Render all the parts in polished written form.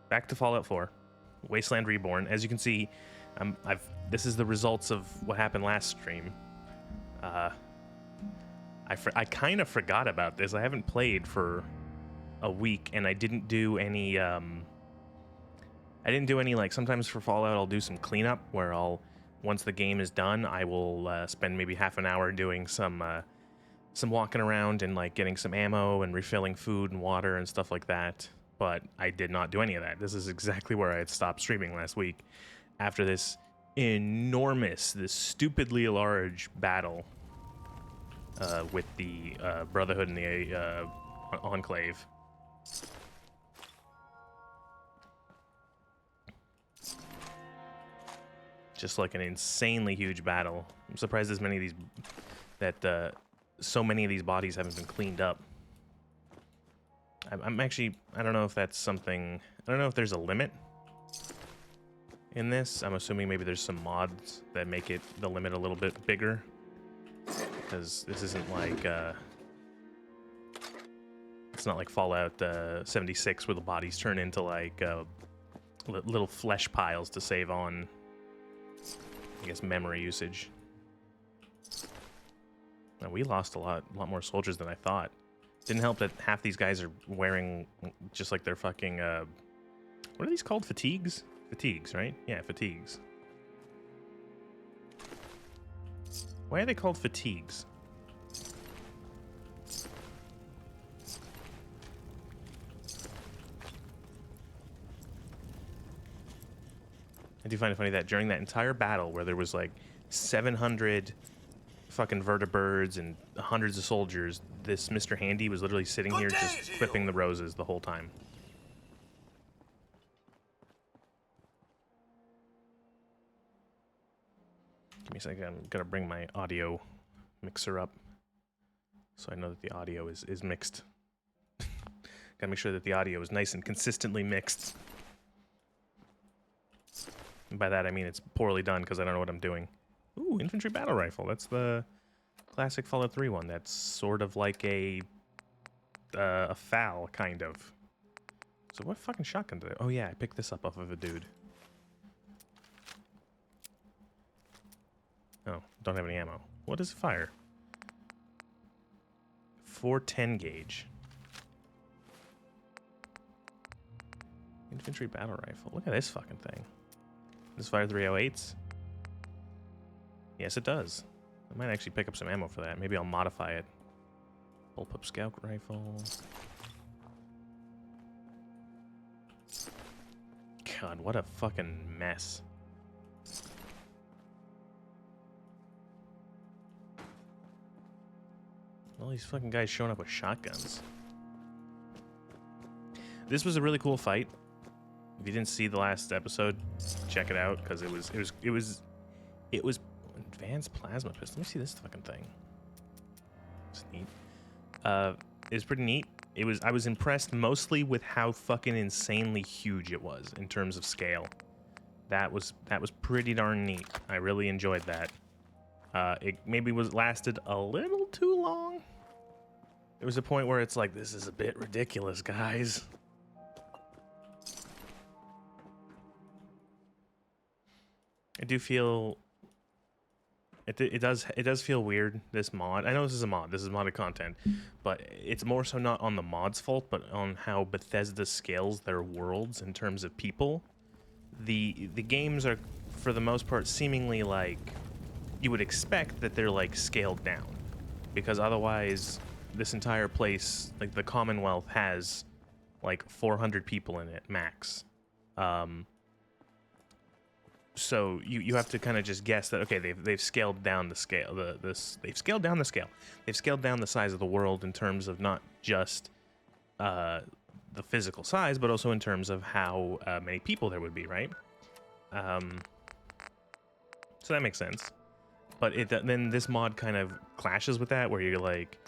back to Fallout 4, Wasteland Reborn. As you can see, this is the results of what happened last stream. I kind of forgot about this. I haven't played for a week, and I didn't do any. Like, sometimes for Fallout I'll do some cleanup where once the game is done, I will spend maybe half an hour doing some walking around and like getting some ammo and refilling food and water and stuff like that. But I did not do any of that. This is exactly where I had stopped streaming last week after this stupidly large battle with the Brotherhood and the Enclave. Just like an insanely huge battle. I'm surprised so many of these bodies haven't been cleaned up. I don't know if that's something. I don't know if there's a limit in this. I'm assuming maybe there's some mods that make the limit a little bit bigger, because this isn't like it's not like Fallout 76 where the bodies turn into like little flesh piles to save on, I guess, memory usage. Now, we lost a lot more soldiers than I thought. Didn't help that half these guys are wearing just like their fucking what are these called? Fatigues? Fatigues, right? Yeah, fatigues. Why are they called fatigues? I do find it funny that during that entire battle where there was like 700 fucking vertibirds and hundreds of soldiers, this Mr. Handy was literally sitting here just clipping the roses the whole time. Give me a second. I'm gonna bring my audio mixer up so I know that the audio is mixed. Gotta make sure that the audio is nice and consistently mixed. And by that I mean it's poorly done because I don't know what I'm doing. Ooh, infantry battle rifle. That's the classic Fallout 3 one. That's sort of like a FAL, kind of. So what fucking shotgun did I... Oh yeah, I picked this up off of a dude. Oh, don't have any ammo. What does it fire? 410 gauge. Infantry battle rifle. Look at this fucking thing. Does it fire 308s? Yes, it does. I might actually pick up some ammo for that. Maybe I'll modify it. Bullpup scout rifle. God, what a fucking mess. All these fucking guys showing up with shotguns. This was a really cool fight. If you didn't see the last episode, check it out, because it was advanced plasma pistol. Let me see this fucking thing. It's neat. It was pretty neat. I was impressed mostly with how fucking insanely huge it was in terms of scale. That was pretty darn neat. I really enjoyed that. It maybe lasted a little too long. There was a point where it's like, this is a bit ridiculous, guys. I do feel it does feel weird, this mod. I know this is a mod. This is modded content, but it's more so not on the mod's fault, but on how Bethesda scales their worlds in terms of people. The games are, for the most part, seemingly like you would expect that they're like scaled down, because otherwise this entire place, like the Commonwealth, has like 400 people in it max. So you have to kind of just guess that, okay, they've scaled down the scale. They've scaled down the scale. They've scaled down the size of the world in terms of not just the physical size, but also in terms of how many people there would be, right? So that makes sense. But then this mod kind of clashes with that, where you're like,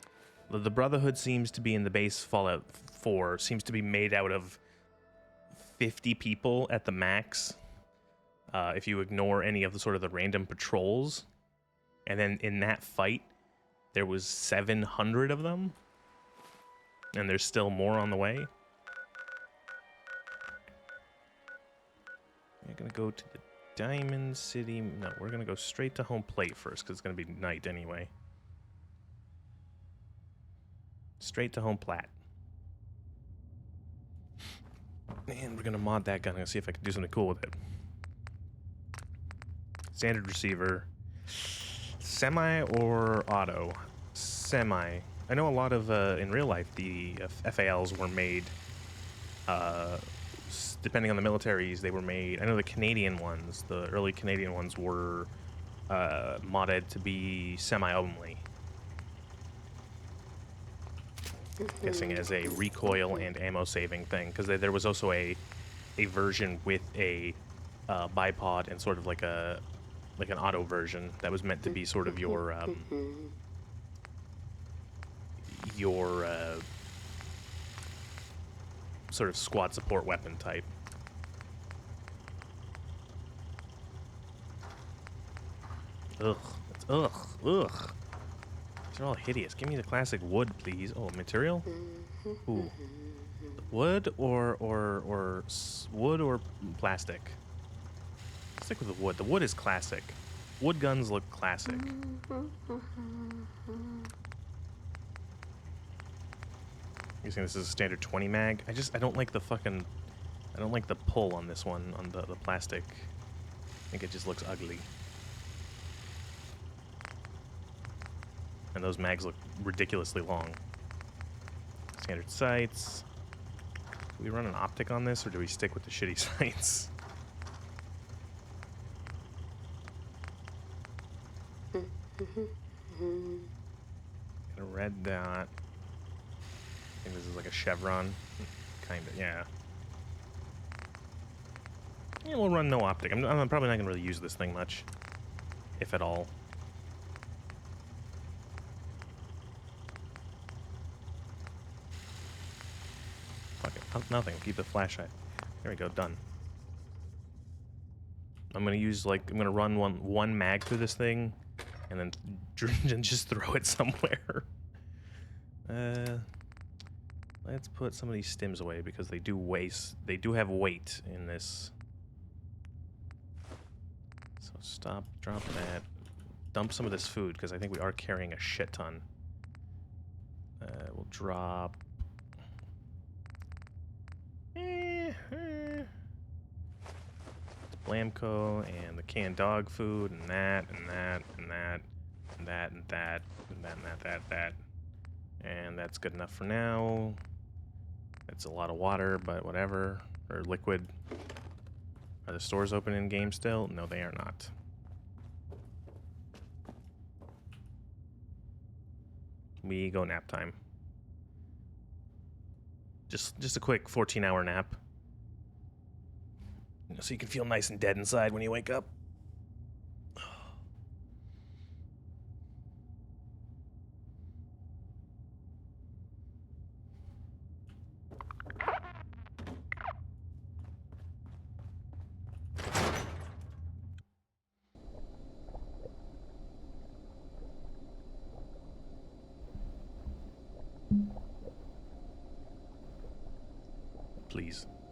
the Brotherhood seems to be in the base Fallout 4 seems to be made out of 50 people at the max. If you ignore any of the sort of the random patrols. And then in that fight, there was 700 of them. And there's still more on the way. We're gonna go to the Diamond City. No, we're gonna go straight to home plate first because it's gonna be night anyway. Straight to home plat. And we're gonna mod that gun and see if I can do something cool with it. Standard receiver. Semi or auto? Semi. I know a lot of, in real life, the FALs were made, depending on the militaries, they were made. I know the Canadian ones, the early Canadian ones were modded to be semi only. Guessing as a recoil and ammo saving thing, because there was also a version with a bipod and sort of like an auto version that was meant to be sort of your sort of squad support weapon type. Ugh. Ugh. Ugh. These are all hideous. Give me the classic wood, please. Oh, material? Ooh. Wood or wood or plastic? Stick with the wood. The wood is classic. Wood guns look classic. You think this is a standard 20 mag? I don't like the fucking, I don't like the pull on this one, on the plastic. I think it just looks ugly. And those mags look ridiculously long. Standard sights. Do we run an optic on this, or do we stick with the shitty sights? Got a red dot. I think this is like a chevron. Kinda, yeah. Yeah, we'll run no optic. I'm probably not gonna really use this thing much, if at all. Fuck it. Oh, nothing. Keep the flashlight. There we go. Done. I'm gonna use I'm gonna run one mag through this thing, and then just throw it somewhere. Let's put some of these stims away because they do have weight in this. So stop, drop that. Dump some of this food because I think we are carrying a shit ton. We'll drop. Blamco and the canned dog food and that and that and that and that and that and that and that. And that's good enough for now. It's a lot of water, but whatever. Or liquid. Are the stores open in game still? No, they are not. We go nap time. Just a quick 14-hour nap. So you can feel nice and dead inside when you wake up.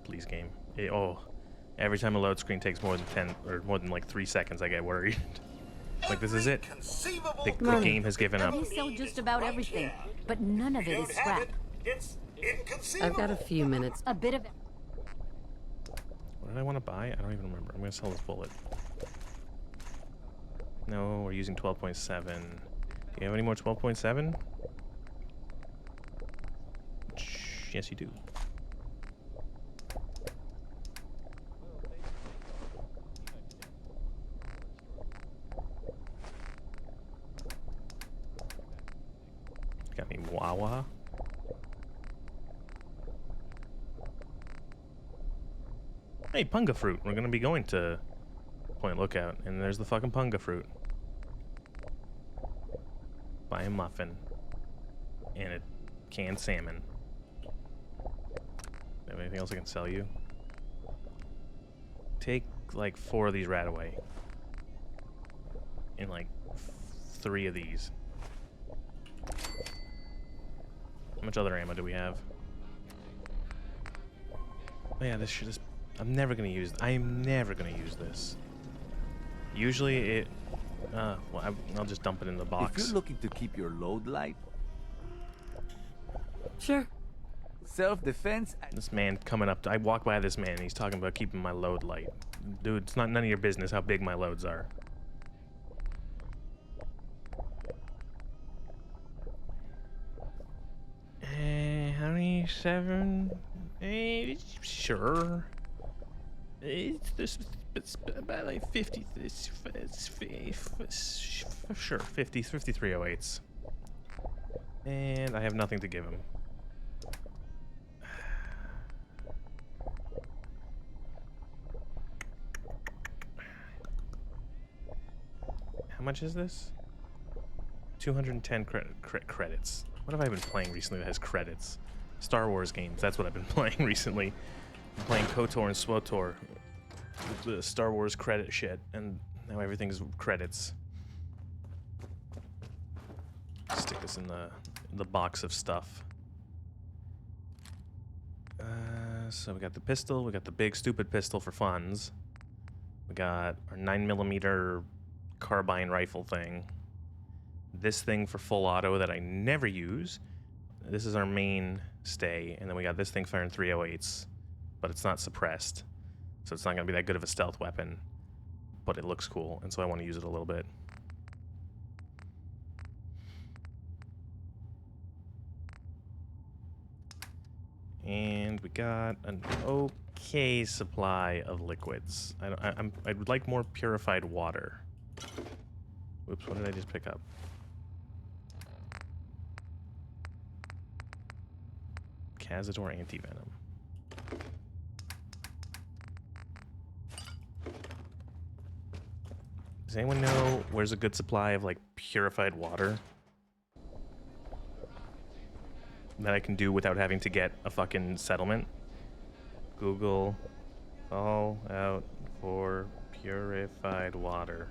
Please game. Every time a load screen takes more than 10 or more than like 3 seconds, I get worried. Like, this is it. The game has given up. We sell just about everything, but none of it is scrap. I've got a few minutes. A bit of. What did I want to buy? I don't even remember. I'm gonna sell this bullet. No, we're using 12.7. Do you have any more 12.7? Yes, you do. Got any Wawa? Hey, punga fruit. We're gonna be going to Point Lookout, and there's the fucking punga fruit. Buy a muffin and a canned salmon. Have anything else I can sell you? Take like 4 of these right away, and like 3 of these. How much other ammo do we have? Oh yeah, this shit is I'm never gonna use this. Usually it. Well, I'll just dump it in the box. If you're looking to keep your load light, Sure. self-defense. This man coming up. I walk by this man. And he's talking about keeping my load light. Dude, it's not none of your business how big my loads are. 7? Sure. It's about like 50. Sure, 5308s. And I have nothing to give him. How much is this? 210 credits. What have I been playing recently that has credits? Star Wars games. That's what I've been playing recently. I'm playing KOTOR and SWOTOR with the Star Wars credit shit, and now everything's credits. Stick this in the box of stuff. So we got the pistol. We got the big stupid pistol for funds. We got our 9mm carbine rifle thing. This thing for full auto that I never use. This is our main stay, and then we got this thing firing 308s, but it's not suppressed, so it's not gonna be that good of a stealth weapon, but it looks cool, and so I want to use it a little bit. And we got an okay supply of liquids. I would like more purified water. Whoops, what did I just pick up? Cazador anti-venom. Does anyone know where's a good supply of like purified water that I can do without having to get a fucking settlement? Google, call out for purified water.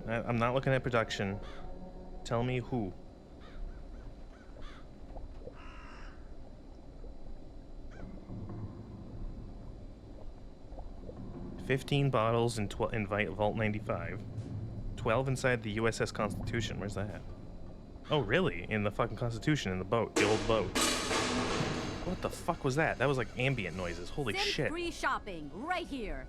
I'm not looking at production. Tell me who. $15 bottles in Vault 95. 12 inside the USS Constitution. Where's that? Oh, really? In the fucking Constitution, in the boat, the old boat. What the fuck was that? That was like ambient noises. Holy shit. Free shopping right here.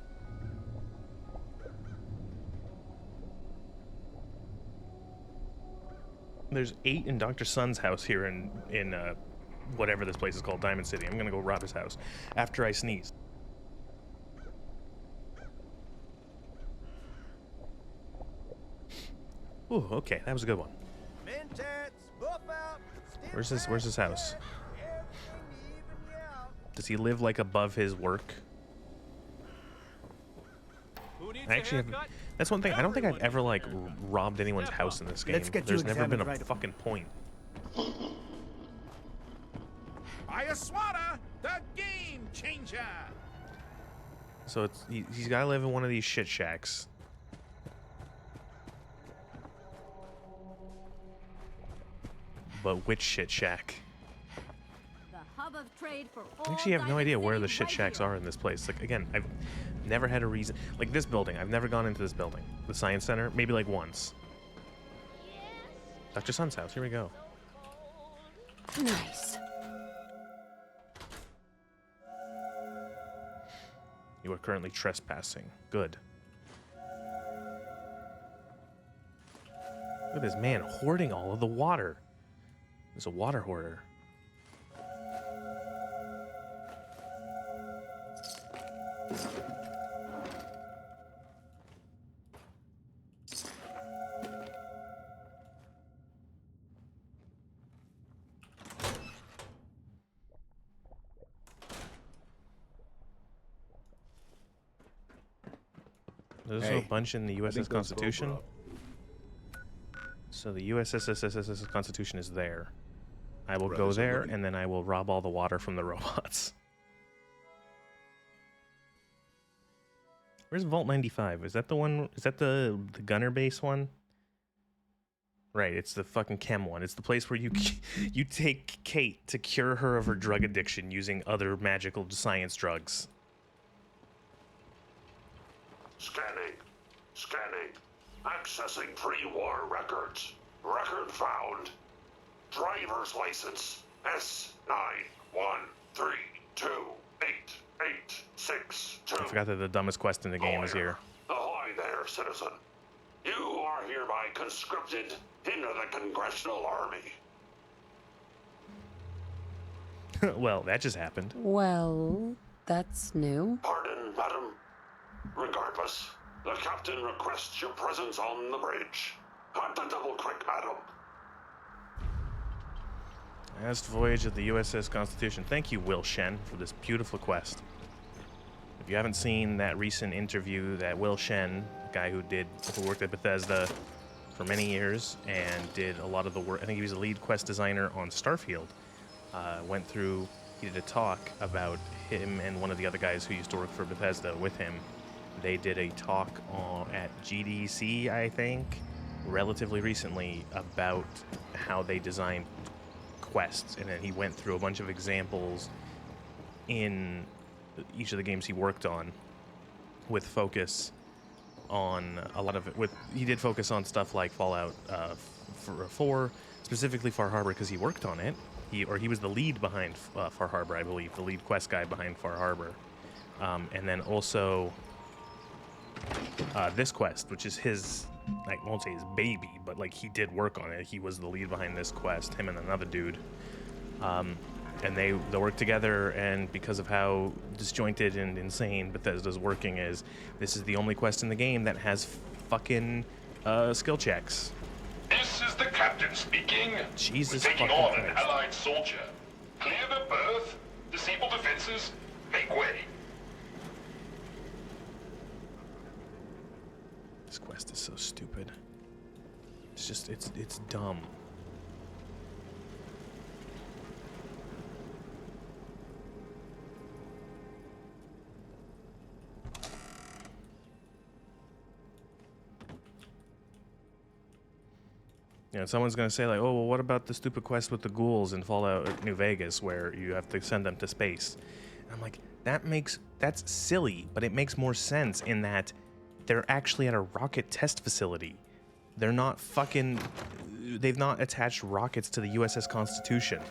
There's 8 in Dr. Sun's house here in whatever this place is called, Diamond City. I'm gonna go rob his house after I sneeze. Ooh, okay, that was a good one. Where's this house? Does he live like above his work? I actually have. That's one thing. I don't think I've ever like robbed anyone's house in this game. There's never been a fucking point. Ayaswada, the game changer. So he's got to live in one of these shit shacks. But which shit shack? The hub of trade for all I actually have no idea where the shit right shacks here. are in this place. Like, again, I've never had a reason. Like, this building, I've never gone into this building. The Science Center, maybe like once. Dr. Sun's house, here we go. Nice. You are currently trespassing. Good. Look at this man hoarding all of the water. He's a water hoarder. There's a bunch in the USS Constitution. So the USS Constitution is there. I will go there, and then I will rob all the water from the robots. Where's Vault 95? Is that the one? Is that the gunner base one? Right, it's the fucking chem one. It's the place where you take Kate to cure her of her drug addiction using other magical science drugs. Scanning. Scanning. Accessing pre-war records. Record found. Driver's license. S91328862. I forgot that the dumbest quest in the game is here. Ahoy there, citizen. You are hereby conscripted into the Congressional Army. Well, that just happened. Well, that's new. Pardon, madam. Regardless, the captain requests your presence on the bridge. At the double quick, madam. Last voyage of the USS Constitution. Thank you, Will Shen, for this beautiful quest. If you haven't seen that recent interview that Will Shen, the guy who worked at Bethesda for many years and did a lot of the work, I think he was the lead quest designer on Starfield, went through, he did a talk about him and one of the other guys who used to work for Bethesda with him. They did a talk at GDC, I think, relatively recently about how they designed quests, and then he went through a bunch of examples in each of the games he worked on with focus on a lot of it. He did focus on stuff like Fallout 4, specifically Far Harbor, because he worked on it. He was the lead behind Far Harbor, I believe, the lead quest guy behind Far Harbor. And then also this quest, which is his, I won't say his baby, but like he did work on it. He was the lead behind this quest, him and another dude. And they work together, and because of how disjointed and insane Bethesda's working is, this is the only quest in the game that has fucking skill checks. This is the captain speaking. Jesus We're taking fucking on an Christ. allied soldier. Clear the berth. Disable defenses. Make way. This quest is so stupid. It's just, it's dumb. You know, someone's gonna say like, oh, well, what about the stupid quest with the ghouls in Fallout New Vegas where you have to send them to space? And I'm like, that's silly, but it makes more sense in that they're actually at a rocket test facility. They're not fucking, they've not attached rockets to the USS Constitution.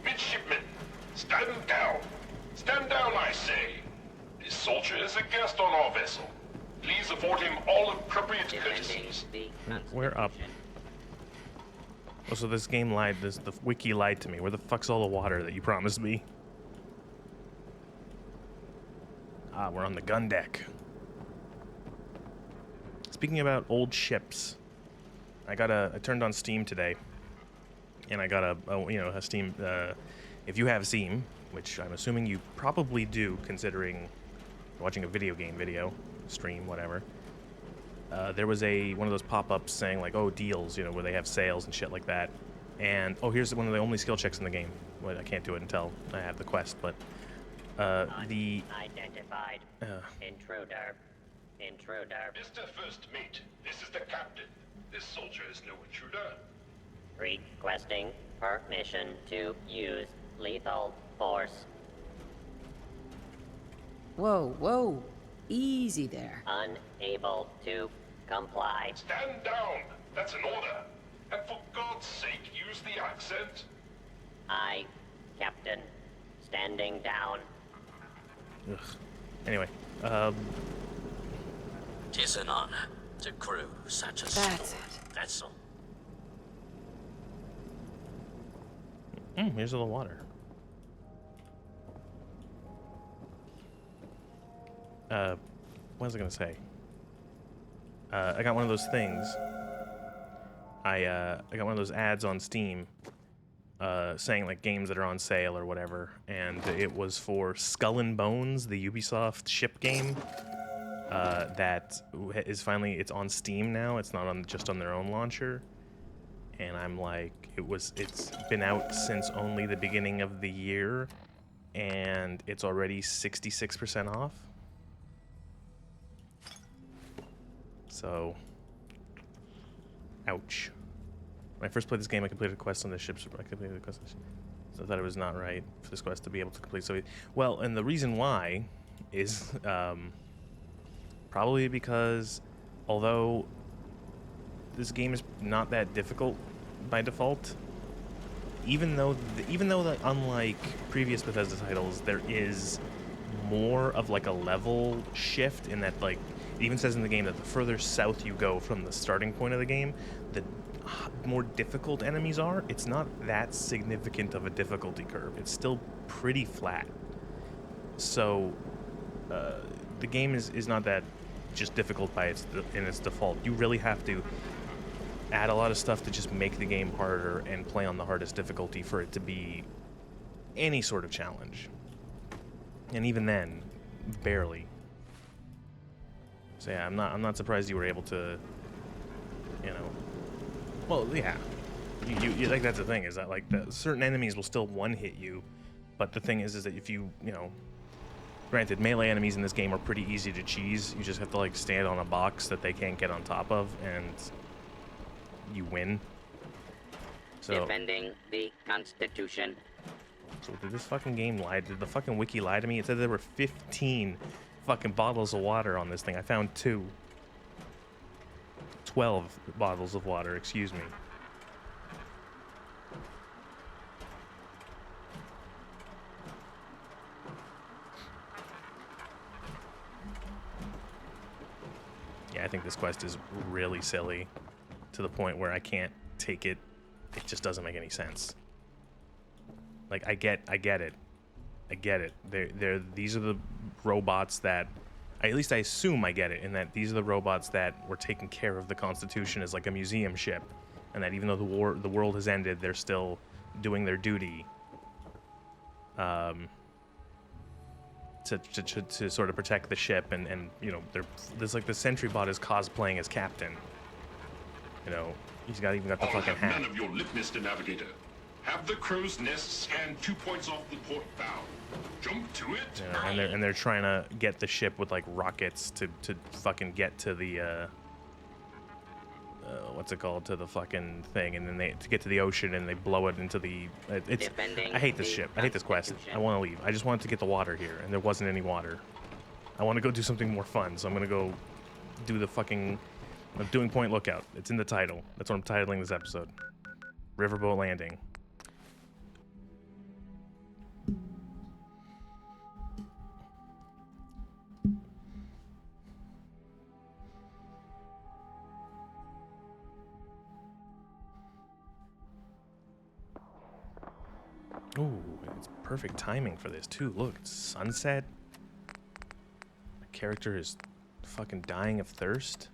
Midshipmen, stand down. Stand down, I say. This soldier is a guest on our vessel. Please afford him all appropriate courtesies. We're up. Oh, so this game lied, the wiki lied to me. Where the fuck's all the water that you promised me? Ah, we're on the gun deck. Speaking about old ships, I turned on Steam today, and I got a Steam, if you have Steam, which I'm assuming you probably do, considering watching a video game video, stream, whatever. There was one of those pop-ups saying like, oh, deals, you know, where they have sales and shit like that. And, oh, here's one of the only skill checks in the game. Well, I can't do it until I have the quest, but Identified. Intruder. Mr. First Mate, this is the captain. This soldier is no intruder. Requesting permission to use lethal force. Whoa, whoa. Easy there. Unable to comply. Stand down. That's an order. And for God's sake, use the accent. I, Captain, standing down. ugh. Anyway, Tis an honor to crew such a That's small it. vessel. Here's a little water. What was I gonna say? I got one of those things. I got one of those ads on Steam, saying like games that are on sale or whatever, and it was for Skull and Bones, the Ubisoft ship game. That is finally, it's on Steam now. It's not just on their own launcher, and I'm like, it's been out since only the beginning of the year, and it's already 66% off. So, ouch. When I first played this game, I completed a quest on the ship. I completed the quest on the ship. So I thought it was not right for this quest to be able to complete. So, well, and the reason why is probably because although this game is not that difficult by default, even though unlike previous Bethesda titles, there is more of like a level shift in that, like, it even says in the game that the further south you go from the starting point of the game, the more difficult enemies are. It's not that significant of a difficulty curve. It's still pretty flat. So the game is not that just difficult by in its default. You really have to add a lot of stuff to just make the game harder and play on the hardest difficulty for it to be any sort of challenge. And even then, barely. So yeah, I'm not surprised you were able to, you know. Well, yeah. You like, that's the thing, is that like certain enemies will still one-hit you, but the thing is that if you know, granted, melee enemies in this game are pretty easy to cheese. You just have to like stand on a box that they can't get on top of, and you win. So, Defending the Constitution. So did this fucking game lie? Did the fucking wiki lie to me? It said there were 15 fucking bottles of water on this thing. I found 2. 12 bottles of water, excuse me. Yeah, I think this quest is really silly to the point where I can't take it. It just doesn't make any sense. Like, I get it. I get it. These are the robots that, at least I assume I get it, in that these are the robots that were taking care of the Constitution as like a museum ship, and that even though the world has ended, they're still doing their duty to sort of protect the ship, and you know, there's like the sentry bot is cosplaying as captain. You know, he's even got the fucking hat. None of your lip, Mr. Navigator. Have the crow's nest scan 2 points off the port bow. Jump to it. You know, and they're trying to get the ship with like rockets to fucking get to the what's it called, to the fucking thing, and then to get to the ocean, and they blow it into the. I hate this ship. I hate this quest. I want to leave. I just wanted to get the water here, and there wasn't any water. I want to go do something more fun, so I'm gonna go do the fucking. I'm doing Point Lookout. It's in the title. That's what I'm titling this episode. Riverboat Landing. Ooh, it's perfect timing for this too. Look, it's sunset. My character is fucking dying of thirst.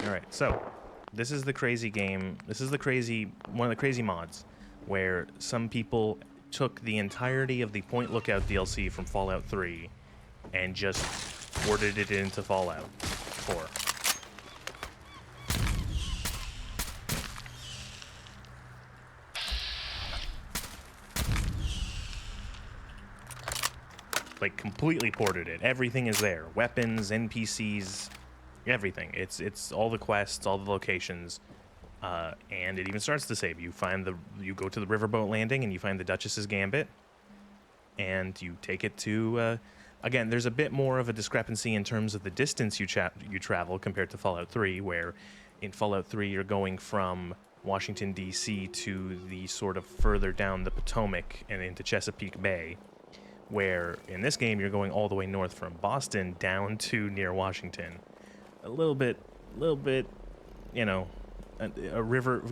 Alright, so this is the crazy game. This is one of the crazy mods where some people took the entirety of the Point Lookout DLC from Fallout 3 and just ported it into Fallout 4. Like, completely ported it. Everything is there. Weapons, NPCs, everything. It's all the quests, all the locations, and it even starts to save. You go to the riverboat landing and you find the Duchess's Gambit, and you take it to. Again, there's a bit more of a discrepancy in terms of the distance you travel compared to Fallout 3, where in Fallout 3 you're going from Washington, D.C. to the sort of further down the Potomac and into Chesapeake Bay, where in this game you're going all the way north from Boston down to near Washington. A little bit, you know,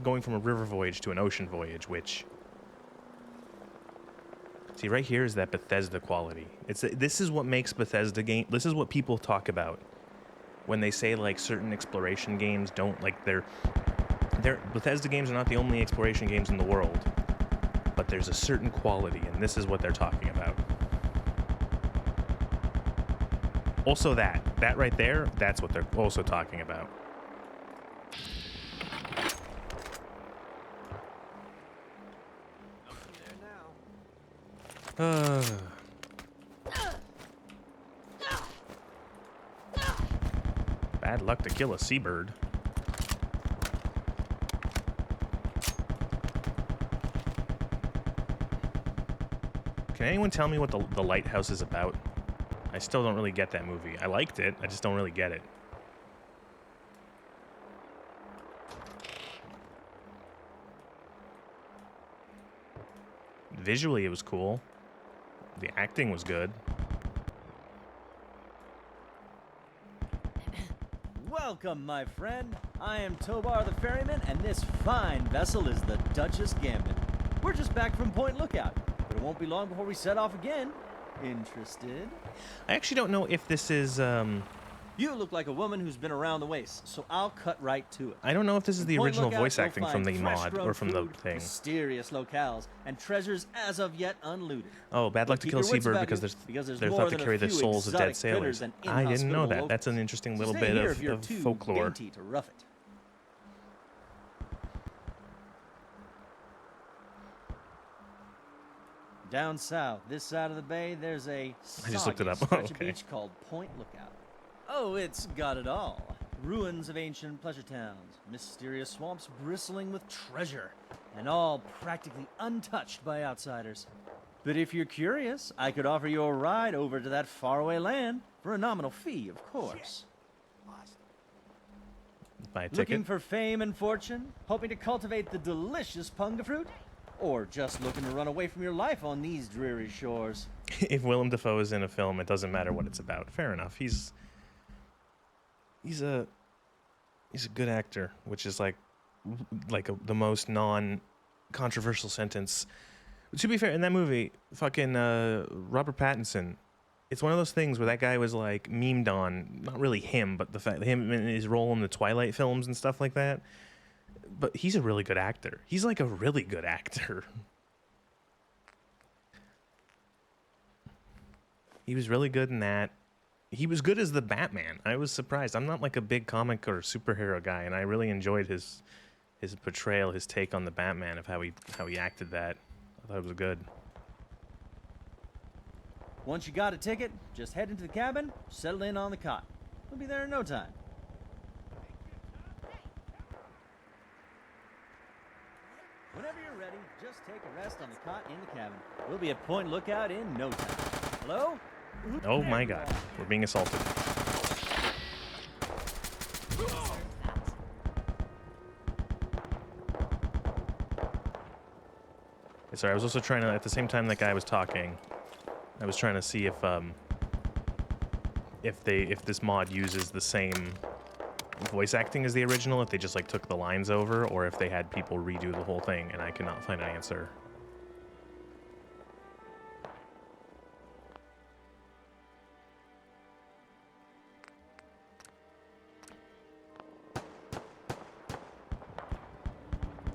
going from a river voyage to an ocean voyage, which... See, right here is that Bethesda quality. This is what makes Bethesda game. This is what people talk about when they say like certain exploration games don't like their Bethesda games are not the only exploration games in the world, but there's a certain quality, and this is what they're talking about. Also that right there, that's what they're also talking about. Bad luck to kill a seabird. Can anyone tell me what the lighthouse is about? I still don't really get that movie. I liked it, I just don't really get it. Visually, it was cool. The acting was good. Welcome, my friend. I am Tobar the Ferryman, and this fine vessel is the Duchess Gambit. We're just back from Point Lookout, but it won't be long before we set off again. Interested? I actually don't know if this is, You look like a woman who's been around the waste, so I'll cut right to it. I don't know if this is the Point original Lookout, voice you'll acting from find the mod fresh-grown or from the food, thing. mysterious locales, and treasures as of yet unlooted. Oh, bad luck But to keep kill a your wits seabird about because you, they're more thought to than a carry the few souls of dead exotic critters sailors. and I didn't know inhospitable that. That's an locals. interesting So little stay bit here if you're of too folklore. dainty to rough it. Down south, this side of the bay, there's a I just looked it up. stretch of Okay. beach called Point Lookout. Oh, it's got it all. Ruins of ancient pleasure towns, mysterious swamps bristling with treasure, and all practically untouched by outsiders. But if you're curious, I could offer you a ride over to that faraway land for a nominal fee, of course. Buy a ticket. Looking for fame and fortune? Hoping to cultivate the delicious punga fruit? Or just looking to run away from your life on these dreary shores? If Willem Dafoe is in a film, it doesn't matter what it's about. Fair enough. He's a good actor, which is like the most non-controversial sentence. To be fair, in that movie, fucking Robert Pattinson, it's one of those things where that guy was like memed on, not really him, but the fact that him and his role in the Twilight films and stuff like that. But he's a really good actor. He's like a really good actor. He was really good in that. He was good as the Batman. I was surprised. I'm not like a big comic or superhero guy, and I really enjoyed his portrayal, his take on the Batman of how he acted that. I thought it was good. Once you got a ticket, just head into the cabin, settle in on the cot. We'll be there in no time. Whenever you're ready, just take a rest on the cot in the cabin. We'll be at Point Lookout in no time. Hello? Oh my god, we're being assaulted. Sorry, I was also trying to, at the same time that guy was talking, I was trying to see if this mod uses the same voice acting as the original, if they just like took the lines over, or if they had people redo the whole thing, and I could not find an answer.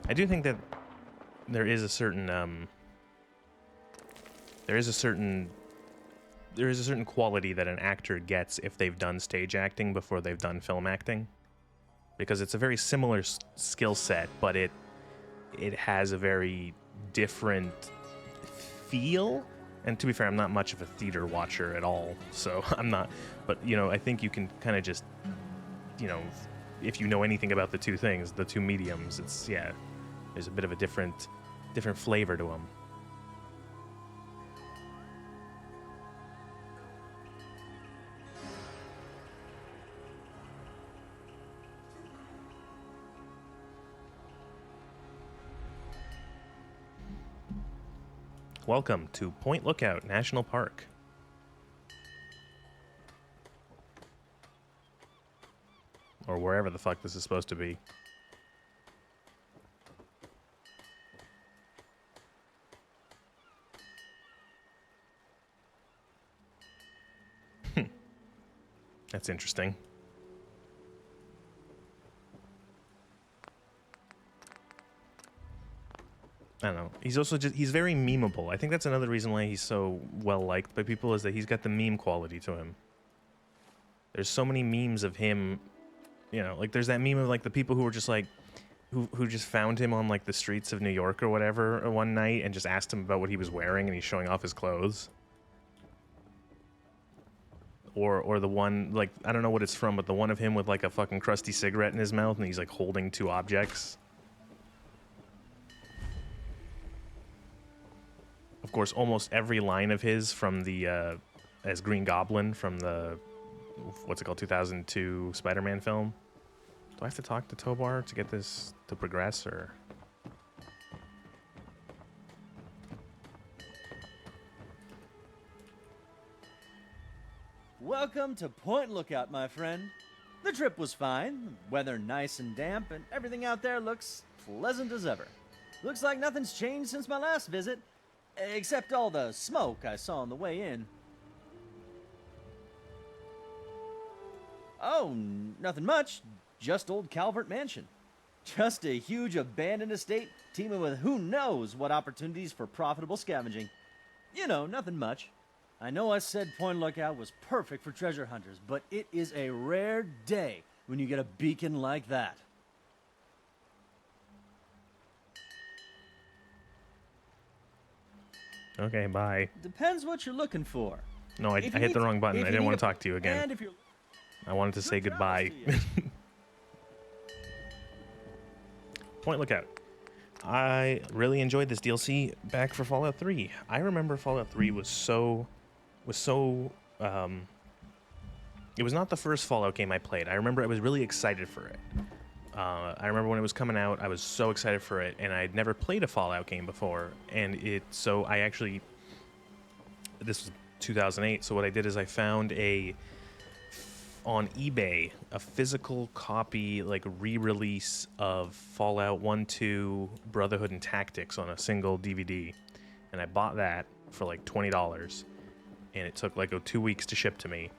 I do think that there is a certain quality that an actor gets if they've done stage acting before they've done film acting, because it's a very similar skill set, but it has a very different feel. And to be fair, I'm not much of a theater watcher at all, so I'm not. But you know, I think you can kind of just, you know, if you know anything about the two things, the two mediums, it's there's a bit of a different flavor to them. Welcome to Point Lookout National Park. Or wherever the fuck this is supposed to be. That's interesting. I don't know. He's also he's very memeable. I think that's another reason why he's so well liked by people, is that he's got the meme quality to him. There's so many memes of him, you know, like there's that meme of like the people who were just like, who just found him on like the streets of New York or whatever one night and just asked him about what he was wearing and he's showing off his clothes. Or the one, like, I don't know what it's from, but the one of him with like a fucking crusty cigarette in his mouth and he's like holding two objects. Of course, almost every line of his from the, as Green Goblin from the, what's it called, 2002 Spider-Man film. Do I have to talk to Tobar to get this to progress, or? Welcome to Point Lookout, my friend. The trip was fine, weather nice and damp, and everything out there looks pleasant as ever. Looks like nothing's changed since my last visit, except all the smoke I saw on the way in. Oh, nothing much. Just old Calvert Mansion. Just a huge abandoned estate teeming with who knows what opportunities for profitable scavenging. You know, nothing much. I know I said Point Lookout was perfect for treasure hunters, but it is a rare day when you get a beacon like that. Okay, bye. Depends what you're looking for. No, I hit the wrong button. I didn't want to talk to you again. And if you're... I wanted to say goodbye. Point Lookout. I really enjoyed this DLC back for Fallout 3. I remember Fallout 3 was so it was not the first Fallout game I played. I remember I was really excited for it. I remember when it was coming out, I was so excited for it, and I'd never played a Fallout game before, and so I actually, this was 2008, so what I did is I found on eBay, a physical copy, like re-release of Fallout 1, 2, Brotherhood and Tactics on a single DVD, and I bought that for like $20, and it took like 2 weeks to ship to me,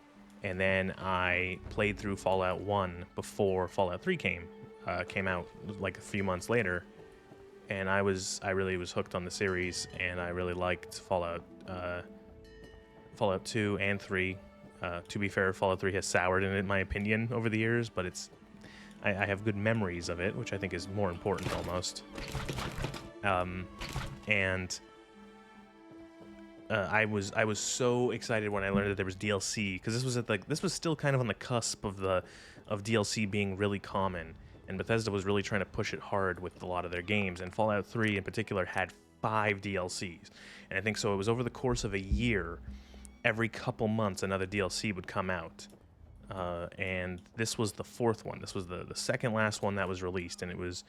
and then I played through Fallout 1 before Fallout 3 came out like a few months later, and I really was hooked on the series, and I really liked Fallout 2 and 3. To be fair, Fallout 3 has soured in my opinion over the years, but I have good memories of it, which I think is more important almost. I was so excited when I learned that there was DLC, because this was still kind of on the cusp of DLC being really common, and Bethesda was really trying to push it hard with a lot of their games, and Fallout 3 in particular had 5 DLCs, and I think so it was over the course of a year. Every couple months, another DLC would come out, and this was the 4th one. This was the second last one that was released, and it's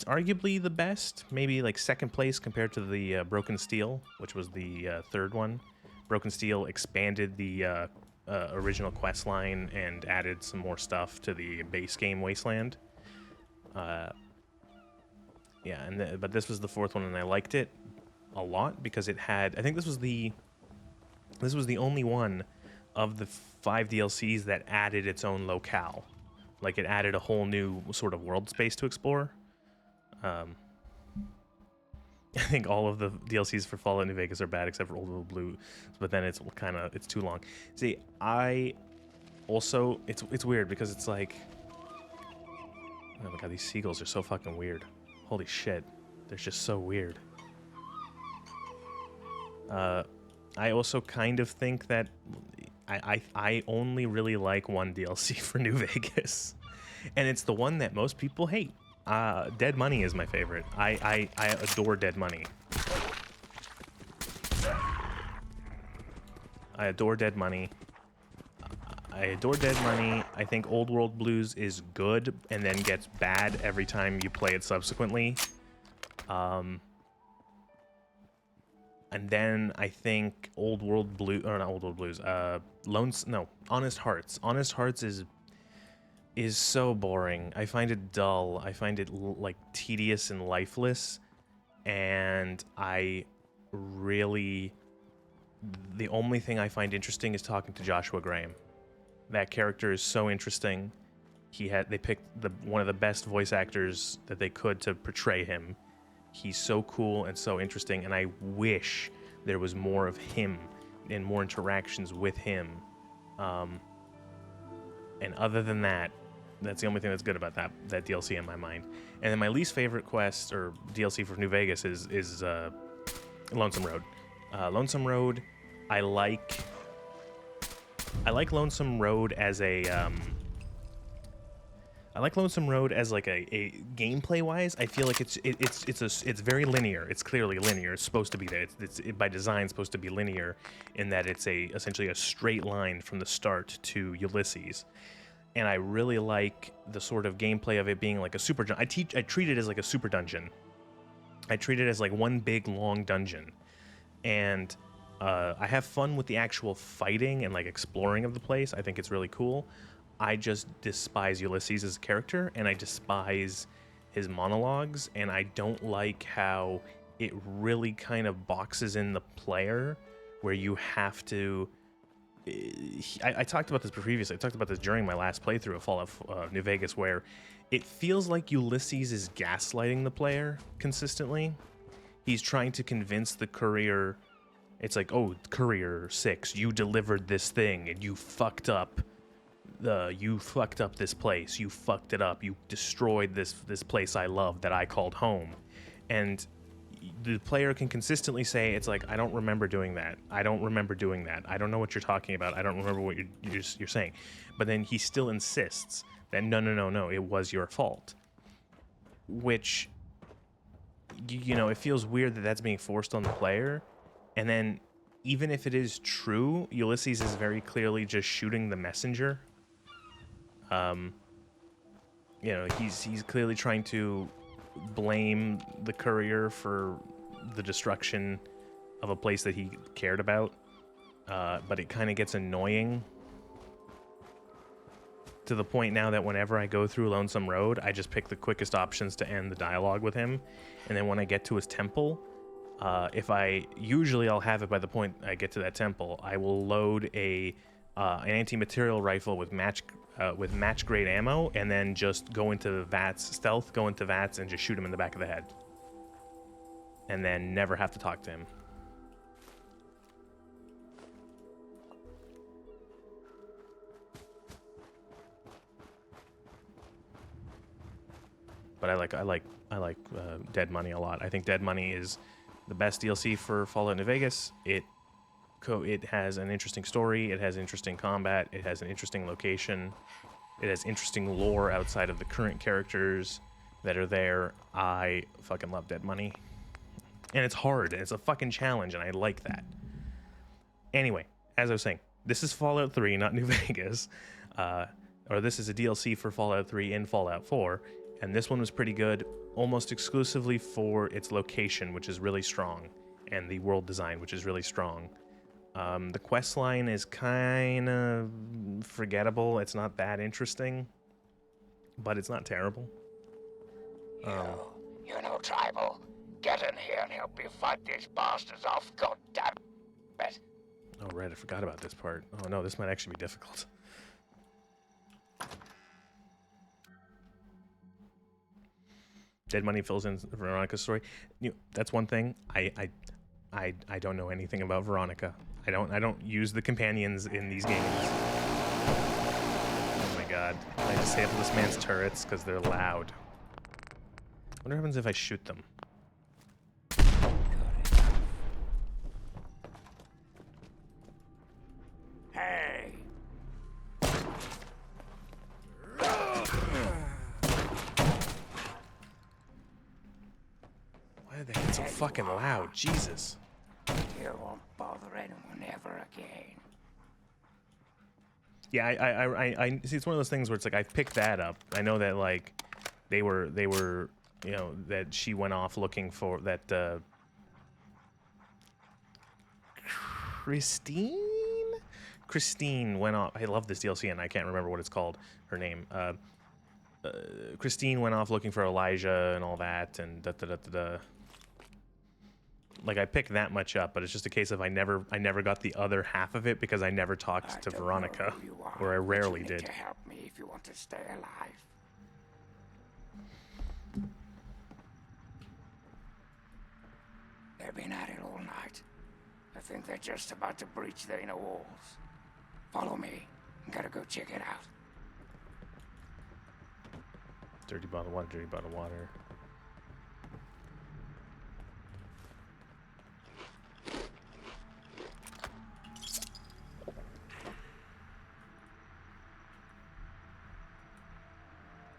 arguably the best, maybe like second place compared to the Broken Steel, which was the 3rd one. Broken Steel expanded the original quest line and added some more stuff to the base game Wasteland. Yeah, but this was the 4th one, and I liked it a lot because it had, I think this was the only one of the 5 DLCs that added its own locale. Like, it added a whole new sort of world space to explore. I think all of the DLCs for Fallout New Vegas are bad except for Old World Blue, but then it's too long. See, I also, it's weird because it's like, oh my god, these seagulls are so fucking weird. Holy shit, they're just so weird. I also kind of think that I only really like one DLC for New Vegas, and it's the one that most people hate. Dead Money is my favorite. I adore Dead Money. I adore Dead Money. I think Old World Blues is good and then gets bad every time you play it subsequently. And then I think Honest Hearts. Honest Hearts is so boring. I find it dull. I find it like tedious and lifeless. And the only thing I find interesting is talking to Joshua Graham. That character is so interesting. They picked one of the best voice actors that they could to portray him. He's so cool and so interesting, and I wish there was more of him and more interactions with him. And other than that, that's the only thing that's good about that DLC in my mind. And then my least favorite quest or DLC for New Vegas is Lonesome Road. Lonesome Road, I like Lonesome Road as a I like Lonesome Road as like a gameplay wise. I feel like it's very linear. It's clearly linear. It's supposed to be that. It's by design supposed to be linear in that it's essentially a straight line from the start to Ulysses. And I really like the sort of gameplay of it being like a super dungeon. I treat it as like a super dungeon. I treat it as like one big long dungeon. And I have fun with the actual fighting and like exploring of the place. I think it's really cool. I just despise Ulysses as a character, and I despise his monologues, and I don't like how it really kind of boxes in the player where you have to... I talked about this previously. I talked about this during my last playthrough of Fallout New Vegas, where it feels like Ulysses is gaslighting the player consistently. He's trying to convince the courier... It's like, oh, Courier 6, you delivered this thing, and you fucked up this place. You fucked it up. You destroyed this place I love that I called home. And the player can consistently say, it's like, I don't remember doing that. I don't remember doing that. I don't know what you're talking about. I don't remember what you're saying. But then he still insists that no, it was your fault. Which, you know, it feels weird that that's being forced on the player. And then, even if it is true, Ulysses is very clearly just shooting the messenger. You know, he's clearly trying to blame the courier for the destruction of a place that he cared about. But it kind of gets annoying to the point now that whenever I go through Lonesome Road, I just pick the quickest options to end the dialogue with him. And then when I get to his temple... usually I'll have it by the point I get to that temple. I will load an anti-material rifle with match grade ammo, and then just go into vats, go into vats, and just shoot him in the back of the head, and then never have to talk to him. But I like Dead Money a lot. I think Dead Money is the best DLC for Fallout New Vegas. It has an interesting story. It has interesting combat. It has an interesting location. It has interesting lore outside of the current characters that are there. I fucking love Dead Money. And it's hard, and it's a fucking challenge, and I like that. Anyway, as I was saying, this is Fallout 3, not New Vegas. Or this is a DLC for Fallout 3 in Fallout 4. And this one was pretty good, almost exclusively for its location, which is really strong, and the world design, which is really strong. The quest line is kind of forgettable. It's not that interesting, but it's not terrible. You know, Tribal. Get in here and help me fight these bastards off, goddamn it. Oh, right, I forgot about this part. Oh, no, this might actually be difficult. Dead Money fills in Veronica's story. That's one thing. I don't know anything about Veronica. I don't use the companions in these games. Oh my god. I disable this man's turrets because they're loud. What happens if I shoot them? Hey. Why did they get so fucking loud? Jesus. You won't bother anyone ever again. Yeah, I see. It's one of those things where it's like I've picked that up. I know that like they were, you know, that she went off looking for that. Christine went off. I love this DLC, and I can't remember what it's called. Her name. Christine went off looking for Elijah and all that, and Like I picked that much up, but it's just a case of I never got the other half of it because I never talked to Veronica, or I rarely did. To help me if you want to stay alive. They've been at it all night. I think they're just about to breach the inner walls. Follow me. I gotta go check it out. Dirty bottle of water, dirty bottle of water.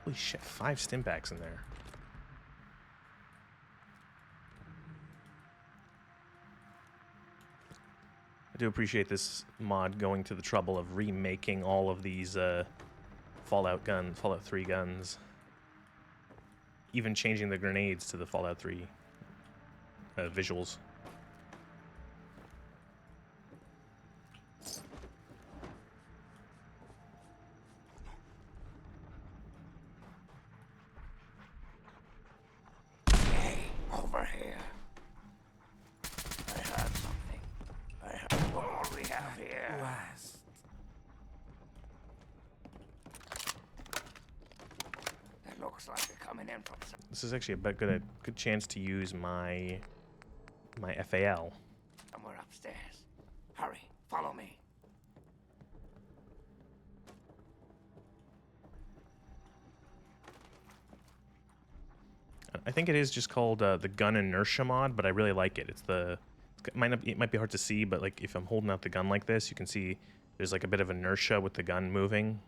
Holy shit, 5 stim packs in there. I do appreciate this mod going to the trouble of remaking all of these Fallout 3 guns. Even changing the grenades to the Fallout 3 visuals. Hey, over here. I heard something. I heard what we have here. Blast. It looks like they're coming in from some. This is actually a good chance to use my FAL. Somewhere upstairs. Hurry, follow me. I think it is just called the gun inertia mod, but I really like it. It might be hard to see, but like if I'm holding out the gun like this, you can see there's like a bit of inertia with the gun moving,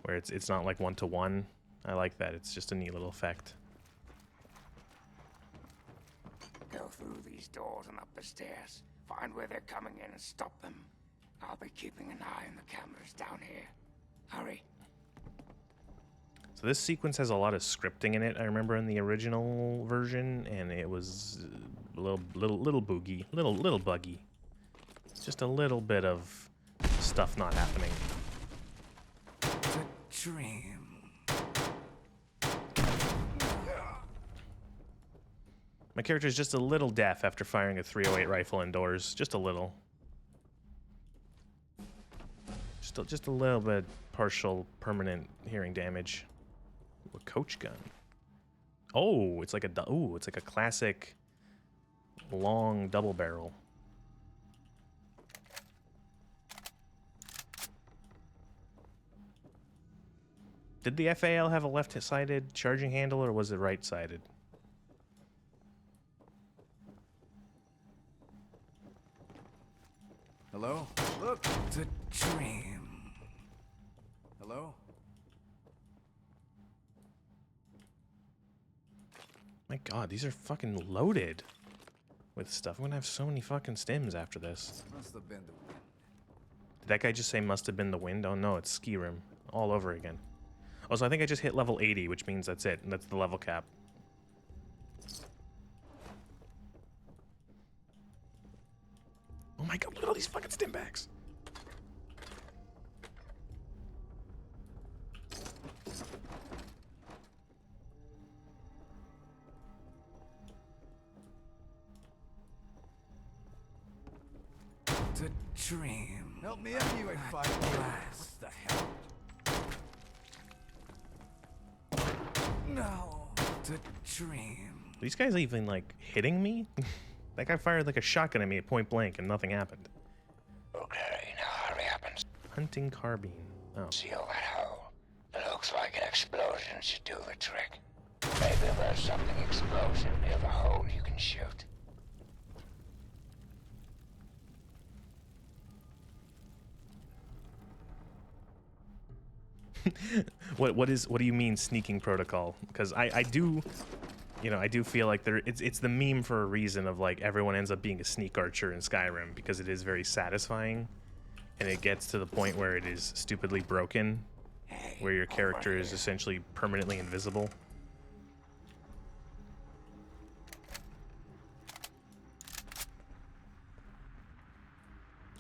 where it's not like 1-to-1. I like that. It's just a neat little effect. Go through these doors and up the stairs. Find where they're coming in and stop them. I'll be keeping an eye on the cameras down here. Hurry. So this sequence has a lot of scripting in it. I remember in the original version, and it was a little boogie, little buggy. Just a little bit of stuff not happening. It's a dream. My character is just a little deaf after firing a 308 rifle indoors. Just a little. Just a little bit partial permanent hearing damage. Ooh, a coach gun. Oh, it's like a classic long double barrel. Did the FAL have a left-sided charging handle, or was it right-sided? Hello? Look, it's a dream. Hello? My god, these are fucking loaded with stuff. I'm gonna have so many fucking stims after this. Must have been the wind. Did that guy just say must have been the wind? Oh no, it's Skyrim. All over again. Also, I think I just hit level 80, which means that's it. And that's the level cap. Oh my god, look at all these fucking stim packs. It's a dream. Help me out, you ain't fighting. Blast. What the hell? No. It's a dream. Are these guys even, like, hitting me? That guy fired, like, a shotgun at me at point blank and nothing happened. Okay, now hurry up and Hunting carbine. Oh. seal that hole. It looks like an explosion should do the trick. Maybe there's something explosive near the hole you can shoot. What do you mean sneaking protocol? Because I do, you know, I do feel like it's the meme for a reason of like everyone ends up being a sneak archer in Skyrim because it is very satisfying, and it gets to the point where it is stupidly broken, where your character is essentially permanently invisible.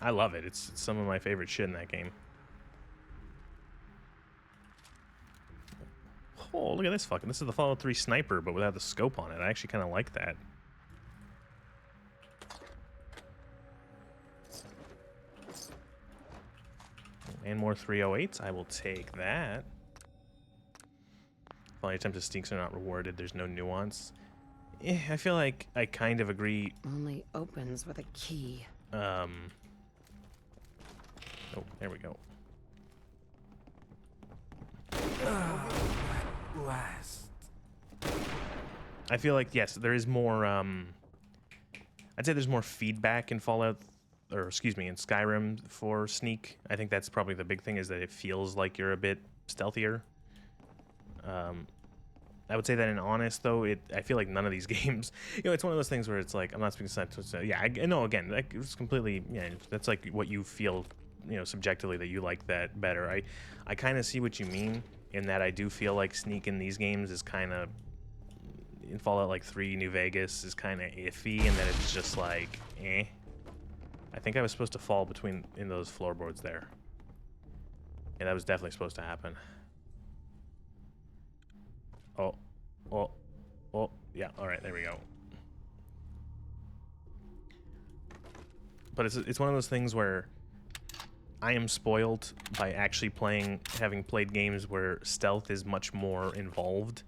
I love it. It's some of my favorite shit in that game. Oh, look at this fucking... This is the Fallout 3 sniper, but without the scope on it. I actually kind of like that. And more 308s. I will take that. All attempted sneaks are not rewarded. There's no nuance. I feel like I kind of agree. Only opens with a key. Oh, there we go. blast. I feel like, yes, there is more, I'd say there's more feedback in Fallout, or excuse me, in Skyrim for sneak. I think that's probably the big thing, is that it feels like you're a bit stealthier. I would say that in Honest, though, I feel like none of these games, it's one of those things where it's like, I'm not speaking to, yeah, I know, again, like, it's completely, yeah, that's like what you feel, subjectively, that you like that better. I kind of see what you mean, in that I do feel like sneak in these games is kind of, in Fallout like 3, New Vegas, is kind of iffy, and that it's just like, eh. I think I was supposed to fall in those floorboards there. Yeah, that was definitely supposed to happen. Oh, yeah, alright, there we go. But it's one of those things where I am spoiled by actually having played games where stealth is much more involved,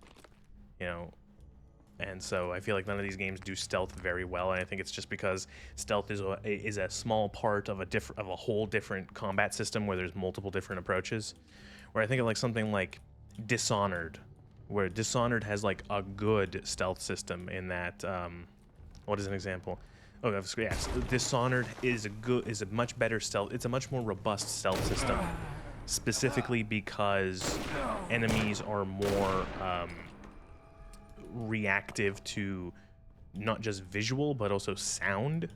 and so I feel like none of these games do stealth very well, and I think it's just because stealth is a small part of a whole different combat system where there's multiple different approaches. Where I think of like something like Dishonored, where Dishonored has like a good stealth system in that. What is an example? Oh, yes, Dishonored is a much better stealth. It's a much more robust stealth system, specifically because enemies are more reactive to not just visual but also sound.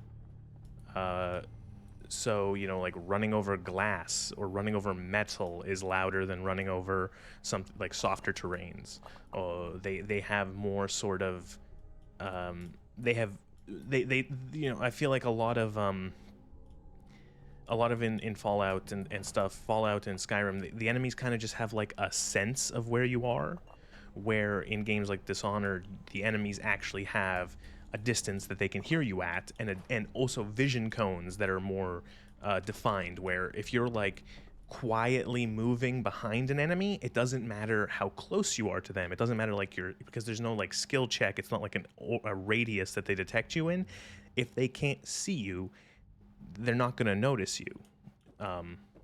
So, like running over glass or running over metal is louder than running over some like softer terrains. They have more sort of I feel like a lot of in Fallout and stuff, Fallout and Skyrim, the enemies kind of just have like a sense of where you are, where in games like Dishonored, the enemies actually have a distance that they can hear you at, and also vision cones that are more defined, where if you're like quietly moving behind an enemy, it doesn't matter how close you are to them. It doesn't matter because there's no like skill check. It's not like a radius that they detect you in. If they can't see you, they're not going to notice you,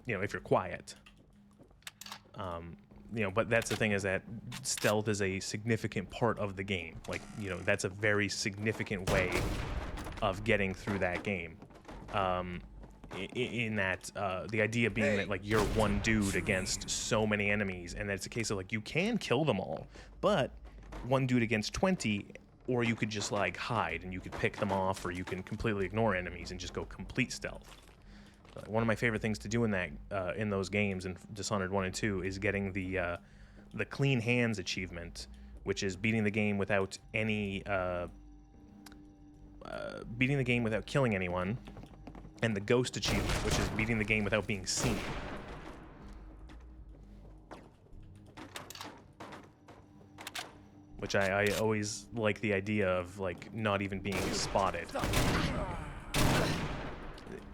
if you're quiet. But that's the thing, is that stealth is a significant part of the game. Like, that's a very significant way of getting through that game. In that, the idea being that, like, you're one dude against so many enemies, and that's a case of, like, you can kill them all, but one dude against 20, or you could just, like, hide, and you could pick them off, or you can completely ignore enemies and just go complete stealth. One of my favorite things to do in those games, in Dishonored 1 and 2, is getting the Clean Hands achievement, which is beating the game without killing anyone, and the Ghost achievement, which is beating the game without being seen. Which I always like the idea of, like, not even being spotted.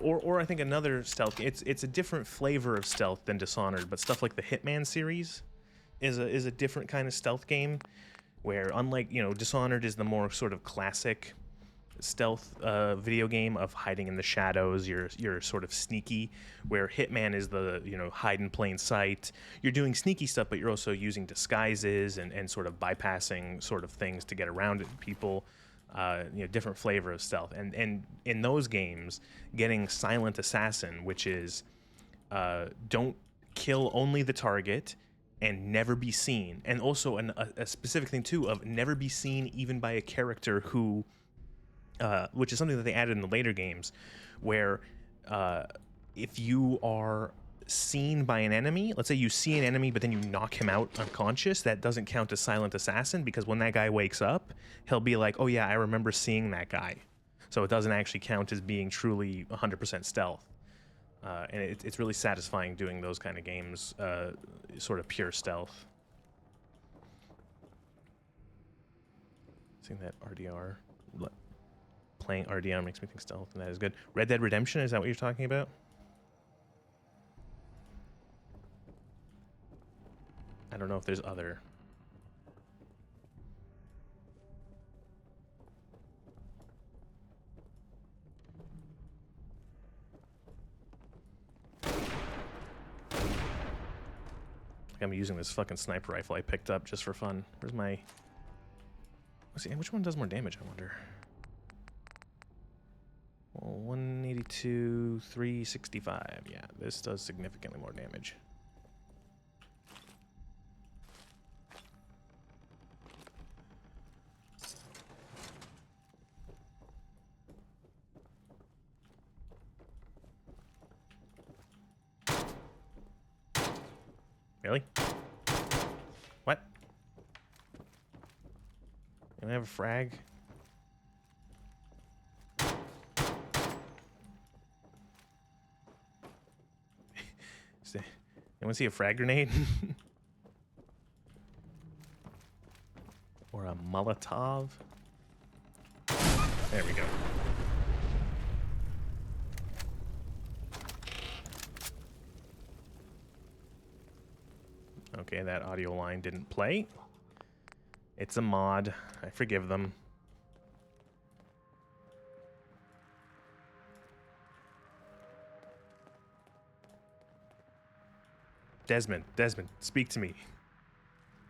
Or I think another stealth, it's a different flavor of stealth than Dishonored, but stuff like the Hitman series is a different kind of stealth game, where unlike, Dishonored is the more sort of classic stealth video game of hiding in the shadows, you're sort of sneaky, where Hitman is the, hide in plain sight. You're doing sneaky stuff, but you're also using disguises and sort of bypassing sort of things to get around people. Different flavor of stealth, and in those games, getting Silent Assassin, which is don't kill only the target and never be seen, and also a specific thing too of never be seen even by a character who, which is something that they added in the later games, where if you are seen by an enemy, let's say you see an enemy but then you knock him out unconscious, that doesn't count as Silent Assassin, because when that guy wakes up, he'll be like, oh yeah, I remember seeing that guy. So it doesn't actually count as being truly 100% stealth. And it's really satisfying doing those kind of games, sort of pure stealth. Seeing that RDR, playing RDR makes me think stealth, and that is good. Red Dead Redemption, is that what you're talking about? I don't know if there's other. I'm using this fucking sniper rifle I picked up just for fun. Where's my... Let's see, which one does more damage, I wonder? Well, 182, 365. Yeah, this does significantly more damage. Really? What? You don't have a frag? Anyone see a frag grenade? Or a Molotov? There we go. Okay, that audio line didn't play. It's a mod. I forgive them. Desmond, speak to me.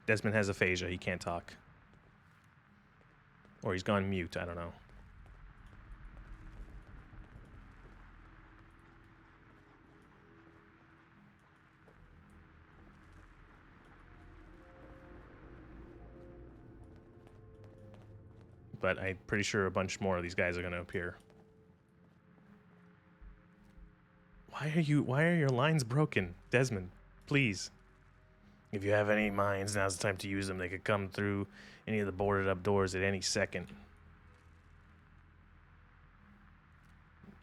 Desmond has aphasia. He can't talk. Or he's gone mute. I don't know. But I'm pretty sure a bunch more of these guys are going to appear. Why are your lines broken? Desmond, please. If you have any mines, now's the time to use them. They could come through any of the boarded up doors at any second.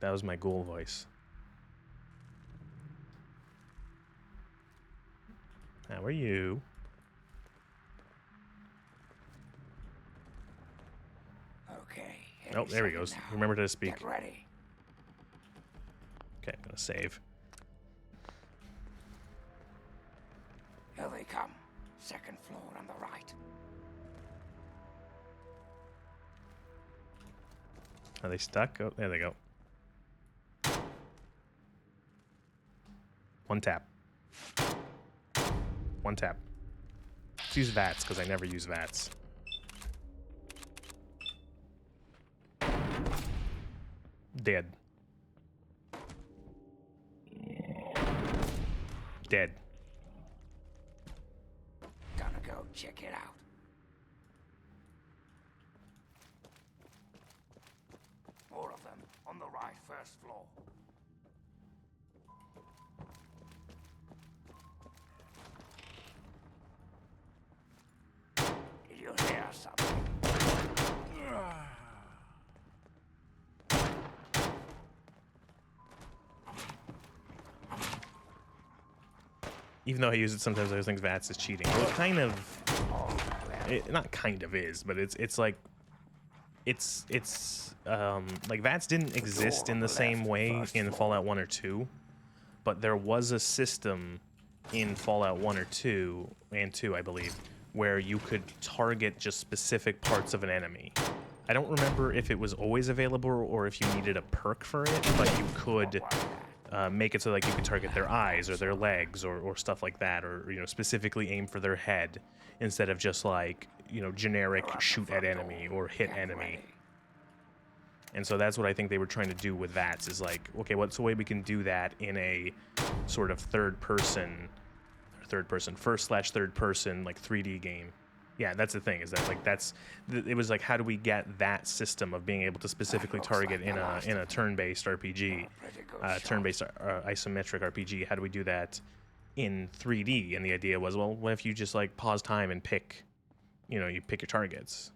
That was my ghoul voice. How are you? Okay. Oh, there he goes. Remember to speak. Get ready. Okay, I'm gonna save. Here they come. Second floor on the right. Are they stuck? Oh, there they go. One tap. One tap. Let's use VATS, because I never use VATS. Dead. Dead. Gotta go check it out. More of them on the right, first floor. Did you hear something? Even though I use it sometimes, I think VATS is cheating. Well, it kind of, not kind of is, but it's like VATS didn't exist in the same way in Fallout 1 or 2, but there was a system in Fallout 1 or 2 and 2, I believe, where you could target just specific parts of an enemy. I don't remember if it was always available or if you needed a perk for it, but you could make it so like you could target their eyes or their legs or stuff like that, or specifically aim for their head instead of just like generic shoot at enemy or hit enemy. And so that's what I think they were trying to do with VATS, is like, okay, what's the way we can do that in a sort of first/third person like 3D game. Yeah, that's the thing, is that like it was like, how do we get that system of being able to specifically target in a turn-based RPG, turn-based isometric RPG? How do we do that in 3D? And the idea was, well, what if you just like pause time and pick, you pick your targets,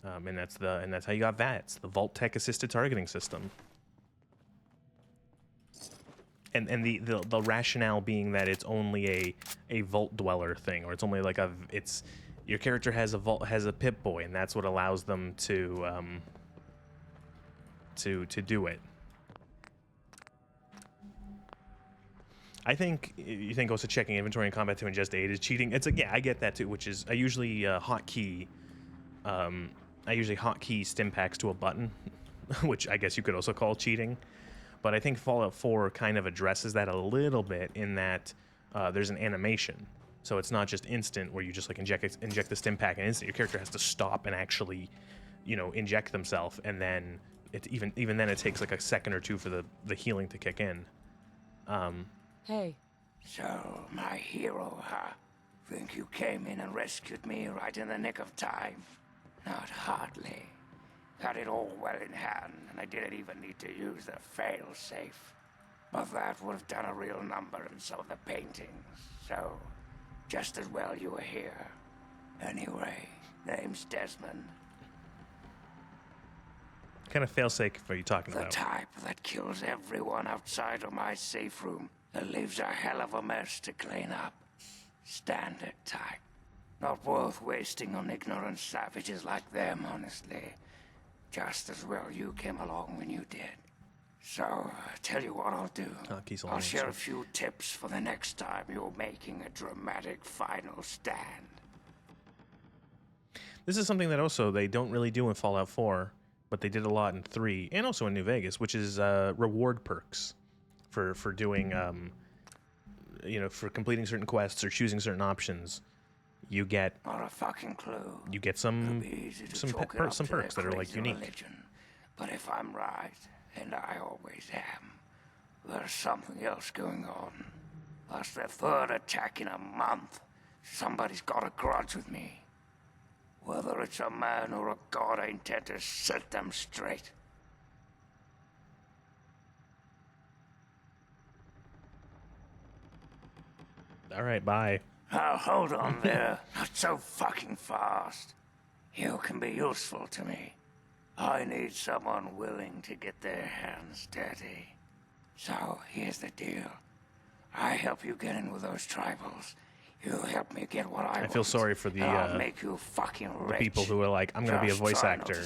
and that's how you got VATS, the Vault Tech assisted targeting system. And the rationale being that it's only a Vault Dweller thing, or it's only like your character has a Pip-Boy, and that's what allows them to do it. I think you think also checking inventory and combat to ingest aid is cheating. It's yeah, I get that too, which is I usually hotkey stim packs to a button, which I guess you could also call cheating. But I think Fallout 4 kind of addresses that a little bit in that there's an animation. So it's not just instant where you just like inject the stim pack and instant. Your character has to stop and actually, you know, inject themselves, and then it even then it takes like a second or two for the healing to kick in. Hey. So, my hero, huh? Think you came in and rescued me right in the nick of time? Not hardly. Had it all well in hand, and I didn't even need to use the fail-safe. But that would have done a real number in some of the paintings, so just as well you were here. Anyway, name's Desmond. What kind of failsafe are you talking The about? type that kills everyone outside of my safe room and leaves a hell of a mess to clean up. Standard type. Not worth wasting on ignorant savages like them, honestly. Just as well you came along when you did. So, tell you what I'll do. I'll share a few tips for the next time you're making a dramatic final stand. This is something that also they don't really do in Fallout 4, but they did a lot in 3 and also in New Vegas, which is reward perks for doing, you know, for completing certain quests or choosing certain options. You get not a fucking clue. You get some perks that are like unique. Religion. But if I'm right, and I always am, there's something else going on. That's the third attack in a month. Somebody's got a grudge with me. Whether it's a man or a god, I intend to set them straight. All right, bye. Now, hold on there. Not so fucking fast. You can be useful to me. I need someone willing to get their hands dirty. So, here's the deal. I help you get in with those tribals. You help me get what I want. I feel sorry for the make you fucking rich. people who are like, I'm going to be a voice actor.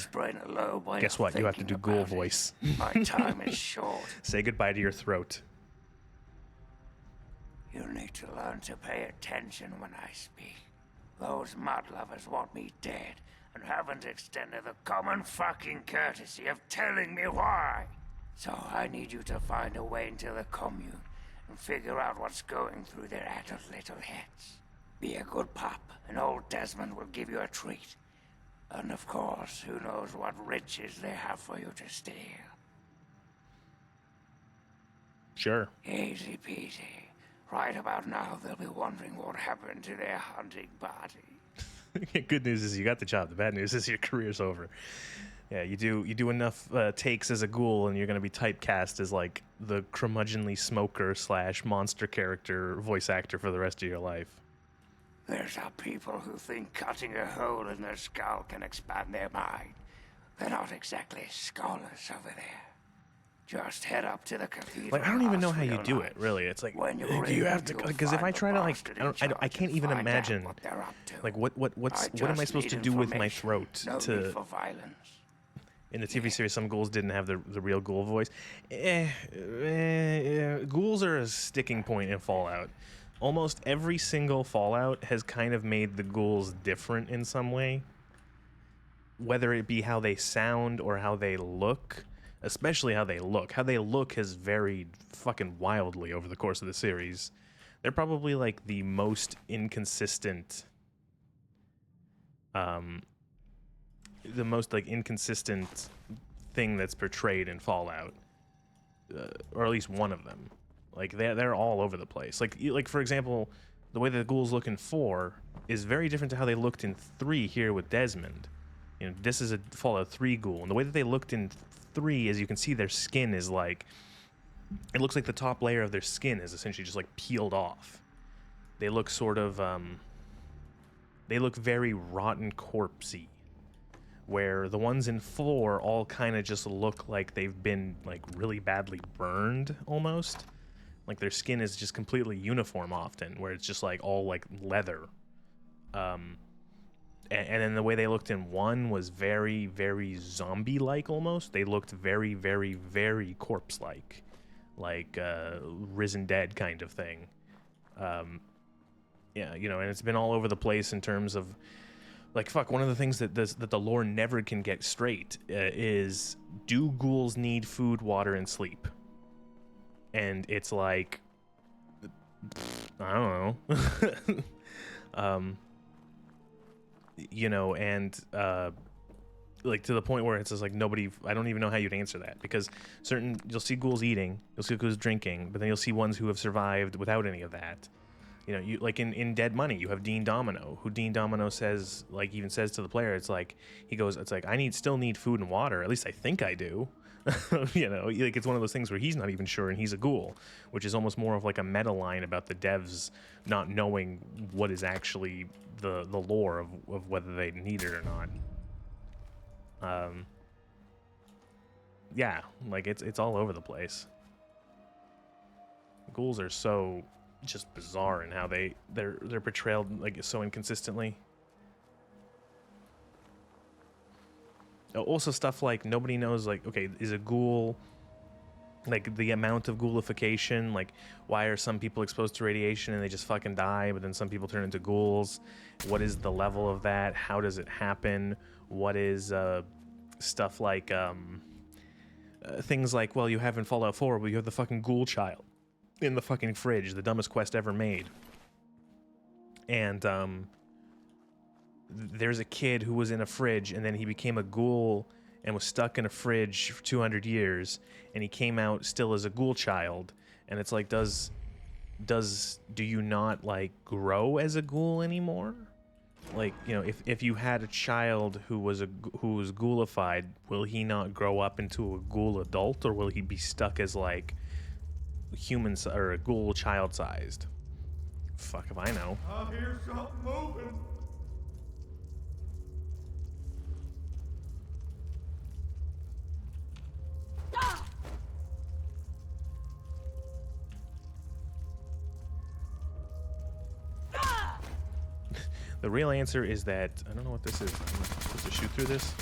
Guess what? You have to do ghoul voice. My time is short. Say goodbye to your throat. You need to learn to pay attention when I speak. Those mud lovers want me dead and haven't extended the common fucking courtesy of telling me why. So I need you to find a way into the commune and figure out what's going through their adult little heads. Be a good pup, and old Desmond will give you a treat. And of course, who knows what riches they have for you to steal. Sure. Easy peasy. Right about now, they'll be wondering what happened to their hunting party. Good news is you got the job. The bad news is your career's over. Yeah, you do enough takes as a ghoul, and you're going to be typecast as like the curmudgeonly smoker / monster character voice actor for the rest of your life. There's our people who think cutting a hole in their skull can expand their mind. They're not exactly scholars over there. Just head up to the cathedral. Like, I don't even know how you do it, really. It's like, do you have to? Because if I try to, like, I can't even imagine, like, what am I supposed to do with my throat to? In the TV series, some ghouls didn't have the real ghoul voice. Ghouls are a sticking point in Fallout. Almost every single Fallout has kind of made the ghouls different in some way, whether it be how they sound or how they look. Especially how they look. How they look has varied fucking wildly over the course of the series. They're probably like the most inconsistent, inconsistent thing that's portrayed in Fallout, or at least one of them. Like they're all over the place. Like for example, the way the ghouls look in 4 is very different to how they looked in 3 here with Desmond. You know, this is a Fallout 3 ghoul, and the way that they looked in 3, as you can see, their skin is like, it looks like the top layer of their skin is essentially just like peeled off. They look sort of, they look very rotten corpsey, where the ones in 4 all kind of just look like they've been like really badly burned almost. Like their skin is just completely uniform often, where it's just like all like leather. And then the way they looked in 1 was very, very zombie-like almost. They looked very, very, very corpse-like. Like Risen Dead kind of thing. Yeah, you know, and it's been all over the place in terms of... Like, fuck, one of the things that the lore never can get straight is, do ghouls need food, water, and sleep? And it's like... I don't know. You know, and like to the point where it's just like nobody. I don't even know how you'd answer that, because you'll see ghouls eating, you'll see ghouls drinking, but then you'll see ones who have survived without any of that. You know, you like in Dead Money, you have Dean Domino, who Dean Domino says, like, even says to the player, it's like, he goes, it's like, still need food and water. At least I think I do. You know, like, it's one of those things where he's not even sure, and he's a ghoul, which is almost more of like a meta line about the devs not knowing what is actually the lore of whether they need it or not. Yeah, like it's all over the place. Ghouls are so just bizarre in how they're portrayed, like, so inconsistently. Also stuff like nobody knows, like, okay, is a ghoul, like, the amount of ghoulification, like, why are some people exposed to radiation and they just fucking die, but then some people turn into ghouls? What is the level of that? How does it happen? What is stuff like things like, well, you have in Fallout 4, but you have the fucking ghoul child in the fucking fridge, the dumbest quest ever made. And there's a kid who was in a fridge, and then he became a ghoul and was stuck in a fridge for 200 years, and he came out still as a ghoul child. And it's like, do you not, like, grow as a ghoul anymore? Like, you know, if you had a child who was ghoulified, will he not grow up into a ghoul adult, or will he be stuck as, like, human or a ghoul child sized? Fuck if I know. I hear something moving. The real answer is that, I don't know what this is. I'm supposed to shoot through this.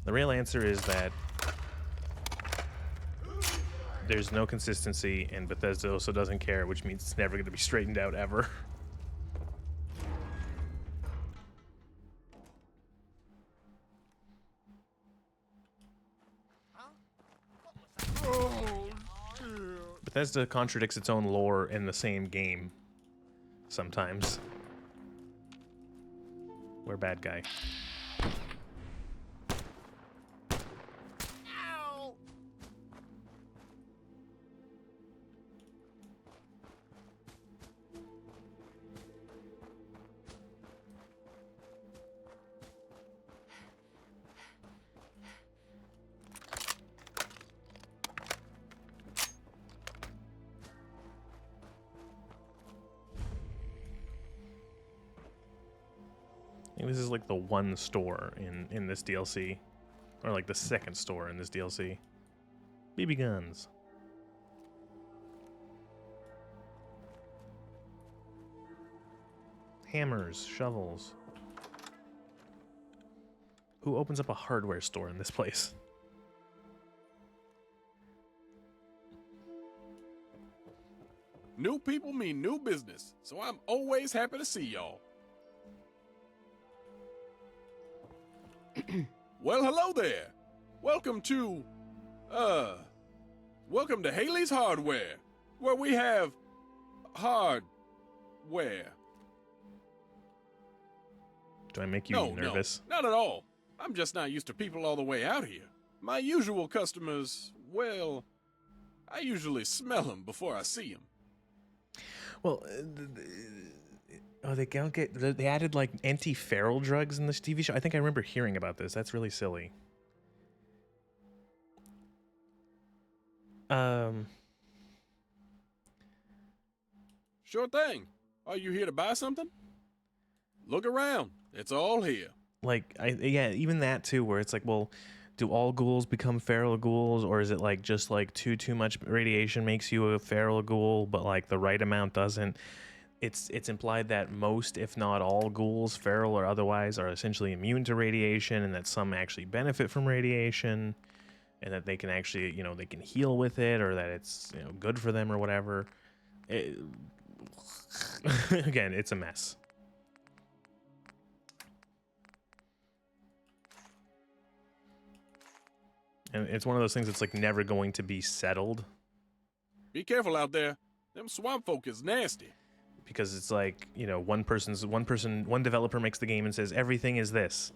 The real answer is that there's no consistency, and Bethesda also doesn't care, which means it's never going to be straightened out ever. Bethesda contradicts its own lore in the same game sometimes. We're bad guy. I think this is like the one store in this DLC. Or like the second store in this DLC. BB guns. Hammers, shovels. Who opens up a hardware store in this place? New people mean new business, so I'm always happy to see y'all. Well, hello there. Welcome to Haley's Hardware, where we have hardware. Do I make you nervous? No, not at all. I'm just not used to people all the way out here. My usual customers, well, I usually smell them before I see them. Well, they added like anti-feral drugs in this TV show. I think I remember hearing about this. That's really silly. Sure thing. Are you here to buy something? Look around. It's all here. Like, yeah, even that too, where it's like, well, do all ghouls become feral ghouls, or is it like just like too much radiation makes you a feral ghoul, but like the right amount doesn't? It's implied that most, if not all, ghouls, feral or otherwise, are essentially immune to radiation, and that some actually benefit from radiation, and that they can actually, you know, they can heal with it, or that it's, you know, good for them or whatever. Again, it's a mess. And it's one of those things that's like never going to be settled. Be careful out there. Them Swampfolk is nasty. because it's like, you know, one developer makes the game and says everything is this,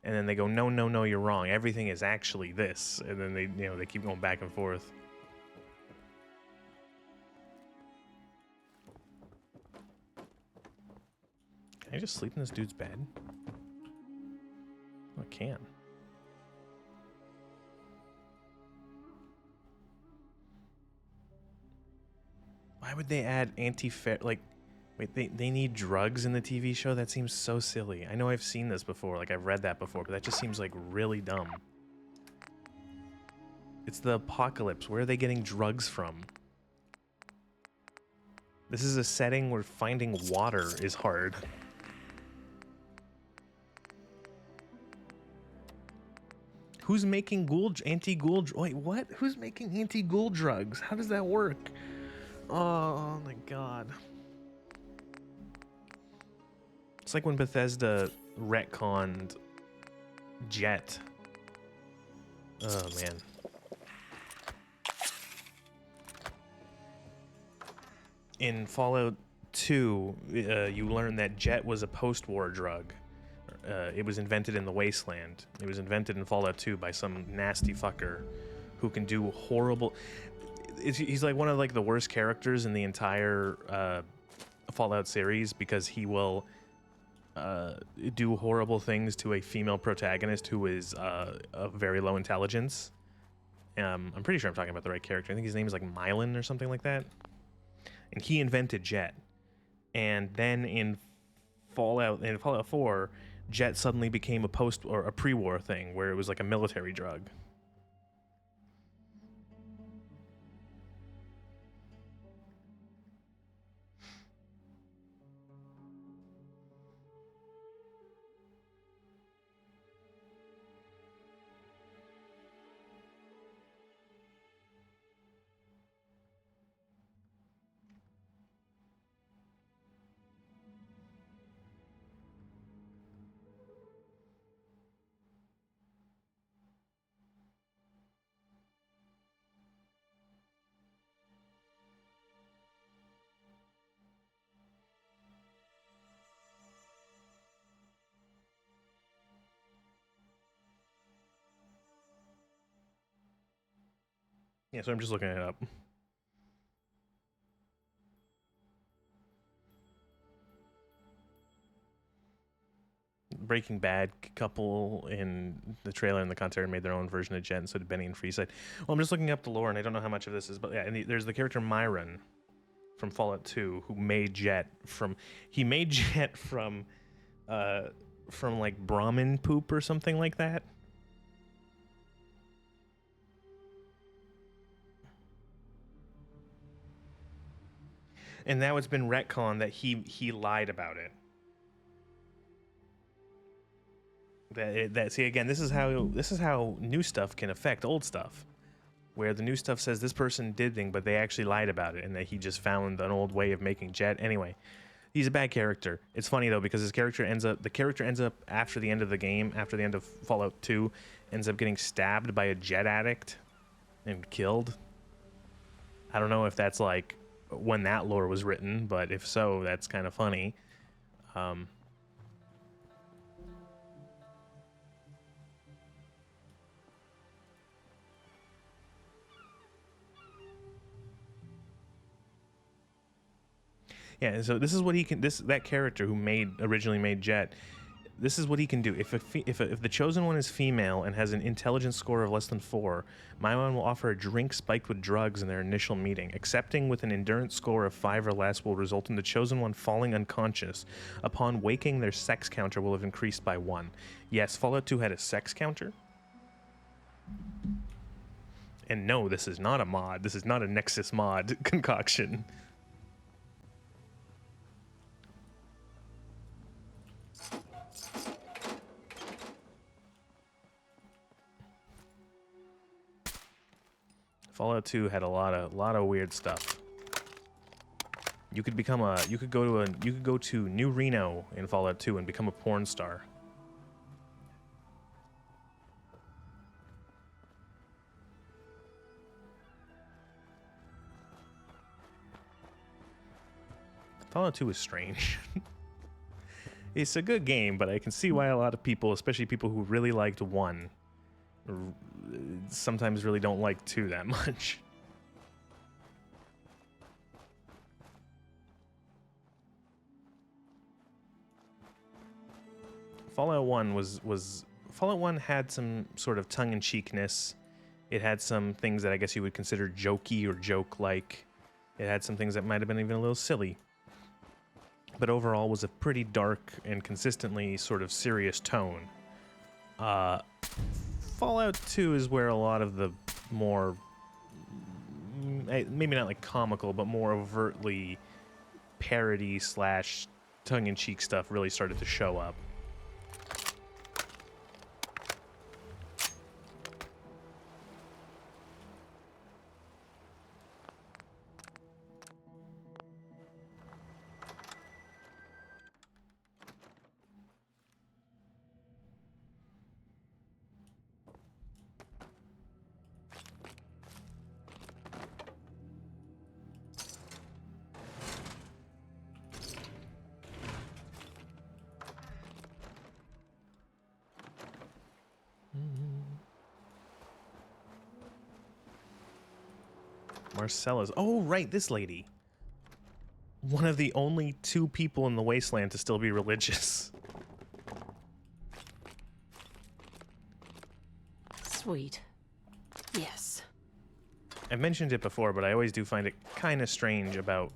and then they go, no, no, no, you're wrong, everything is actually this, and then they keep going back and forth. Can I just sleep in this dude's bed? Oh, I can. Why would they add like, wait, they need drugs in the TV show? That seems so silly. I know I've seen this before, like I've read that before, but that just seems like really dumb. It's the apocalypse. Where are they getting drugs from? This is a setting where finding water is hard. Who's making anti-ghoul? Wait, what? Who's making anti-ghoul drugs? How does that work? Oh my god. It's like when Bethesda retconned Jet. Oh man. In Fallout 2, you learn that Jet was a post-war drug. It was invented in the Wasteland. It was invented in Fallout 2 by some nasty fucker who can do horrible... He's like one of like the worst characters in the entire Fallout series because he will do horrible things to a female protagonist who is of very low intelligence. I'm pretty sure I'm talking about the right character. I think his name is like Mylan or something like that. And he invented Jet. And then in Fallout 4, Jet suddenly became a pre-war thing where it was like a military drug. Yeah, so I'm just looking it up. Breaking Bad couple in the trailer and the commentary made their own version of Jet, and so did Benny and Freeside. Well, I'm just looking up the lore, and I don't know how much of this is, but yeah, and there's the character Myron from Fallout 2 who made Jet from... He made Jet from like Brahmin poop or something like that. And now it's been retconned that he lied about it. See again, this is how new stuff can affect old stuff, where the new stuff says this person did thing, but they actually lied about it, and that he just found an old way of making Jet. Anyway, he's a bad character. It's funny though because the character ends up after the end of the game, after the end of Fallout 2, ends up getting stabbed by a Jet addict and killed. I don't know if that's like when that lore was written, but if so, that's kind of funny. Yeah, so this is what he can. That character who originally made Jet. This is what he can do. If the chosen one is female and has an intelligence score of less than 4, Myron will offer a drink spiked with drugs in their initial meeting. Accepting with an endurance score of 5 or less will result in the chosen one falling unconscious. Upon waking, their sex counter will have increased by 1. Yes, Fallout 2 had a sex counter. And no, this is not a mod. This is not a Nexus mod concoction. Fallout 2 had a lot of weird stuff. You could go to New Reno in Fallout 2 and become a porn star. Fallout 2 is strange. It's a good game, but I can see why a lot of people, especially people who really liked 1, sometimes really don't like 2 that much. Fallout 1 Fallout 1 had some sort of tongue-in-cheekness. It had some things that I guess you would consider jokey or joke-like. It had some things that might have been even a little silly. But overall was a pretty dark and consistently sort of serious tone. Fallout 2 is where a lot of the more, maybe not like comical, but more overtly parody / tongue-in-cheek stuff really started to show up. Marcella's. Oh, right, this lady. One of the only 2 people in the Wasteland to still be religious. Sweet. Yes. I've mentioned it before, but I always do find it kind of strange about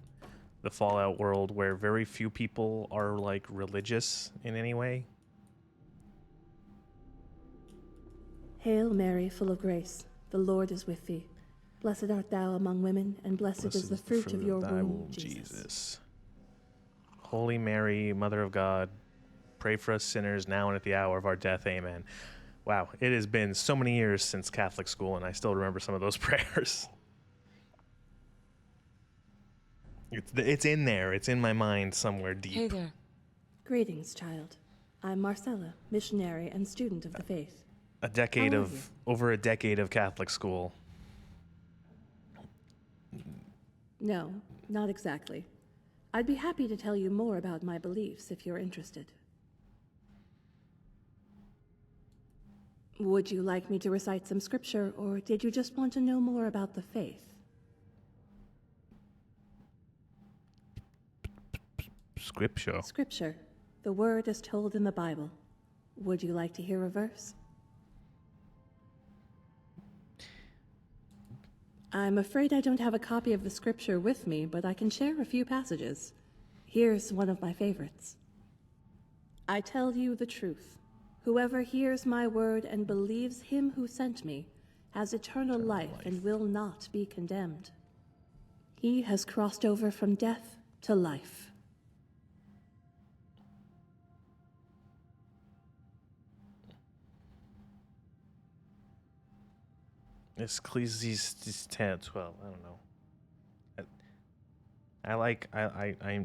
the Fallout world where very few people are, like, religious in any way. Hail Mary, full of grace, the Lord is with thee. Blessed art thou among women, and blessed is the fruit of your womb, Jesus. Holy Mary, Mother of God, pray for us sinners now and at the hour of our death. Amen. Wow, it has been so many years since Catholic school, and I still remember some of those prayers. It's in there. It's in my mind somewhere deep. Hey there. Greetings, child. I'm Marcella, missionary and student of the faith. Over a decade of Catholic school. No, not exactly. I'd be happy to tell you more about my beliefs if you're interested. Would you like me to recite some scripture, or did you just want to know more about the faith? Scripture. Scripture. The word is told in the Bible. Would you like to hear a verse? I'm afraid I don't have a copy of the scripture with me, but I can share a few passages. Here's one of my favorites. I tell you the truth. Whoever hears my word and believes him who sent me has eternal life and will not be condemned. He has crossed over from death to life. Ecclesiastes 10:12. I don't know.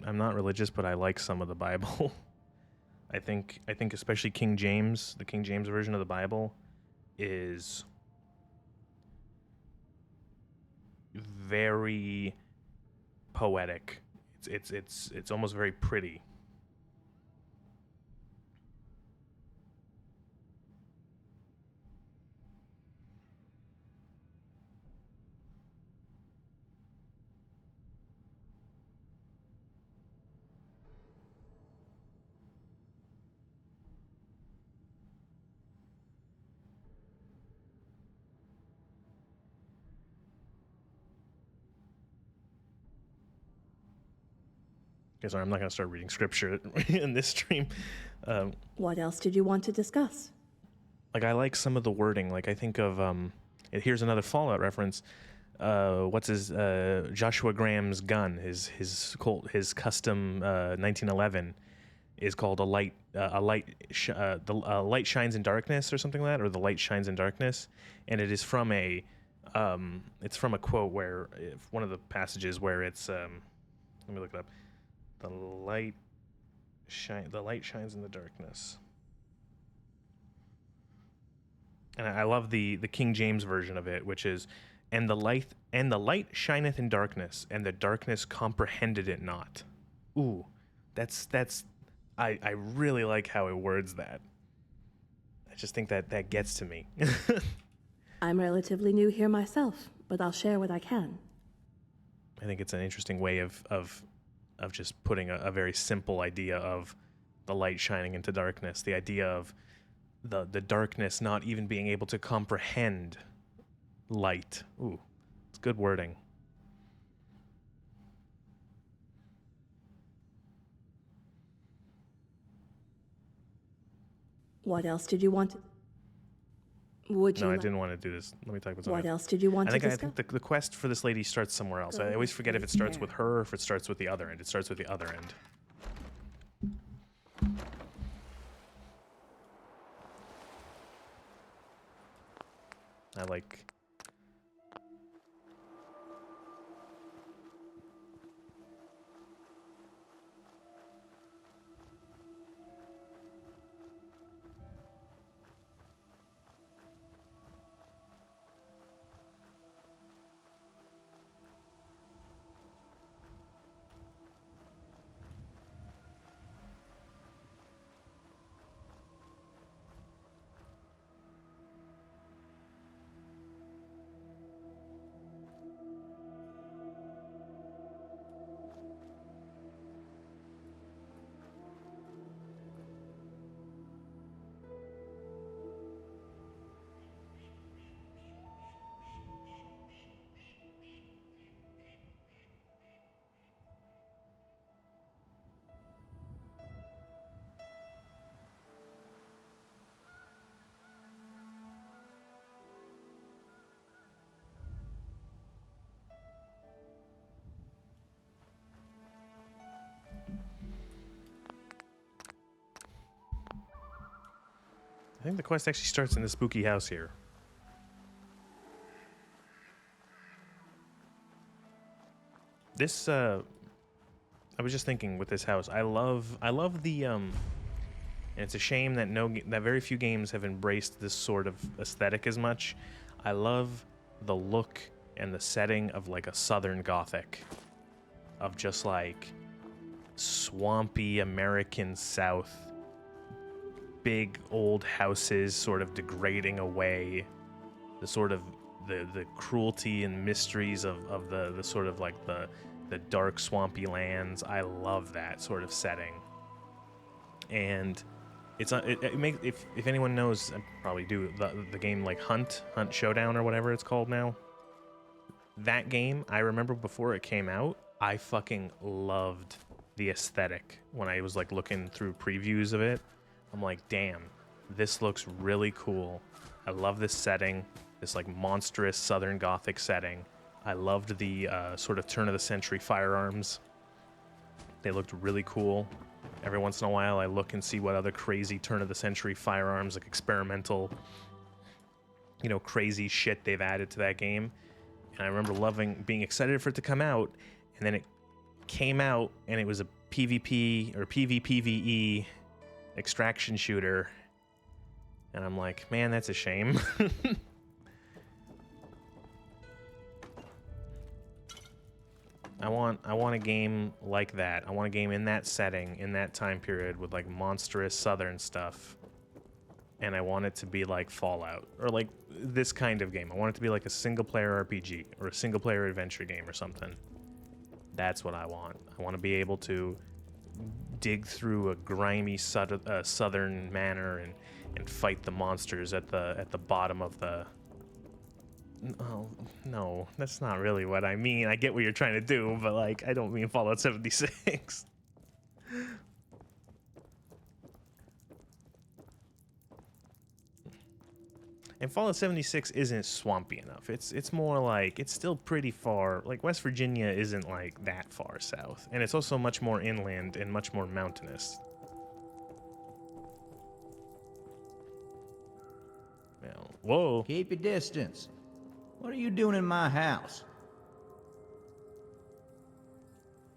I'm not religious, but I like some of the Bible. I think especially King James, the King James version of the Bible, is very poetic. It's almost very pretty. Okay, sorry, I'm not going to start reading scripture in this stream. What else did you want to discuss? Like, I like some of the wording. Like, I think of, here's another Fallout reference. What's his, Joshua Graham's gun, his custom 1911 is called a light shines in darkness or something like that, or the light shines in darkness. And it is from it's from a quote where, one of the passages where it's, let me look it up. The light shines in the darkness. And I love the King James version of it, which is, and the light shineth in darkness, and the darkness comprehended it not. Ooh, that's I really like how it words that. I just think that gets to me. I'm relatively new here myself, but I'll share what I can. I think it's an interesting way of just putting a very simple idea of the light shining into darkness, the idea of the darkness not even being able to comprehend light. Ooh, it's good wording. What else did you want to... Would you No, I didn't want to do this. Let me talk about something. What else did you want to discuss? I think the quest for this lady starts somewhere else. I always forget if it starts with her or if it starts with the other end. It starts with the other end. I like... I think the quest actually starts in the spooky house here. This, I was just thinking with this house, I love the, and it's a shame that that very few games have embraced this sort of aesthetic as much. I love the look and the setting of like a Southern Gothic, of just like swampy American South. Big old houses sort of degrading away, the sort of the cruelty and mysteries of the sort of like the dark swampy lands. I love that sort of setting. And it's it makes, if anyone knows, I probably do, the game like Hunt Showdown or whatever it's called now. That game, I remember before it came out, I fucking loved the aesthetic when I was like looking through previews of it. I'm like, damn, this looks really cool. I love this setting, this like monstrous Southern Gothic setting. I loved the sort of turn-of-the-century firearms. They looked really cool. Every once in a while, I look and see what other crazy turn-of-the-century firearms, like experimental, you know, crazy shit they've added to that game. And I remember being excited for it to come out, and then it came out, and it was a PvP or PvPvE extraction shooter, and I'm like, man, that's a shame. I want a game like that. I want a game in that setting, in that time period, with like monstrous Southern stuff, and I want it to be like Fallout, or like this kind of game. I want it to be like a single-player RPG or a single-player adventure game or something. That's what I want. I want to be able to dig through a grimy southern manor and fight the monsters at the bottom of the... Oh, no, that's not really what I mean. I get what you're trying to do, but like, I don't mean Fallout 76. And Fallout 76 isn't swampy enough. It's more like, it's still pretty far. Like, West Virginia isn't like that far south. And it's also much more inland and much more mountainous. Well, whoa. Keep your distance. What are you doing in my house?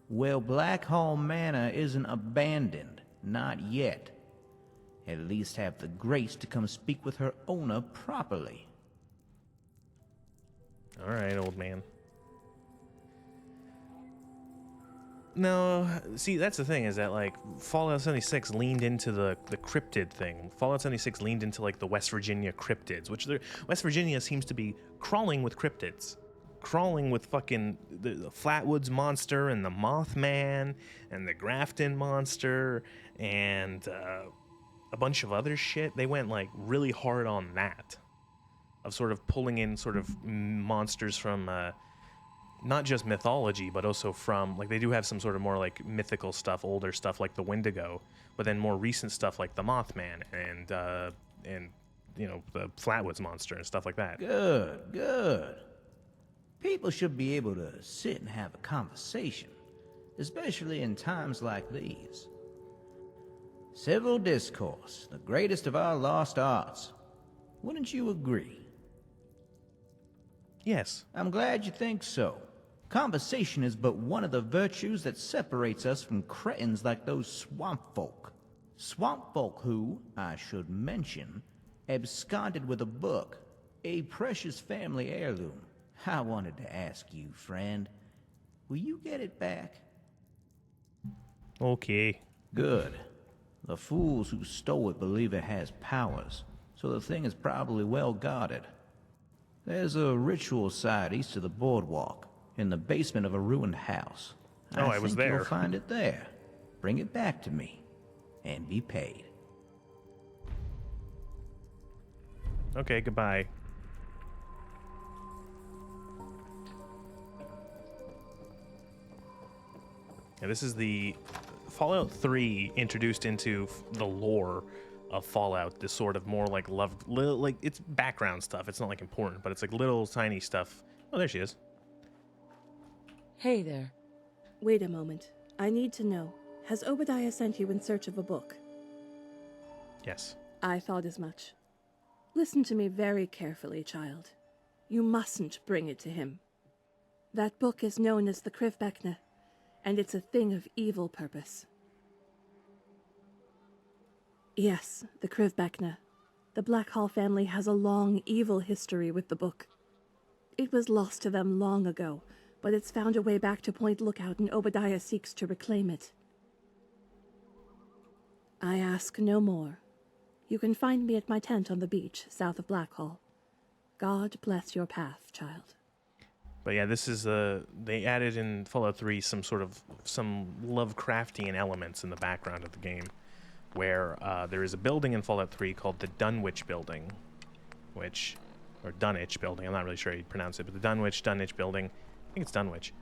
Well, Blackhall Manor isn't abandoned. Not yet. At least have the grace to come speak with her owner properly. All right, old man. No, see, that's the thing, is that, like, Fallout 76 leaned into the cryptid thing. Fallout 76 leaned into, like, the West Virginia cryptids, which West Virginia seems to be crawling with cryptids. Crawling with fucking the Flatwoods monster and the Mothman and the Grafton monster and a bunch of other shit. They went, like, really hard on that. Of sort of pulling in sort of monsters from... not just mythology, but also from, like, they do have some sort of more, like, mythical stuff, older stuff like the Wendigo, but then more recent stuff like the Mothman and you know, the Flatwoods monster and stuff like that. Good, good. People should be able to sit and have a conversation, especially in times like these. Civil discourse, the greatest of our lost arts. Wouldn't you agree? Yes. I'm glad you think so. Conversation is but one of the virtues that separates us from cretins like those Swampfolk. Swampfolk who, I should mention, absconded with a book, a precious family heirloom. I wanted to ask you, friend, will you get it back? Okay. Good. The fools who stole it believe it has powers, so the thing is probably well guarded. There's a ritual site east of the boardwalk, in the basement of a ruined house. Oh, I was think there. You'll find it there. Bring it back to me, and be paid. Okay, goodbye. Yeah, this is the Fallout 3 introduced into the lore of Fallout. This sort of more like like it's background stuff. It's not like important, but it's like little tiny stuff. Oh, there she is. Hey there. Wait a moment. I need to know. Has Obadiah sent you in search of a book? Yes. I thought as much. Listen to me very carefully, child. You mustn't bring it to him. That book is known as the Krivbekna, and it's a thing of evil purpose. Yes, the Krivbekna. The Blackhall family has a long, evil history with the book. It was lost to them long ago, but it's found a way back to Point Lookout, and Obadiah seeks to reclaim it. I ask no more. You can find me at my tent on the beach, south of Blackhall. God bless your path, child. But yeah, this is they added in Fallout 3 some Lovecraftian elements in the background of the game, where there is a building in Fallout 3 called the Dunwich Building, or Dunwich Building. I'm not really sure how you pronounce it, but the Dunwich Building. I think it's Dunwich.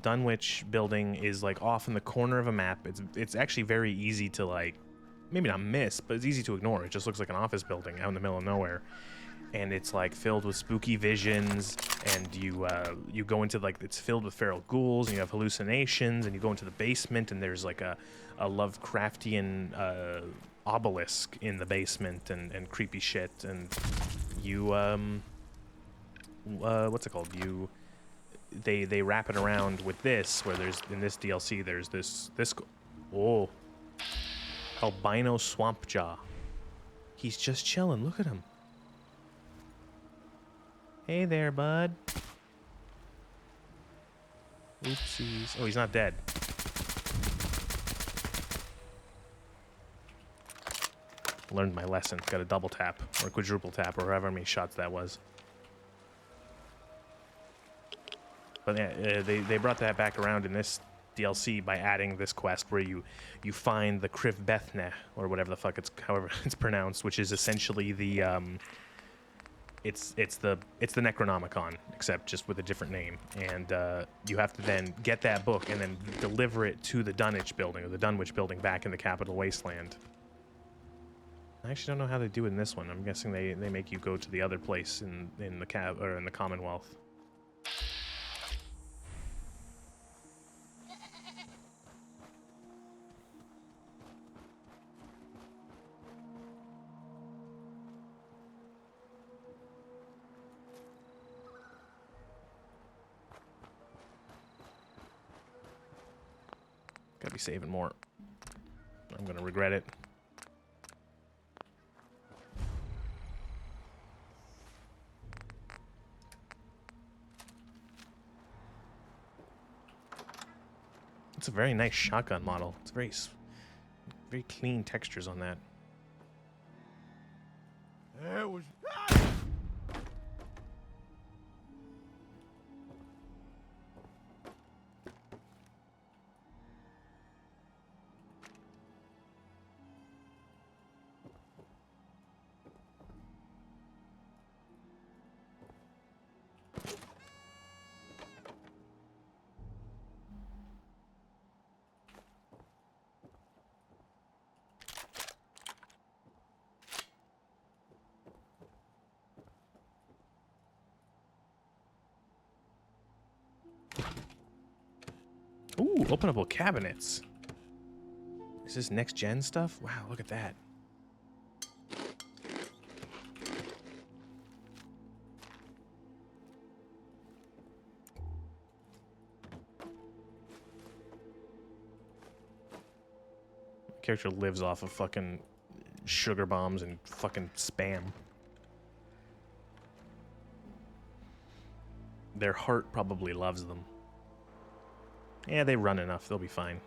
Dunwich Building is like off in the corner of a map. It's actually very easy to, like, maybe not miss, but it's easy to ignore. It just looks like an office building out in the middle of nowhere. And it's like filled with spooky visions, and you go into, like, it's filled with feral ghouls, and you have hallucinations, and you go into the basement, and there's like a Lovecraftian obelisk in the basement, and creepy shit, and you what's it called? They wrap it around with this, where there's, in this DLC, there's this albino swamp jaw. He's just chilling. Look at him. Hey there, bud. Oopsies. Oh, he's not dead. Learned my lesson. Got a double tap, or a quadruple tap, or however many shots that was. But yeah, they brought that back around in this DLC by adding this quest where you find the Krivbekna, or whatever the fuck however it's pronounced, which is essentially the it's the Necronomicon, except just with a different name, and you have to then get that book and then deliver it to the Dunwich Building back in the capital Wasteland. I actually don't know how they do it in this one. I'm guessing they make you go to the other place in the Commonwealth. Gotta be saving more. I'm gonna regret it. It's a very nice shotgun model. It's very clean textures on that. There was. Ooh, openable cabinets. Is this next gen stuff? Wow, look at that. Character lives off of fucking sugar bombs and fucking spam. Their heart probably loves them. Yeah, they run enough. They'll be fine.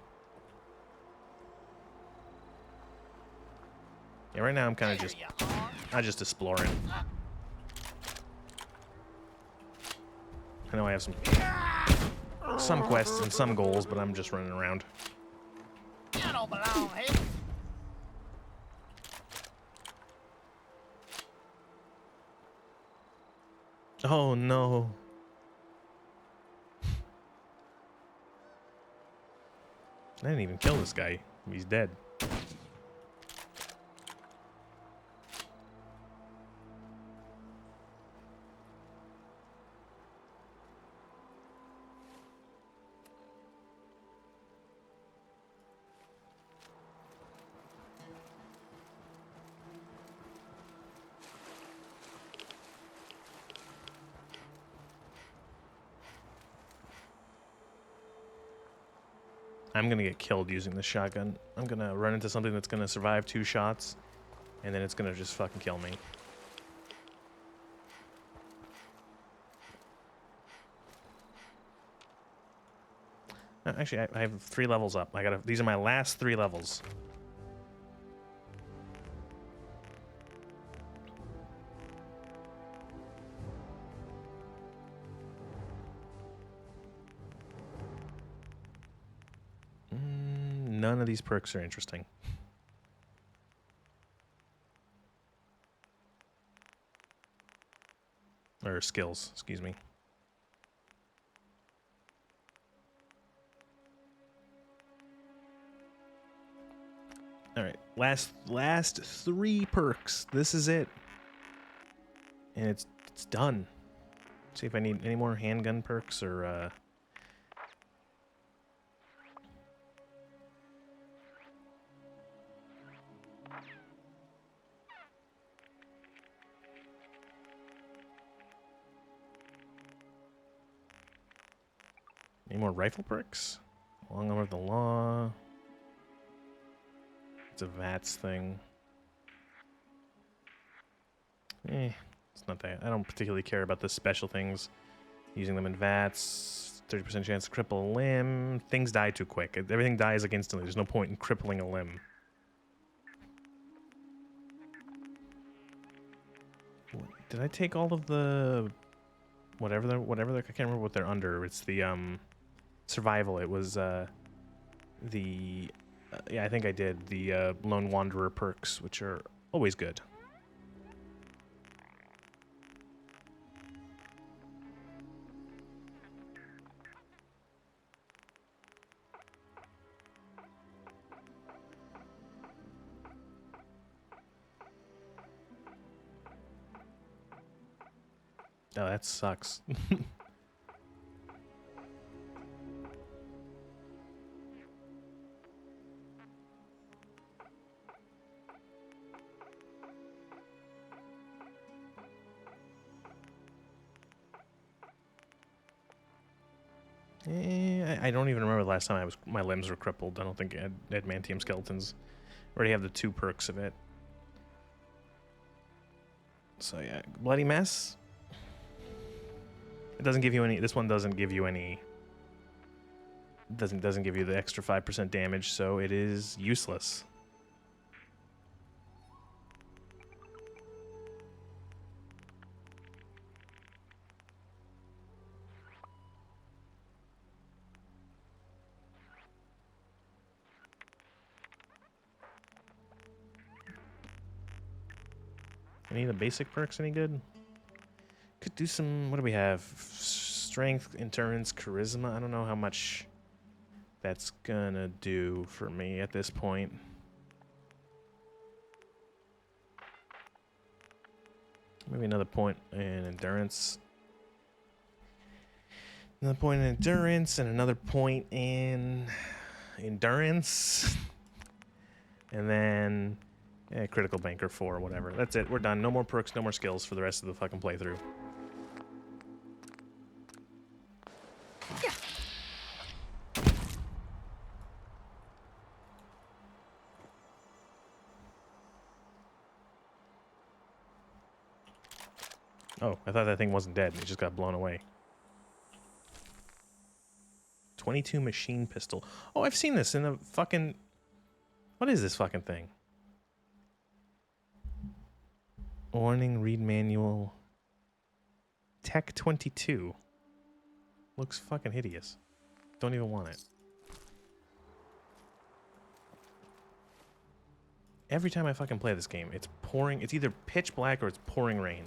Yeah, right now I'm kind of just exploring. I know I have some quests and some goals, but I'm just running around. You don't belong here. Oh no. I didn't even kill this guy. He's dead. I'm gonna get killed using this shotgun. I'm gonna run into something that's gonna survive 2 shots, and then it's gonna just fucking kill me. Actually, I have 3 levels up. These are my last 3 levels. None of these perks are interesting. Or skills, excuse me. All right, last 3 perks. This is it, and it's done. See if I need any more handgun perks or. Any more rifle perks? Long arm of the law. It's a VATS thing. It's not that. I don't particularly care about the special things. Using them in VATS. 30% chance to cripple a limb. Things die too quick. Everything dies like instantly. There's no point in crippling a limb. Did I take all of the... Whatever they're, I can't remember what they're under. It's the, survival. It was, yeah, I think I did. The, Lone Wanderer perks, which are always good. Oh, that sucks. I don't even remember the last time my limbs were crippled. I don't think adamantium skeletons already have the 2 perks of it. So yeah, bloody mess. It doesn't give you any. This one doesn't give you any Doesn't give you the extra 5% damage, so it is useless. Any of the basic perks any good? Could do some. What do we have? Strength, endurance, charisma. I don't know how much that's gonna do for me at this point. Maybe another point in endurance. Another point in endurance and another point in endurance. And then critical banker 4 or whatever. That's it. We're done. No more perks, no more skills for the rest of the fucking playthrough. Oh, I thought that thing wasn't dead. It just got blown away. 22 machine pistol. Oh, I've seen this in a fucking... What is this fucking thing? Warning, read manual. Tech 22. Looks fucking hideous. Don't even want it. Every time I fucking play this game, it's pouring... It's either pitch black or it's pouring rain.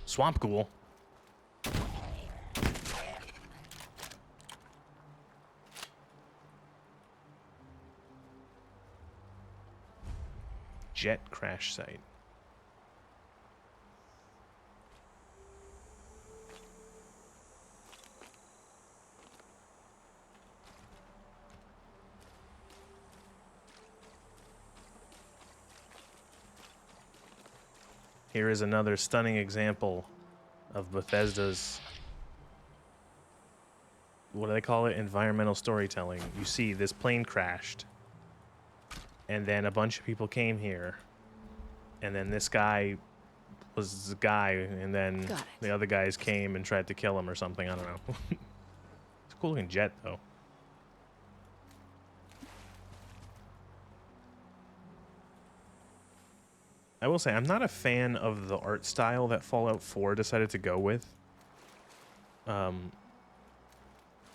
Swamp ghoul. Jet crash site. Here is another stunning example of Bethesda's, what do they call it? Environmental storytelling. You see, this plane crashed, and then a bunch of people came here, and then this guy was the guy, and then the other guys came and tried to kill him or something. I don't know. It's a cool looking jet, though. I will say, I'm not a fan of the art style that Fallout 4 decided to go with.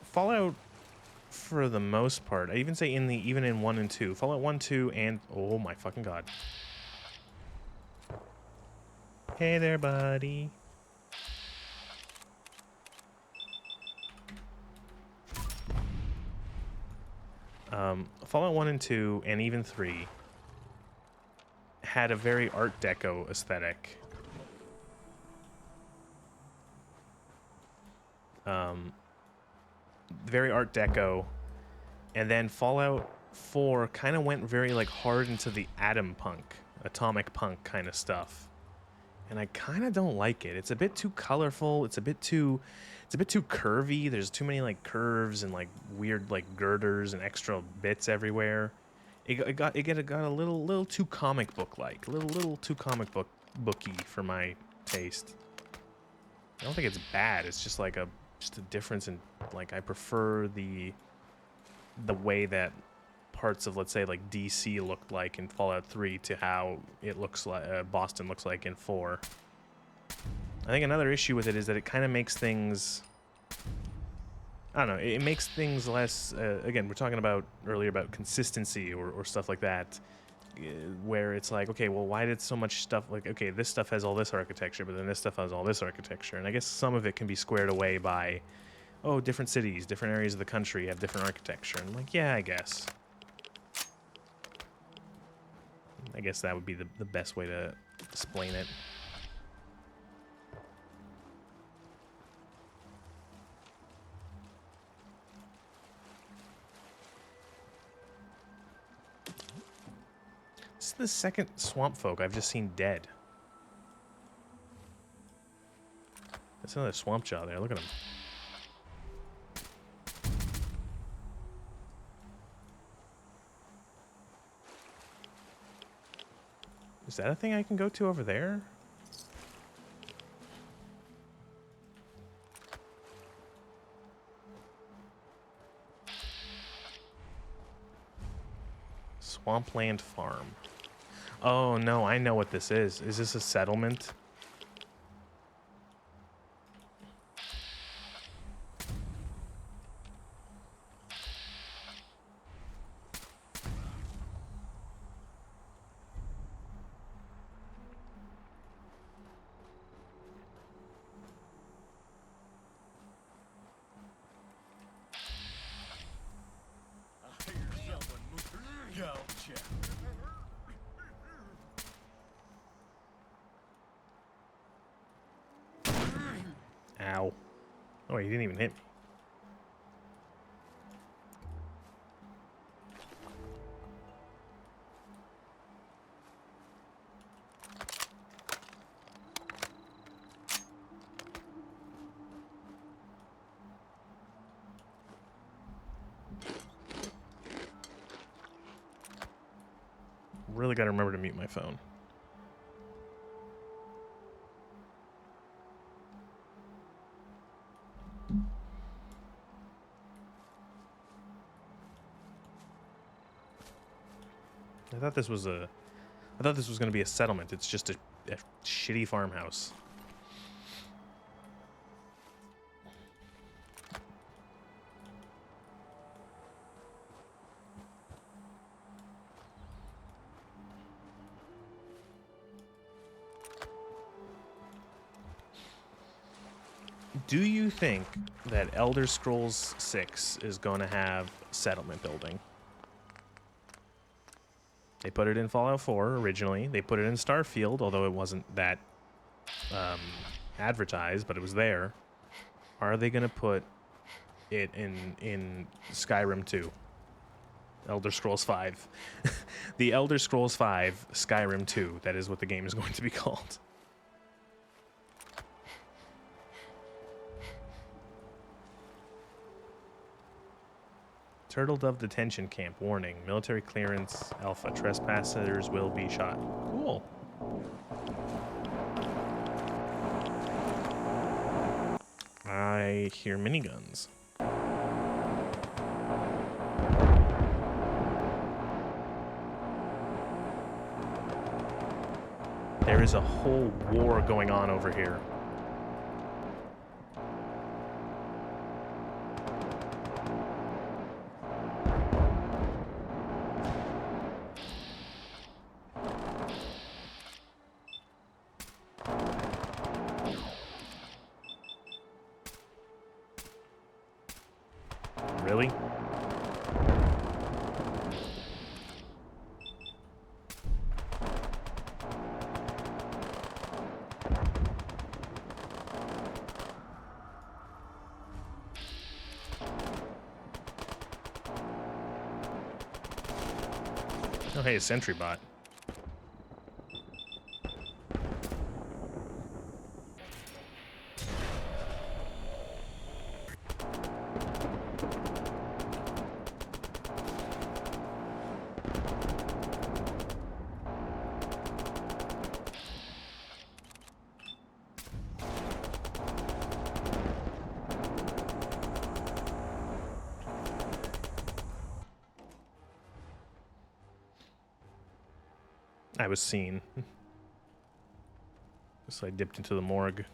Fallout, for the most part, I even say even in 1 and 2, Fallout 1, 2, and oh my fucking god. Hey there, buddy. Fallout 1 and 2, and even 3, had a very Art Deco aesthetic. Very Art Deco. And then Fallout 4 kind of went very like hard into the atom punk, atomic punk kind of stuff. And I kind of don't like it. It's a bit too colorful. It's a bit too curvy. There's too many like curves and like weird like girders and extra bits everywhere. It got a little too comic book like, little too comic booky for my taste. I don't think it's bad. It's just like a difference in like I prefer the way that parts of, let's say, like DC looked like in Fallout 3 to how it looks like Boston looks like in 4. I think another issue with it is that it kind of makes things, I don't know, it makes things less, again, we're talking about earlier about consistency or stuff like that, where it's like, okay, well, why did so much stuff, like, okay, this stuff has all this architecture, but then this stuff has all this architecture, and I guess some of it can be squared away by, oh, different cities, different areas of the country have different architecture, and I'm like, yeah, I guess that would be the best way to explain it. This is the second Swampfolk I've just seen dead. That's another swamp jaw there. Look at him. Is that a thing I can go to over there? Swampland Farm. Oh, no, I know what this is. Is this a settlement? Ow. Oh, he didn't even hit me. Really gotta remember to mute my phone. I thought this was gonna be a settlement. It's just a shitty farmhouse. Do you think that Elder Scrolls 6 is going to have settlement building? They put it in Fallout 4 originally. They put it in Starfield, although it wasn't that advertised, but it was there. Are they going to put it in Skyrim 2? Elder Scrolls 5. The Elder Scrolls 5 Skyrim 2. That is what the game is going to be called. Turtle Dove Detention Camp. Warning. Military clearance. Alpha. Trespassers will be shot. Cool. I hear miniguns. There is a whole war going on over here. Really? Oh, hey, a sentry bot. I was seen. So I dipped into the morgue.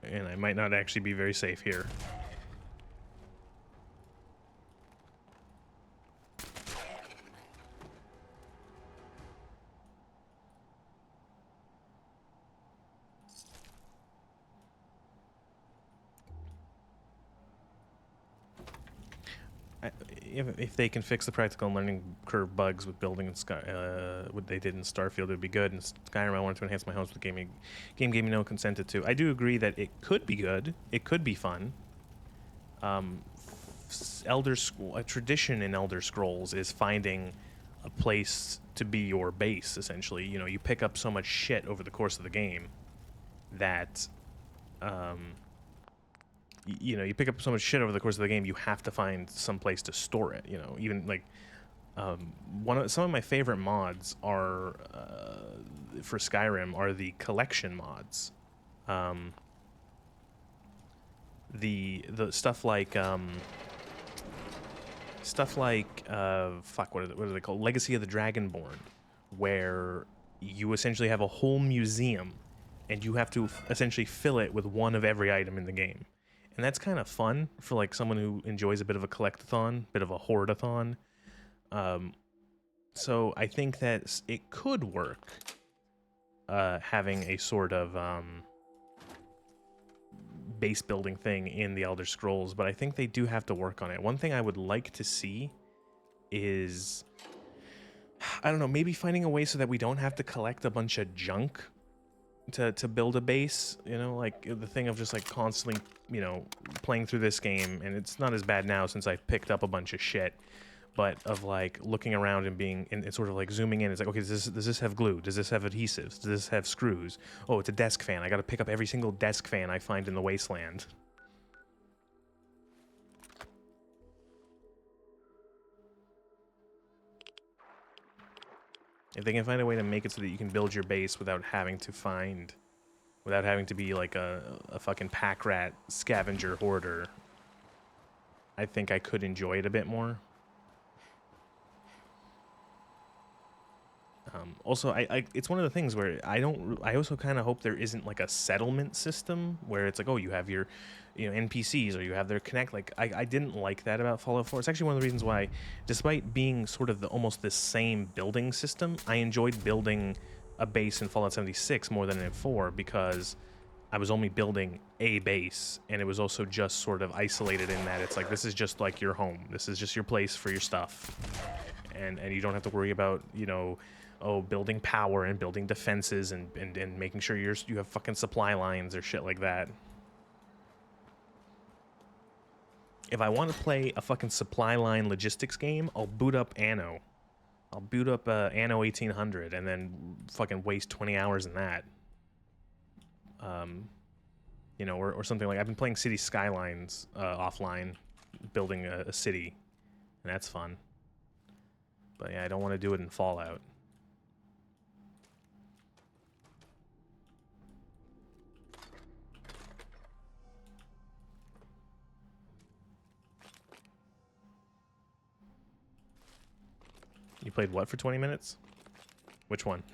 And I might not actually be very safe here. If they can fix the practical and learning curve bugs with building and what they did in Starfield, it would be good. In Skyrim, I wanted to enhance my homes with the game gave me no consented to. I do agree that it could be good. It could be fun. A tradition in Elder Scrolls is finding a place to be your base, essentially. You know, you pick up so much shit over the course of the game that... you know, you pick up so much shit over the course of the game, you have to find some place to store it, you know. Even, like, Some of my favorite mods are for Skyrim are the collection mods. The stuff like fuck, what are they called? Legacy of the Dragonborn, where you essentially have a whole museum and you have to essentially fill it with one of every item in the game. And that's kind of fun for like someone who enjoys a bit of a collectathon, bit of a hoardathon. So I think that it could work, having a sort of base building thing in the Elder Scrolls, but I think they do have to work on it. One thing I would like to see is, I don't know, maybe finding a way so that we don't have to collect a bunch of junk to build a base, you know, like the thing of just like constantly, you know, playing through this game, and it's not as bad now since I've picked up a bunch of shit, but of like looking around and being, and sort of like zooming in, it's like, okay, does this have glue? Does this have adhesives? Does this have screws? Oh, it's a desk fan. I gotta pick up every single desk fan I find in the Wasteland. If they can find a way to make it so that you can build your base without having to be like a fucking pack rat scavenger hoarder, I think I could enjoy it a bit more. Also, it's one of the things where I also kind of hope there isn't like a settlement system where it's like, oh, you have your, you know, NPCs or you have their connect. Like, I didn't like that about Fallout 4. It's actually one of the reasons why, despite being sort of almost the same building system, I enjoyed building a base in Fallout 76 more than in 4, because I was only building a base, and it was also just sort of isolated in that it's like, this is just like your home. This is just your place for your stuff. And you don't have to worry about, you know, building power and building defenses and making sure you have fucking supply lines or shit like that. If I want to play a fucking supply line logistics game, I'll boot up Anno. I'll boot up Anno 1800 and then fucking waste 20 hours in that. You know, or something like, I've been playing City Skylines offline, building a city, and that's fun. But yeah, I don't want to do it in Fallout. You played what for 20 minutes? Which one?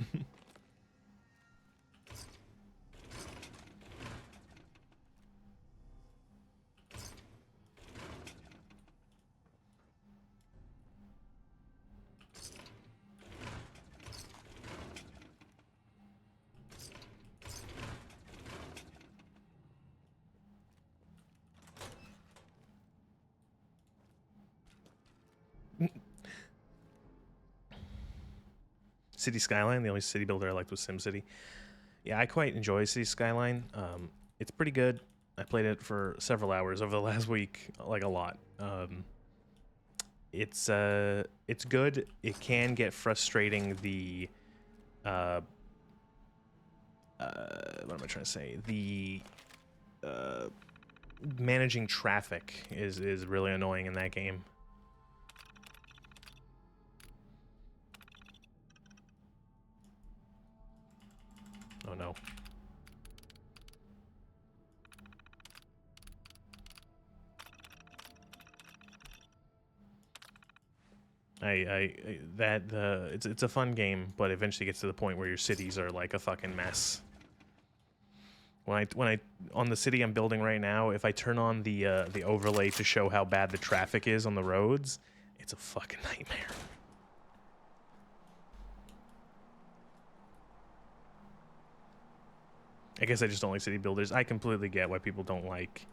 City Skyline, the only city builder I liked was SimCity. Yeah, I quite enjoy City Skyline. It's pretty good. I played it for several hours over the last week, like a lot. It's good. It can get frustrating. What am I trying to say? Managing traffic is really annoying in that game. Oh no. It's a fun game, but eventually gets to the point where your cities are like a fucking mess. When I on the city I'm building right now, if I turn on the overlay to show how bad the traffic is on the roads, it's a fucking nightmare. I guess I just don't like city builders. I completely get why people don't like.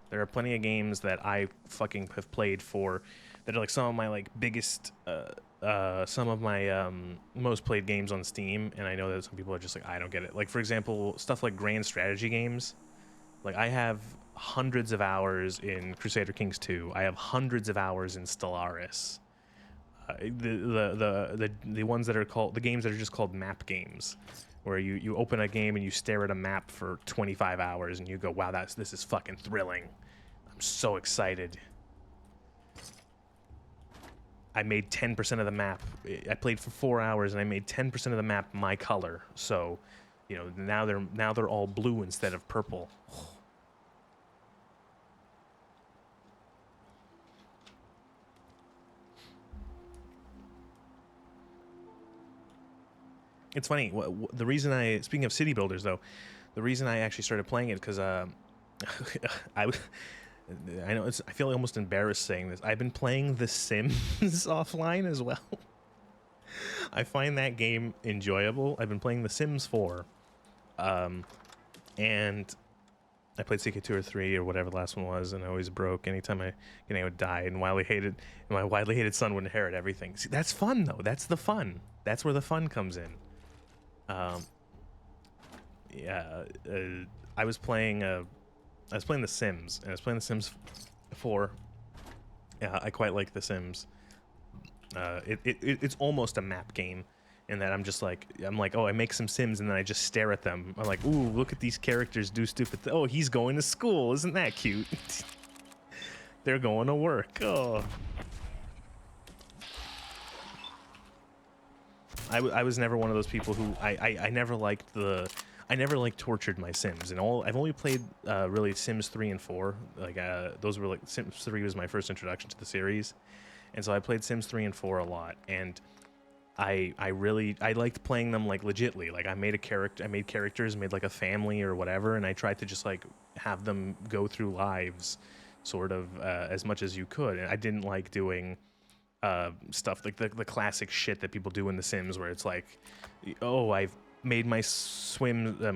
There are plenty of games that I fucking have played for that are like some of my like biggest, some of my most played games on Steam, and I know that some people are just like, I don't get it. Like, for example, stuff like grand strategy games. Like, I have hundreds of hours in Crusader Kings 2. I have hundreds of hours in Stellaris. The ones that are called, the games that are just called map games, where you open a game and you stare at a map for 25 hours and you go, wow, this is fucking thrilling. I'm so excited. I made 10% of the map. I played for 4 hours and I made 10% of the map my color. So, you know, now they're all blue instead of purple. It's funny. The reason speaking of city builders though, the reason I actually started playing it because I know I feel almost embarrassed saying this. I've been playing The Sims offline as well. I find that game enjoyable. I've been playing The Sims 4, and I played CK2 or 3 or whatever the last one was, and I always broke anytime I would die. And my widely hated son would inherit everything. See, that's fun though. That's the fun. That's where the fun comes in. I was playing The Sims, and I was playing The Sims 4. Yeah, I quite like The Sims. It's almost a map game, in that I'm like, oh, I make some Sims and then I just stare at them. I'm like, ooh, look at these characters do stupid. Oh, he's going to school. Isn't that cute? They're going to work. Oh. I was never one of those people who I never liked tortured my Sims, and I've only played really Sims 3 and 4. Like those were like Sims 3 was my first introduction to the series, and so I played Sims 3 and 4 a lot, and I liked playing them like legitly. Like I made characters, made like a family or whatever, and I tried to just like have them go through lives, sort of as much as you could. And I didn't like doing stuff like the classic shit that people do in The Sims, where it's like, oh, I've made my I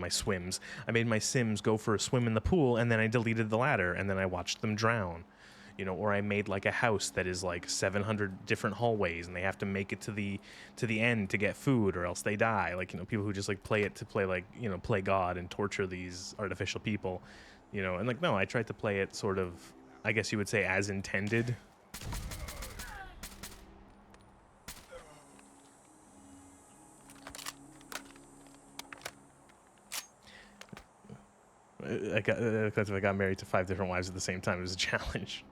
made my Sims go for a swim in the pool, and then I deleted the ladder, and then I watched them drown. You know, or I made like a house that is like 700 different hallways, and they have to make it to the end to get food, or else they die. Like, you know, people who just like play it to play, like, you know, play God and torture these artificial people. You know, and like, no, I tried to play it sort of, I guess you would say, as intended. I got married to 5 different wives at the same time. It was a challenge.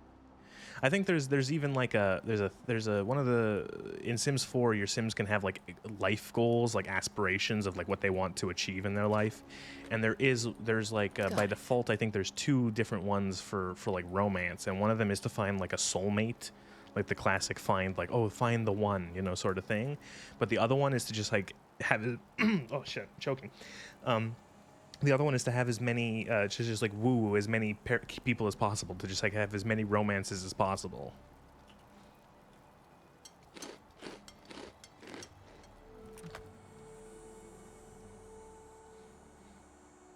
I think there's even like there's a one of the, in Sims 4, your Sims can have like life goals, like aspirations of like what they want to achieve in their life, and there's like by default I think there's 2 different ones for like romance, and one of them is to find like a soulmate, like the classic find the one, you know, sort of thing, but the other one is to just like have it oh shit, I'm choking. The other one is to have as many, to just like woo as many people as possible, to just like have as many romances as possible.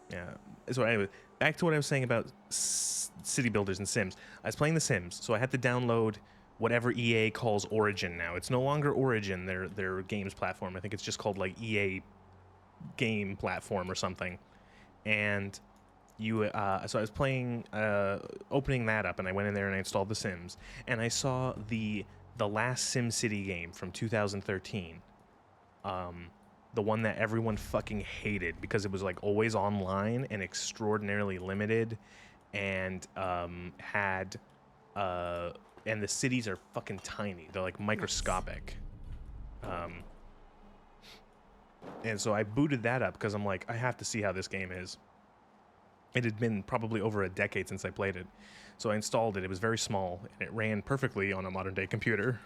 Yeah. So anyway, back to what I was saying about city builders and Sims. I was playing The Sims, so I had to download whatever EA calls Origin now. It's no longer Origin, their games platform. I think it's just called like EA Game Platform or something. And so I was playing, opening that up, and I went in there and I installed The Sims, and I saw the last SimCity game from 2013, the one that everyone fucking hated because it was like always online and extraordinarily limited, and and the cities are fucking tiny. They're like microscopic. And so I booted that up because I'm like, I have to see how this game is. It had been probably over a decade since I played it. So I installed it. It was very small, and it ran perfectly on a modern-day computer,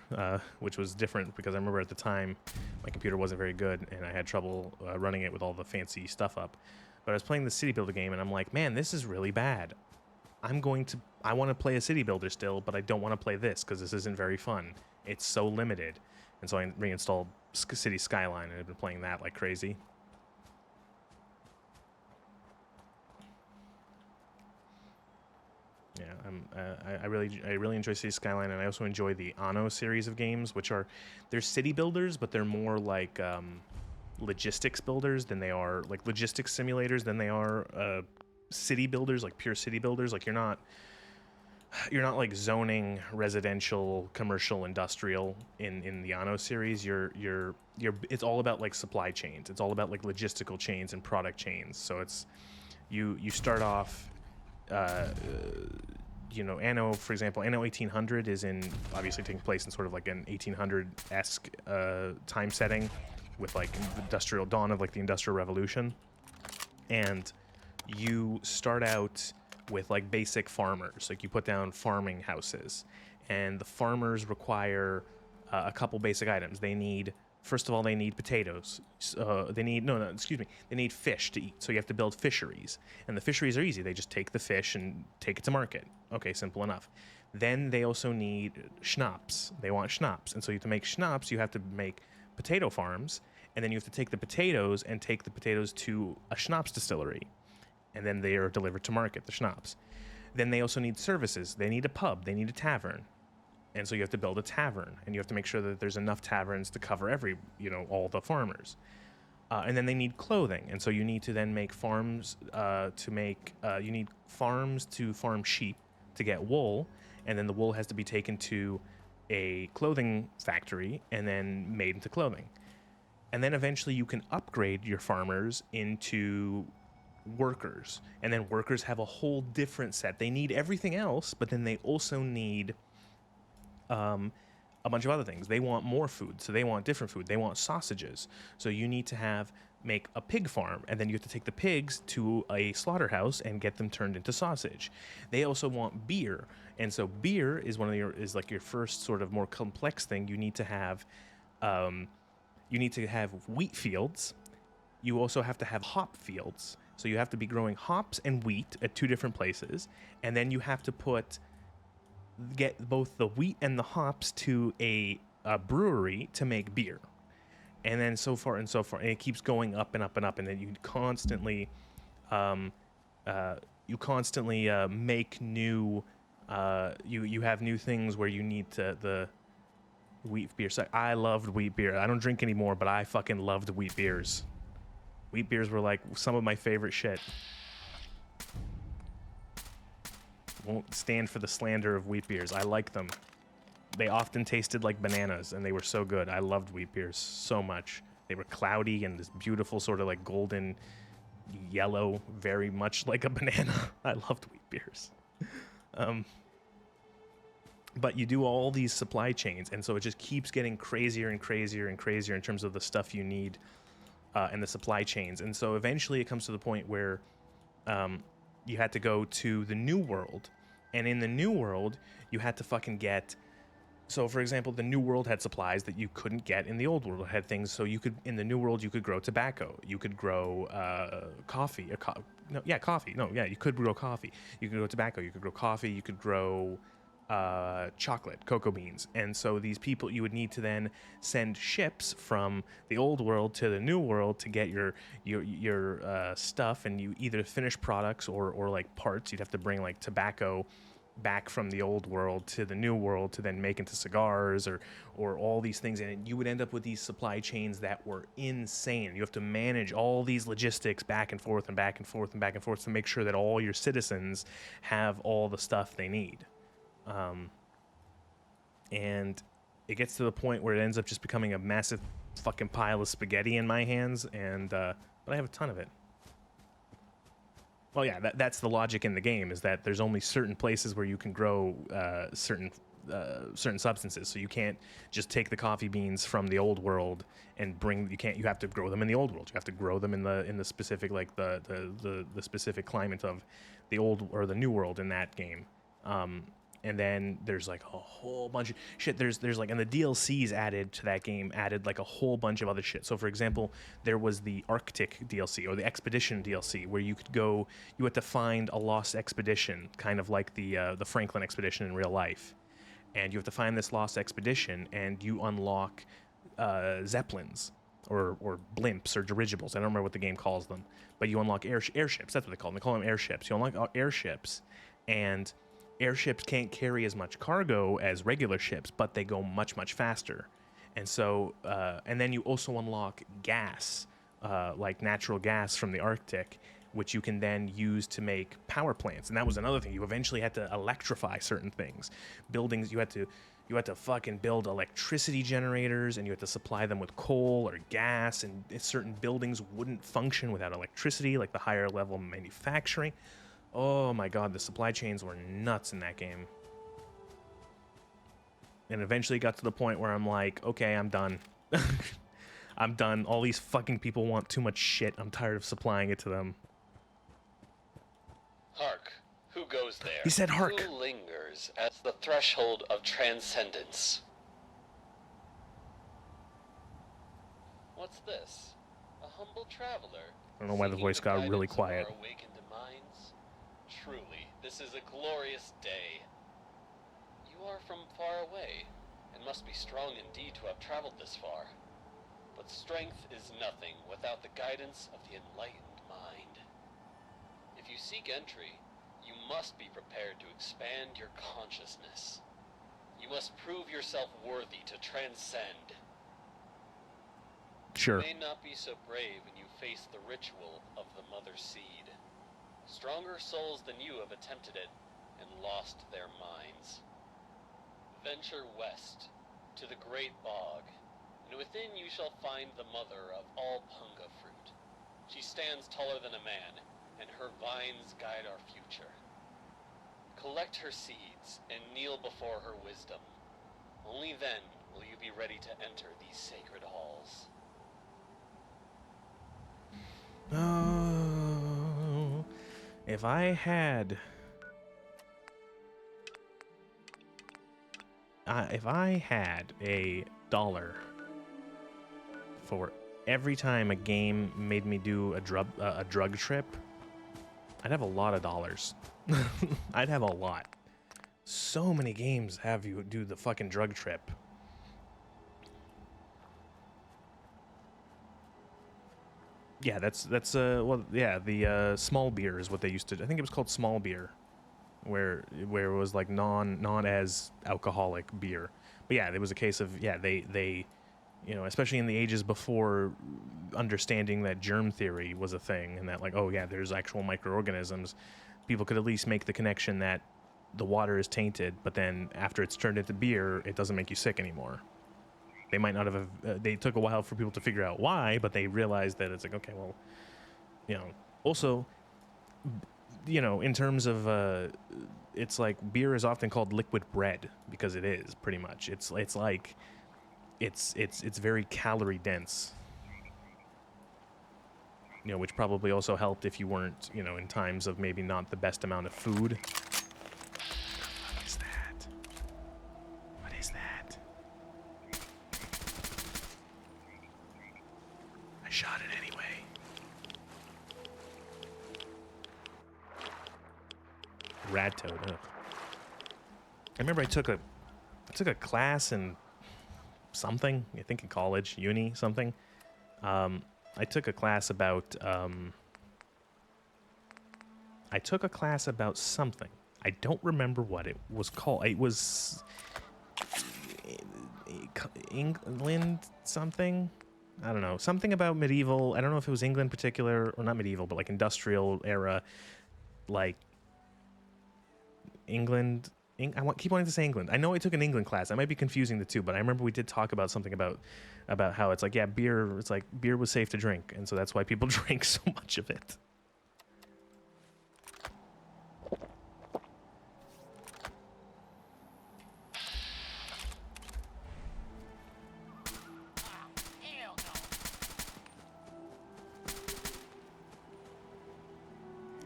which was different because I remember at the time my computer wasn't very good, and I had trouble running it with all the fancy stuff up. But I was playing the city builder game, and I'm like, man, this is really bad. I want to play a city builder still, but I don't want to play this because this isn't very fun. It's so limited. And so I reinstalled City Skyline, and I've been playing that like crazy. Yeah, I really enjoy City Skyline, and I also enjoy the Anno series of games, which they're city builders, but they're more like logistics builders than they are like logistics simulators than they are city builders, like pure city builders. Like you're not like zoning residential, commercial, industrial in the Anno series. It's all about like supply chains. It's all about like logistical chains and product chains. So it's you start off you know, Anno, for example, Anno 1800 is obviously taking place in sort of like an 1800-esque time setting with like industrial dawn of like the Industrial Revolution. And you start out with like basic farmers, like you put down farming houses, and the farmers require a couple basic items. They need, first of all, they need potatoes. They need fish to eat. So you have to build fisheries, and the fisheries are easy. They just take the fish and take it to market. Okay, simple enough. Then they also need schnapps. They want schnapps, and so to make schnapps, you have to make potato farms, and then you have to take the potatoes to a schnapps distillery, and then they are delivered to market, the schnapps. Then they also need services. They need a pub. They need a tavern. And so you have to build a tavern, and you have to make sure that there's enough taverns to cover all the farmers. And then they need clothing, and so you need to then make farms you need farms to farm sheep to get wool, and then the wool has to be taken to a clothing factory and then made into clothing. And then eventually you can upgrade your farmers into workers, and then workers have a whole different set. They need everything else, but then they also need a bunch of other things. They want more food, so they want different food. They want sausages, so you need to make a pig farm, and then you have to take the pigs to a slaughterhouse and get them turned into sausage. They also want beer, and so beer is is like your first sort of more complex thing. You need to have wheat fields. You also have to have hop fields, so you have to be growing hops and wheat at two different places, and then you have to get both the wheat and the hops to a brewery to make beer, and then so far and it keeps going up and up and up, and then you constantly make new you have new things where you need the wheat beer. So I loved wheat beer. I don't drink anymore, but I fucking loved wheat beers. Wheat beers were like some of my favorite shit. Won't stand for the slander of wheat beers. I like them. They often tasted like bananas, and they were so good. I loved wheat beers so much. They were cloudy and this beautiful sort of like golden yellow, very much like a banana. I loved wheat beers. But you do all these supply chains, and so it just keeps getting crazier and crazier and crazier in terms of the stuff you need and the supply chains. And so eventually it comes to the point where you had to go to the New World, and in the New World, you had to fucking get. So, for example, the New World had supplies that you couldn't get in the Old World. It had things, so in the New World, you could grow tobacco. You could grow coffee. You could grow coffee. You could grow tobacco. You could grow coffee. You could grow chocolate, cocoa beans. And so these people, you would need to then send ships from the Old World to the New World to get your stuff, and you either finished products or like parts. You'd have to bring like tobacco back from the Old World to the New World to then make into cigars or all these things, and you would end up with these supply chains that were insane. You have to manage all these logistics back and forth and back and forth and back and forth to make sure that all your citizens have all the stuff they need. And it gets to the point where it ends up just becoming a massive fucking pile of spaghetti in my hands, and but I have a ton of it. Well, yeah, that's the logic in the game, is that there's only certain places where you can grow certain substances. So you can't just take the coffee beans from the Old World and you have to grow them in the Old World. You have to grow them in the specific, like the specific climate of the Old or the New World in that game. And then there's like a whole bunch of shit. There's like, and the DLCs added to that game added like a whole bunch of other shit. So for example, there was the Arctic DLC or the Expedition DLC, where you had to find a lost expedition, kind of like the Franklin expedition in real life. And you have to find this lost expedition, and you unlock zeppelins or blimps or dirigibles. I don't remember what the game calls them, but you unlock airships. That's what they call them. They call them airships. You unlock airships, and airships can't carry as much cargo as regular ships, but they go much, much faster. And so, and then you also unlock gas, like natural gas from the Arctic, which you can then use to make power plants. And that was another thing. You eventually had to electrify certain things. Buildings, you had to fucking build electricity generators, and you had to supply them with coal or gas, and certain buildings wouldn't function without electricity, like the higher level manufacturing. Oh my god, the supply chains were nuts in that game. And eventually got to the point where I'm like, okay, I'm done. I'm done. All these fucking people want too much shit. I'm tired of supplying it to them. Hark. Who goes there? He said hark. Who lingers at the threshold of transcendence? What's this? A humble traveler. I don't know why the voice got really quiet. Awakened minds? Truly, this is a glorious day. You are from far away, and must be strong indeed to have traveled this far. But strength is nothing without the guidance of the enlightened mind. If you seek entry, you must be prepared to expand your consciousness. You must prove yourself worthy to transcend. Sure. You may not be so brave when you face the ritual of the Mother Seed. Stronger souls than you have attempted it and lost their minds. Venture west to the Great Bog, and within you shall find the mother of all punga fruit. She stands taller than a man, and her vines guide our future. Collect her seeds and kneel before her wisdom. Only then will you be ready to enter these sacred halls. Oh, if I had... if I had $1 for every time a game made me do a drug trip, I'd have a lot of dollars. I'd have a lot. So many games have you do the fucking drug trip. Yeah, that's well, yeah, the small beer is what they used to do. I think it was called small beer, where it was like non as alcoholic beer. But yeah, there was a case of, yeah, they you know, especially in the ages before understanding that germ theory was a thing, and that, like, oh yeah, there's actual microorganisms, people could at least make the connection that the water is tainted, but then after it's turned into beer, it doesn't make you sick anymore. They might not have, they took a while for people to figure out why, but they realized that it's like, okay, well, you know, also, you know, in terms of, it's like beer is often called liquid bread because it is, pretty much. It's like, it's very calorie dense, you know, which probably also helped if you weren't, you know, in times of maybe not the best amount of food. What is that? What is that? I shot it anyway. Rat toad. Ugh. I remember I took a class in something, I think in college, uni, something. I took a class about something. I don't remember what it was called. It was England something. I don't know. Something about medieval. I don't know if it was England particular, or not medieval, but like industrial era, like England. Keep wanting to say England. I know I took an England class. I might be confusing the two, but I remember we did talk about something about how it's like, yeah, beer. It's like beer was safe to drink, and so that's why people drank so much of it.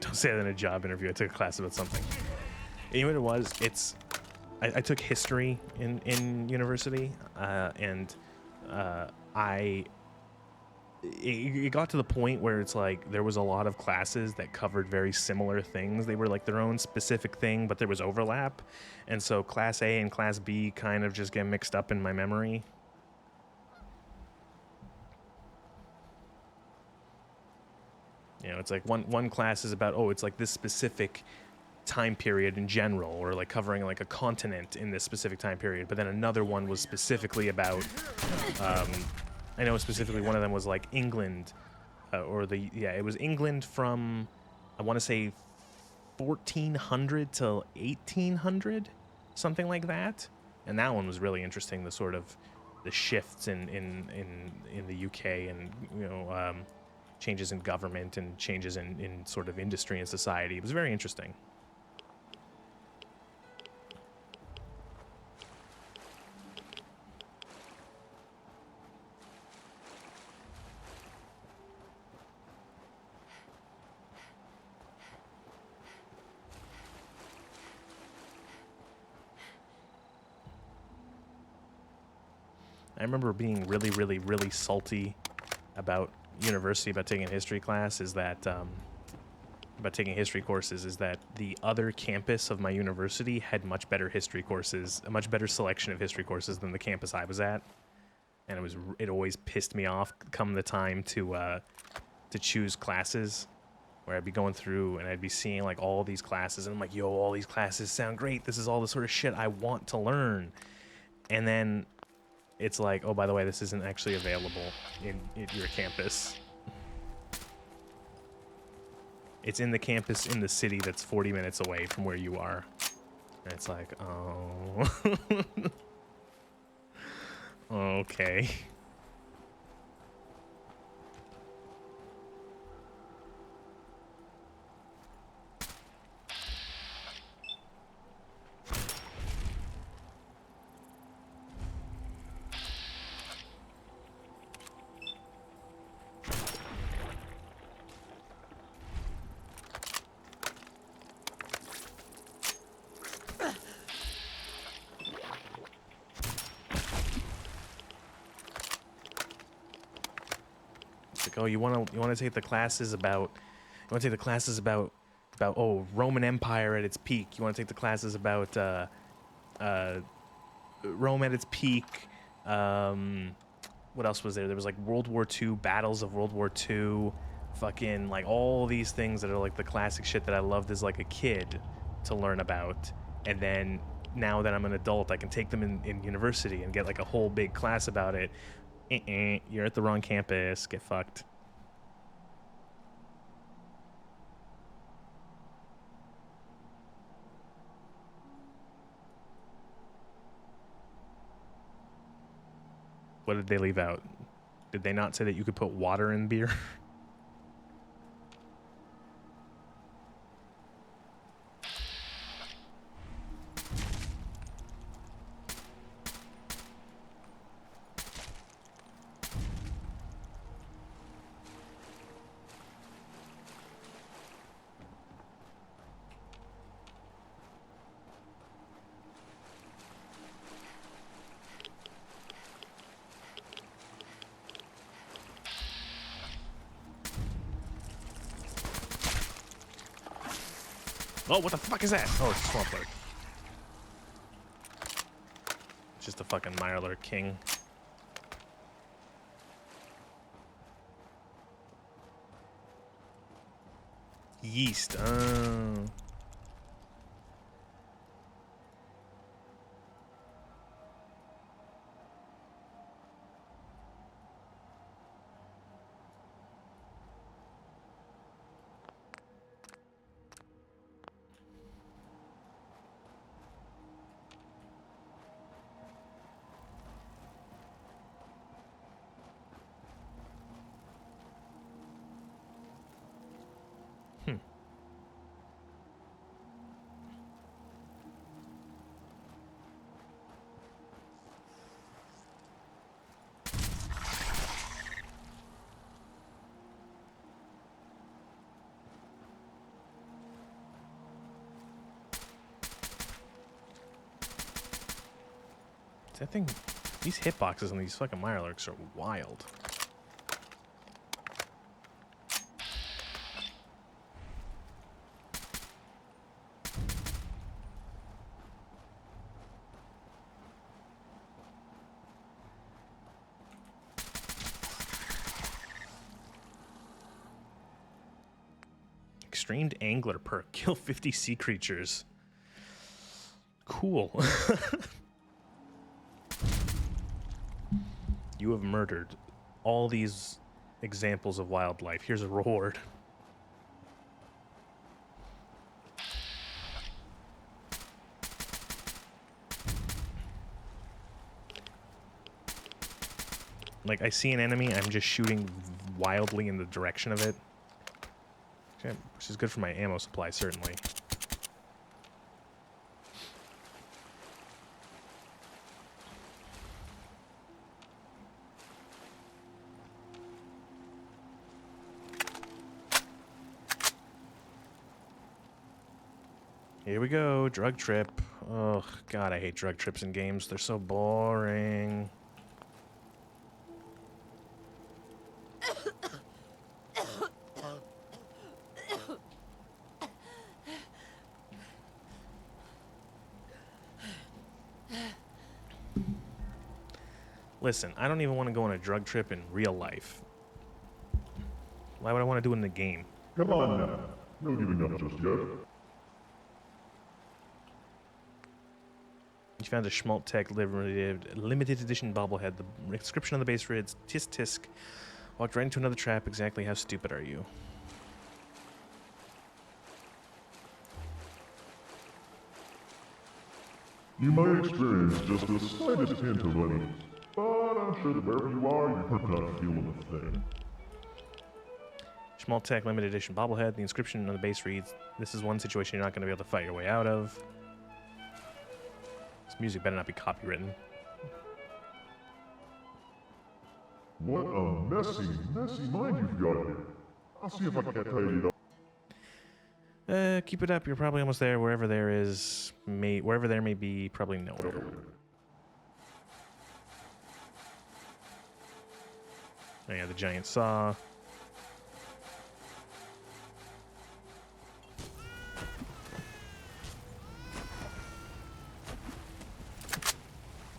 Don't say that in a job interview. I took a class about something. You know what it was? I took history in university, and it got to the point where it's like there was a lot of classes that covered very similar things. They were like their own specific thing, but there was overlap, and so class A and class B kind of just get mixed up in my memory. You know, it's like one class is about, oh, it's like this specific time period in general, or like covering like a continent in this specific time period, but then another one was specifically about I know specifically one of them was like England, it was England from, I want to say 1400 to 1800, something like that. And that one was really interesting, the sort of the shifts in the UK, and you know, changes in government and changes in sort of industry and society. It was very interesting. I remember being really, really, really salty about university, about taking a history class, is that, about taking history courses, is that the other campus of my university had much better history courses, a much better selection of history courses than the campus I was at. And it always pissed me off come the time to choose classes, where I'd be going through and I'd be seeing like all these classes, and I'm like, yo, all these classes sound great. This is all the sort of shit I want to learn. And then it's like, oh, by the way, this isn't actually available in your campus. It's in the campus in the city that's 40 minutes away from where you are. And it's like, oh. Okay. Oh, you want to take the classes about oh, Roman Empire at its peak. You want to take the classes about Rome at its peak. What else was there? There was like World War II, battles of World War II, fucking like all these things that are like the classic shit that I loved as like a kid to learn about. And then now that I'm an adult, I can take them in university and get like a whole big class about it. You're at the wrong campus. Get fucked. What did they leave out? Did they not say that you could put water in beer? Oh, what the fuck is that? Oh, it's a Swampfolk. It's just a fucking Mirelurk king. Yeast. Oh. That thing, these hitboxes on these fucking Mirelurks are wild. Extreme Angler perk. Kill 50 sea creatures. Cool. You have murdered all these examples of wildlife. Here's a reward. Like, I see an enemy, I'm just shooting wildly in the direction of it. Which is good for my ammo supply, certainly. Here we go, drug trip. Oh, God, I hate drug trips in games. They're so boring. Listen, I don't even want to go on a drug trip in real life. Why would I want to do it in the game? Come on now. No giving up just yet. You found a Swampfolk limited edition bobblehead. The inscription on the base reads, Tisk Tisk. Walked right into another trap. Exactly how stupid are you? You might experience just the slightest hint of unease, but I'm sure that wherever you are, you're not feeling a thing. Swampfolk limited edition bobblehead. The inscription on the base reads, this is one situation you're not going to be able to fight your way out of. This music better not be copywritten. What a messy mind you've got here. I'll see if I can't tidy it up. Keep it up. You're probably almost there. Wherever there may be, probably no one. Oh yeah, the giant saw.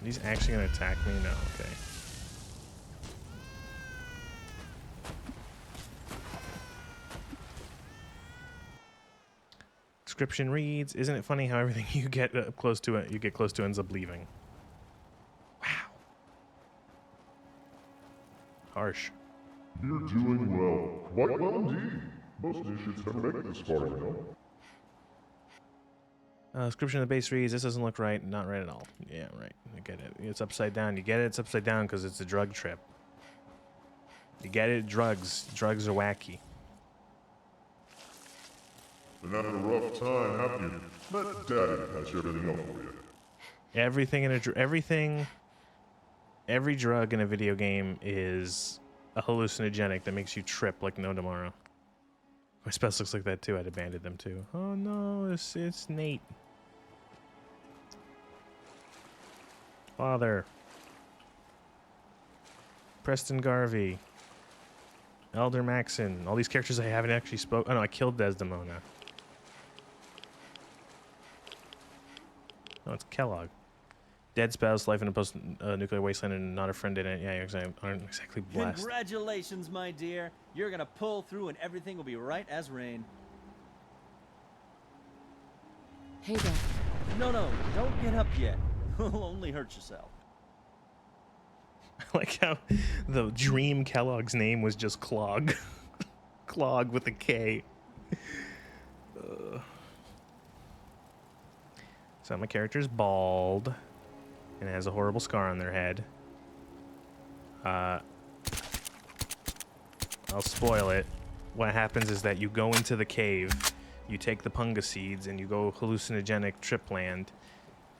Are these actually gonna attack me? No, okay. Description reads, isn't it funny how everything you get close to ends up leaving? Wow. Harsh. You're doing well. Quite well indeed. Most initiates never make it this far, you know. Description of the base reads, this doesn't look right. Not right at all. Yeah, right. I get it. It's upside down. You get it? It's upside down because it's a drug trip. You get it? Drugs. Drugs are wacky. Been having a rough time, haven't you? Let Daddy patch everything up for you. Every drug in a video game is a hallucinogenic that makes you trip like no tomorrow. My spells looks like that too. I'd abandoned them too. Oh no, it's Nate. Father. Preston Garvey. Elder Maxon. All these characters I haven't actually spoke. Oh no, I killed Desdemona. Oh, it's Kellogg. Dead spouse, life in a post-nuclear wasteland, and not a friend in it. Yeah, you aren't exactly blessed. Congratulations, my dear. You're gonna pull through and everything will be right as rain. Hey there. No, don't get up yet. You'll only hurt yourself. I like how the dream Kellogg's name was just Clog. Clog with a K. So my character's bald and has a horrible scar on their head. I'll spoil it. What happens is that you go into the cave, you take the punga seeds, and you go hallucinogenic tripland,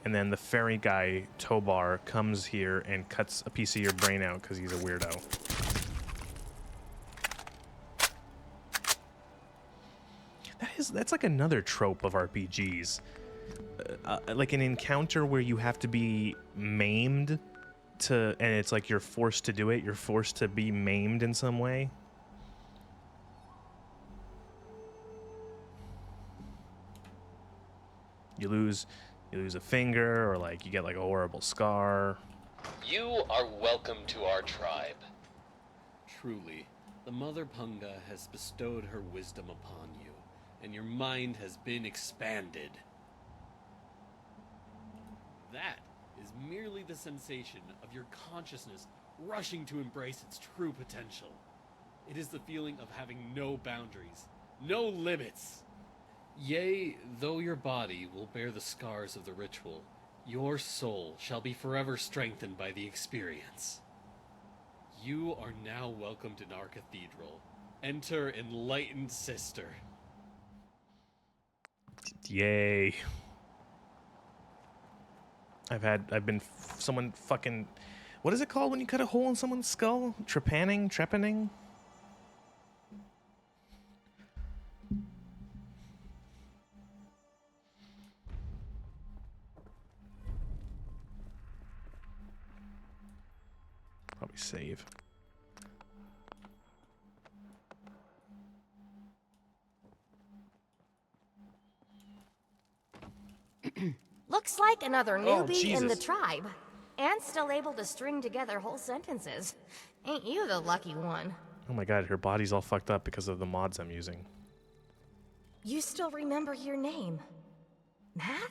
and then the fairy guy, Tobar, comes here and cuts a piece of your brain out because he's a weirdo. That's like another trope of RPGs. Like an encounter where you have to be maimed and it's like you're forced to do it. You're forced to be maimed in some way. You lose a finger, or like you get like a horrible scar. You are welcome to our tribe. Truly, the Mother Punga has bestowed her wisdom upon you, and your mind has been expanded. That is merely the sensation of your consciousness rushing to embrace its true potential. It is the feeling of having no boundaries, no limits. Yea, though your body will bear the scars of the ritual, your soul shall be forever strengthened by the experience. You are now welcomed in our cathedral. Enter enlightened sister. Yay. Someone fucking, what is it called when you cut a hole in someone's skull? Trepanning? Probably save. Looks like another newbie in the Jesus. tribe. And still able to string together whole sentences. Ain't you the lucky one? Oh my god, her body's all fucked up because of the mods I'm using. You still remember your name? Math?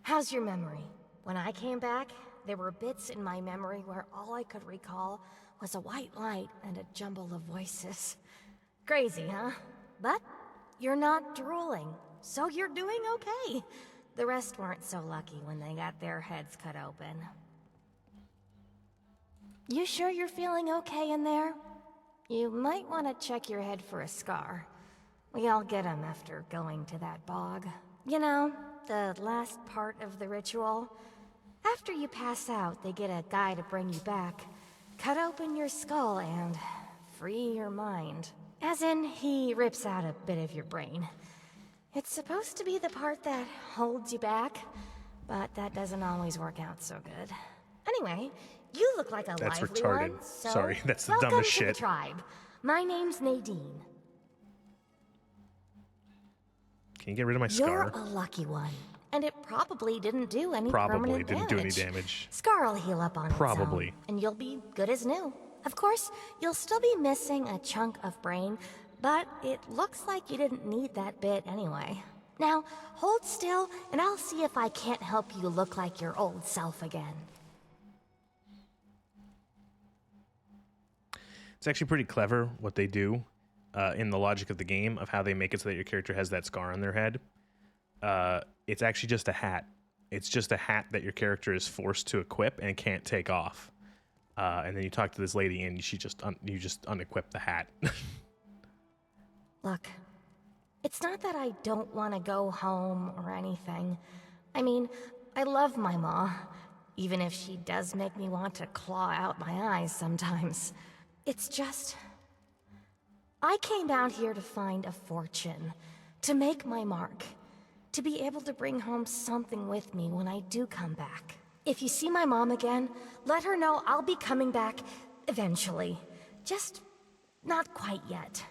How's your memory? When I came back, there were bits in my memory where all I could recall was a white light and a jumble of voices. Crazy, huh? But you're not drooling, so you're doing okay. The rest weren't so lucky when they got their heads cut open. You sure you're feeling okay in there? You might want to check your head for a scar. We all get 'em after going to that bog. You know, the last part of the ritual. After you pass out, they get a guy to bring you back. Cut open your skull and free your mind. As in, he rips out a bit of your brain. It's supposed to be the part that holds you back, but that doesn't always work out so good. Anyway, you look like a That's lively retarded. one, so Sorry, that's the welcome dumbest to shit. the tribe. My name's Nadine. Can you get rid of my You're scar? a lucky one, and it probably didn't do any Probably permanent didn't do any damage. damage. Scar will heal up on Probably. its own, and you'll be good as new. Of course, you'll still be missing a chunk of brain, but it looks like you didn't need that bit anyway. Now, hold still, and I'll see if I can't help you look like your old self again. It's actually pretty clever what they do in the logic of the game of how they make it so that your character has that scar on their head. It's actually just a hat. It's just a hat that your character is forced to equip and can't take off. And then you talk to this lady and you just unequip the hat. Look, it's not that I don't want to go home or anything. I mean, I love my ma, even if she does make me want to claw out my eyes sometimes. It's just, I came out here to find a fortune, to make my mark, to be able to bring home something with me when I do come back. If you see my mom again, let her know I'll be coming back eventually. Just not quite yet.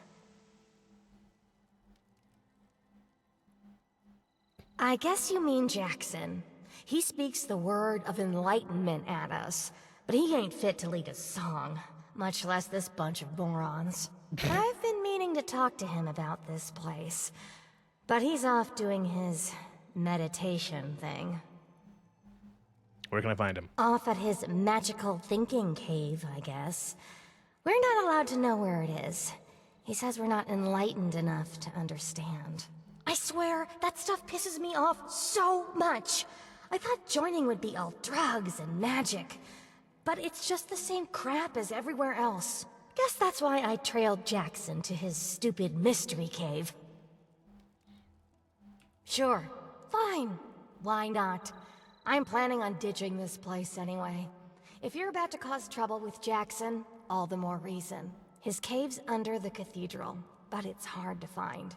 I guess you mean Jackson. He speaks the word of enlightenment at us, but he ain't fit to lead a song, much less this bunch of morons. I've been meaning to talk to him about this place, but he's off doing his meditation thing. Where can I find him? Off at his magical thinking cave, I guess. We're not allowed to know where it is. He says we're not enlightened enough to understand. I swear, that stuff pisses me off so much. I thought joining would be all drugs and magic, but it's just the same crap as everywhere else. Guess that's why I trailed Jackson to his stupid mystery cave. Sure, fine. Why not? I'm planning on ditching this place anyway. If you're about to cause trouble with Jackson, all the more reason. His cave's under the cathedral, but it's hard to find.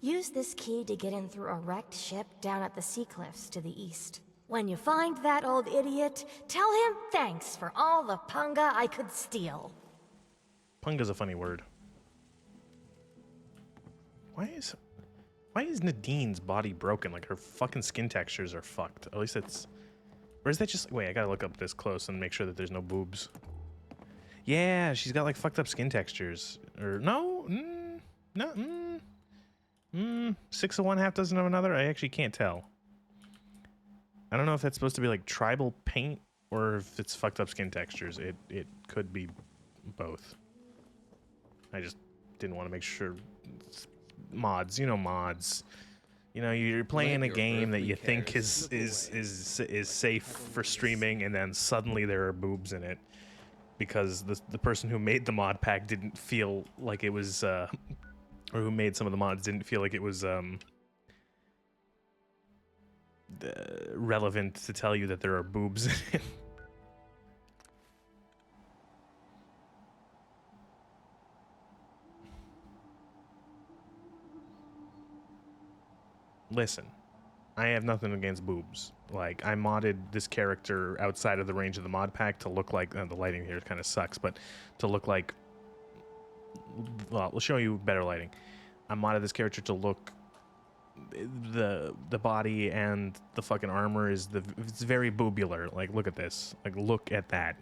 Use this key to get in through a wrecked ship down at the sea cliffs to the east. When you find that old idiot, tell him thanks for all the punga I could steal. Punga's a funny word. Why is Nadine's body broken? Like, her fucking skin textures are fucked. At least it's... Or is that just... Wait, I gotta look up this close and make sure that there's no boobs. Yeah, she's got, like, fucked up skin textures. Or, no? No, 6 of one, half dozen of another? I actually can't tell. I don't know if that's supposed to be, like, tribal paint or if it's fucked up skin textures. It could be both. I just didn't want to make sure... Mods, you know, mods. You know, you're playing a game that you think is safe for streaming, and then suddenly there are boobs in it. because the person who made the mod pack didn't feel like it was, or who made some of the mods didn't feel like it was relevant to tell you that there are boobs in it. Listen, I have nothing against boobs. Like, I modded this character outside of the range of the mod pack to look like, the lighting here kind of sucks, but to look like, well, we'll show you better lighting. I modded this character to look, the body and the fucking armor is it's very boobular. Like, look at this. Like, look at that.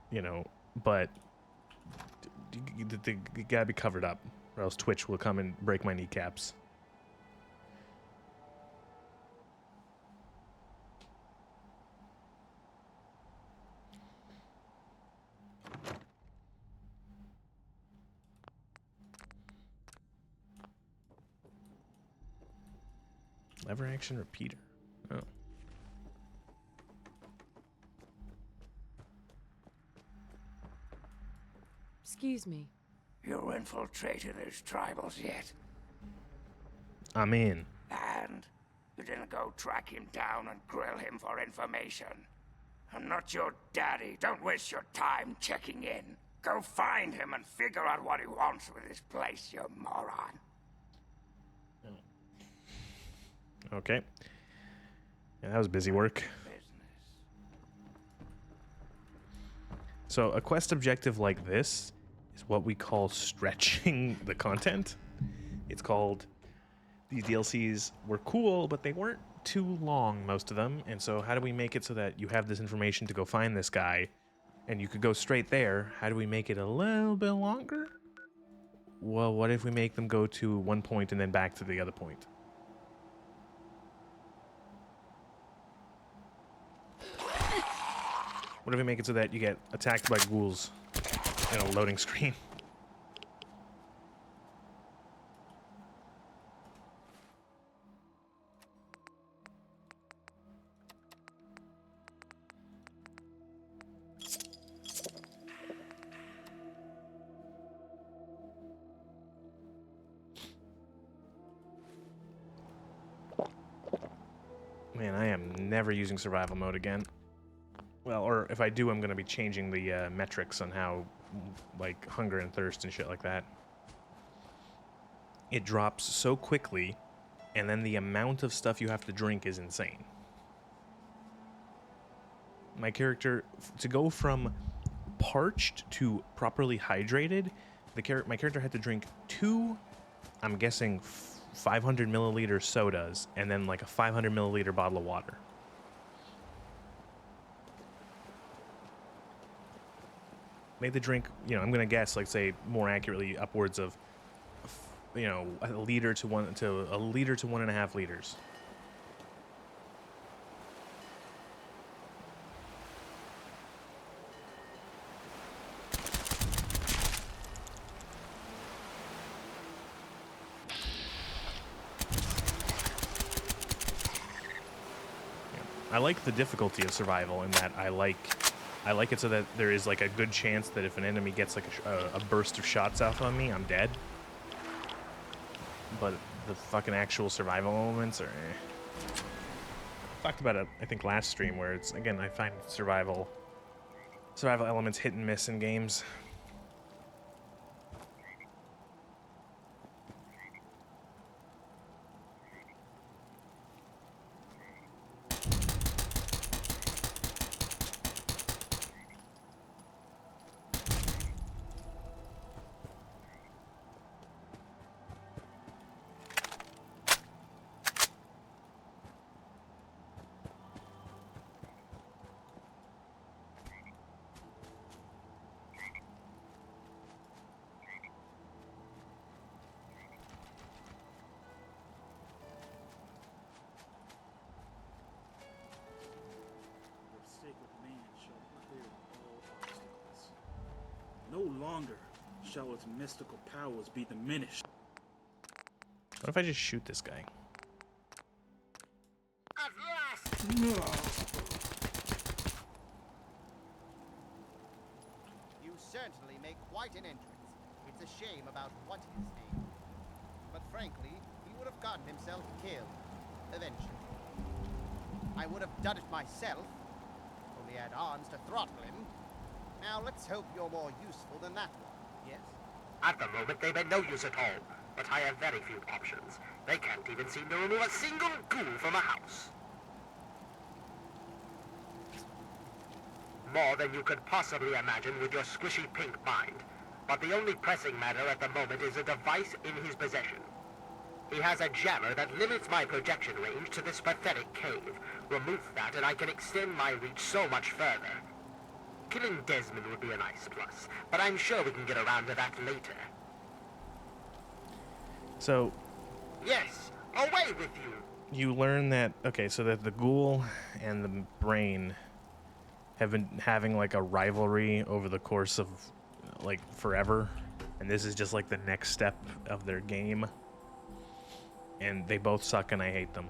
You know, but you gotta be covered up, or else Twitch will come and break my kneecaps. Lever action repeater. Oh. Excuse me. You infiltrated those tribals yet? I'm in. And you didn't go track him down and grill him for information. I'm not your daddy. Don't waste your time checking in. Go find him and figure out what he wants with this place, you moron. Okay. Yeah, that was busy work. So a quest objective like this is what we call stretching the content. It's called, these DLCs were cool, but they weren't too long, most of them. And so how do we make it so that you have this information to go find this guy and you could go straight there? How do we make it a little bit longer? Well, what if we make them go to one point and then back to the other point? What if we make it so that you get attacked by ghouls in a loading screen? Man, I am never using survival mode again. Well, or if I do, I'm going to be changing the metrics on how, like, hunger and thirst and shit like that. It drops so quickly, and then the amount of stuff you have to drink is insane. My character, to go from parched to properly hydrated, my character had to drink 2, I'm guessing, 500 milliliter sodas, and then like a 500 milliliter bottle of water. Made the drink, you know, I'm gonna guess, like, say more accurately, upwards of, you know, a liter to 1.5 liters. I like the difficulty of survival in that I like it so that there is like a good chance that if an enemy gets like a burst of shots off on me, I'm dead. But the fucking actual survival elements are I talked about it, I think, last stream, where it's, again, I find survival elements hit and miss in games. No longer shall its mystical powers be diminished. What if I just shoot this guy? No. quite an entrance. It's a shame about what his name. But frankly, he would have gotten himself killed. Eventually. I would have done it myself. Only had arms to throttle him. Now let's hope you're more useful than that one, yes? At the moment, they've been no use at all. But I have very few options. They can't even seem to remove a single ghoul from a house. More than you could possibly imagine with your squishy pink mind. But the only pressing matter at the moment is a device in his possession. He has a jammer that limits my projection range to this pathetic cave. Remove that and I can extend my reach so much further. Killing Desmond would be a nice plus, but I'm sure we can get around to that later. So, yes, away with you! You learn that, okay, so that the ghoul and the brain have been having like a rivalry over the course of like forever, and this is just like the next step of their game, and they both suck and I hate them.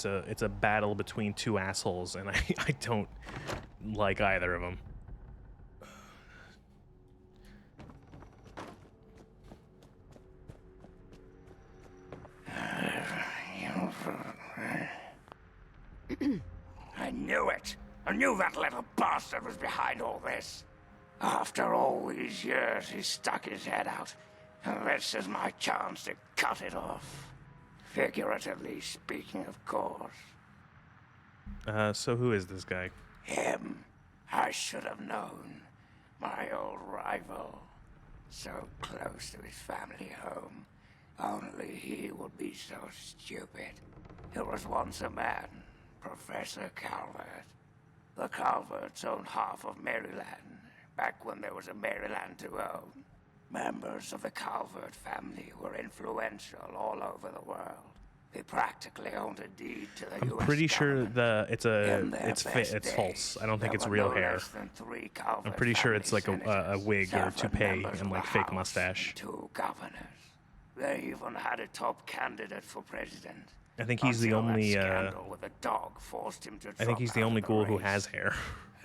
It's a battle between two assholes, and I don't like either of them. I knew it. I knew that little bastard was behind all this. After all these years, he stuck his head out, and this is my chance to cut it off. Figuratively speaking, of course. So who is this guy? Him. I should have known. My old rival. So close to his family home. Only he would be so stupid. There was once a man, Professor Calvert. The Calverts owned half of Maryland, back when there was a Maryland to own. Members of the Calvert family were influential all over the world. They practically owned a deed to the I'm US pretty sure government. it's false. I don't think it's real hair. I'm pretty sure it's like a wig or toupee and like fake mustache. 2 governors. They even had a top candidate for president. I think he's the Until that only. scandal with a dog forced him to I think he's the drop only out of ghoul the who race. has hair.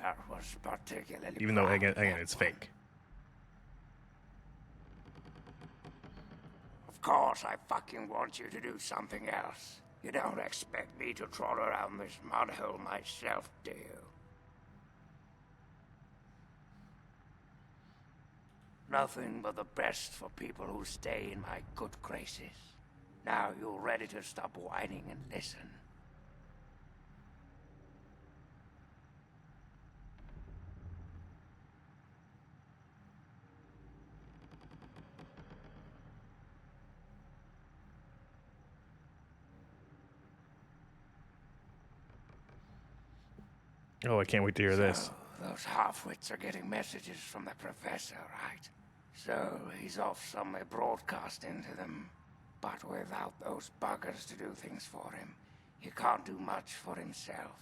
That was particularly Even though proud again of that it's one. fake. Of course, I fucking want you to do something else. You don't expect me to troll around this mud hole myself, do you? Nothing but the best for people who stay in my good graces. Now you're ready to stop whining and listen. Oh, I can't wait to hear this. Those half-wits are getting messages from the professor, right? So he's off somewhere broadcasting to them. But without those buggers to do things for him, he can't do much for himself.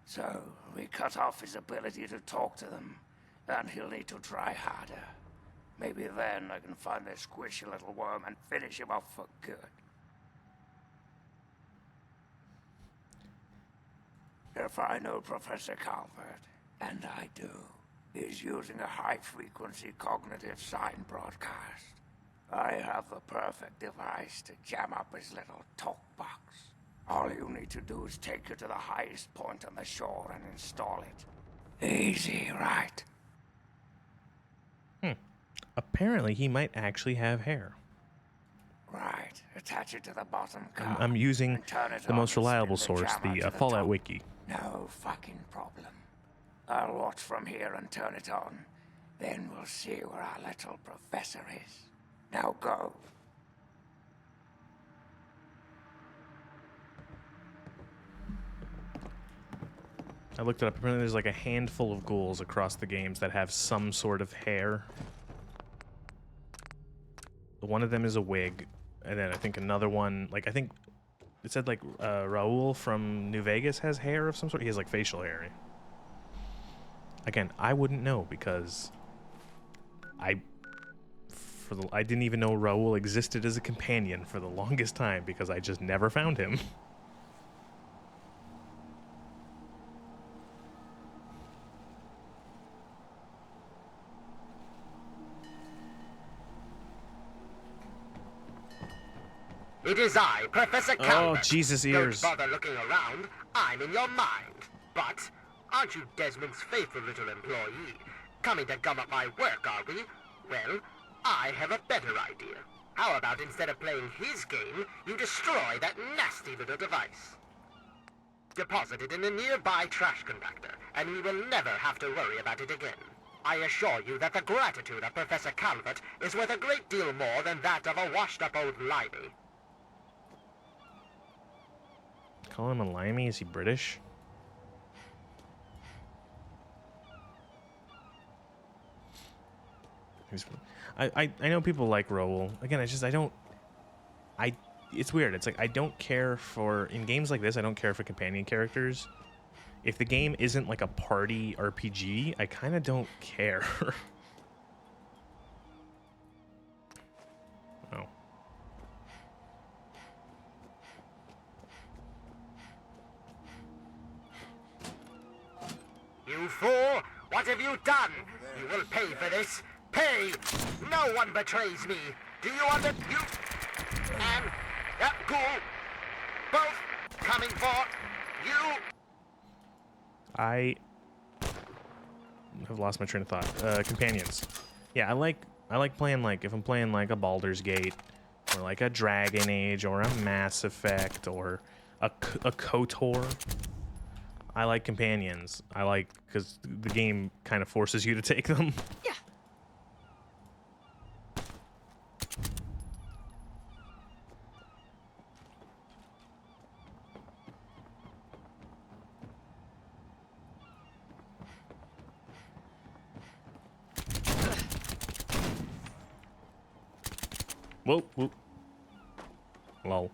So we cut off his ability to talk to them, and he'll need to try harder. Maybe then I can find this squishy little worm and finish him off for good. If I know Professor Calvert, and I do, he's using a high-frequency cognitive sign broadcast. I have the perfect device to jam up his little talk box. All you need to do is take it to the highest point on the shore and install it. Easy, right? Apparently, he might actually have hair. Right. Attach it to the bottom I'm cover. using and turn it the on most and reliable spin source, jammer the to Fallout top. Wiki. No fucking problem. I'll watch from here and turn it on. Then we'll see where our little professor is. Now go. I looked it up. Apparently there's like a handful of ghouls across the games that have some sort of hair. One of them is a wig, and then I think another one, like I think it said like Raul from New Vegas has hair of some sort. He has like facial hair. Again, I wouldn't know because I didn't even know Raul existed as a companion for the longest time because I just never found him. It is I, Professor Calvert. Oh, Jesus ears. Don't bother looking around. I'm in your mind. But aren't you Desmond's faithful little employee? Coming to gum up my work, are we? Well, I have a better idea. How about instead of playing his game, you destroy that nasty little device? Deposit it in a nearby trash compactor, and we will never have to worry about it again. I assure you that the gratitude of Professor Calvert is worth a great deal more than that of a washed-up old limey. Call him a limey? Is he British? I know people like Raoul. Again, it's weird. It's like I don't care for, in games like this, I don't care for companion characters. If the game isn't like a party RPG, I kind of don't care. Oh. You fool! What have you done? You will pay for this. Pay! No one betrays me. Do you you and that ghoul both coming for you? I have lost my train of thought. Companions. Yeah, I like playing, like, if I'm playing like a Baldur's Gate or like a Dragon Age or a Mass Effect or a KOTOR. I like companions. I like, because the game kind of forces you to take them. Yeah. Whoa, whoa. Lol.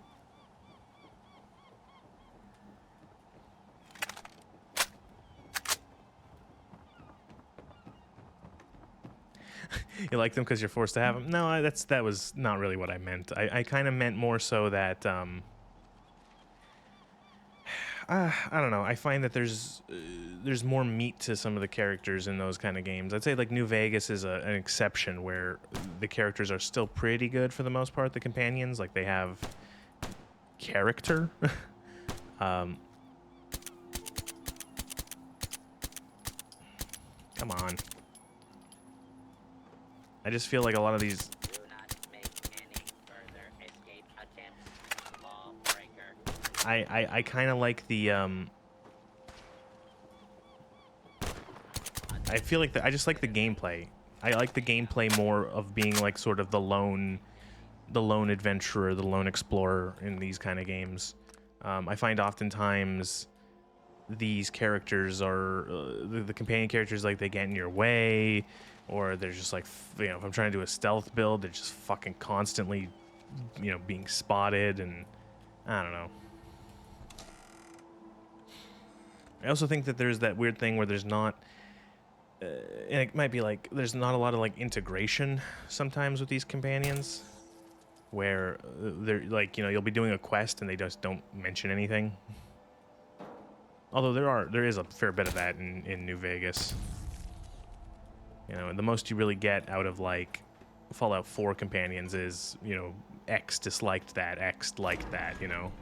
You like them because you're forced to have them? No, that was not really what I meant. I kind of meant more so that I don't know. I find that there's more meat to some of the characters in those kind of games. I'd say like New Vegas is an exception where the characters are still pretty good for the most part. The companions, like, they have character. Come on. I just feel like a lot of these. Do not make any further escape attempts, lawbreaker. I kind of like the I feel like I just like the gameplay. I like the gameplay more of being like sort of the lone adventurer, the lone explorer in these kind of games. I find oftentimes these characters are the companion characters, like, they get in your way, or they're just like, you know, if I'm trying to do a stealth build, they're just fucking constantly, you know, being spotted, and I don't know. I also think that there's that weird thing where there's not, and it might be like, there's not a lot of like integration sometimes with these companions, where they're like, you know, you'll be doing a quest and they just don't mention anything. Although there is a fair bit of that in New Vegas. You know, and the most you really get out of like Fallout 4 companions is, you know, X disliked that, X liked that, you know.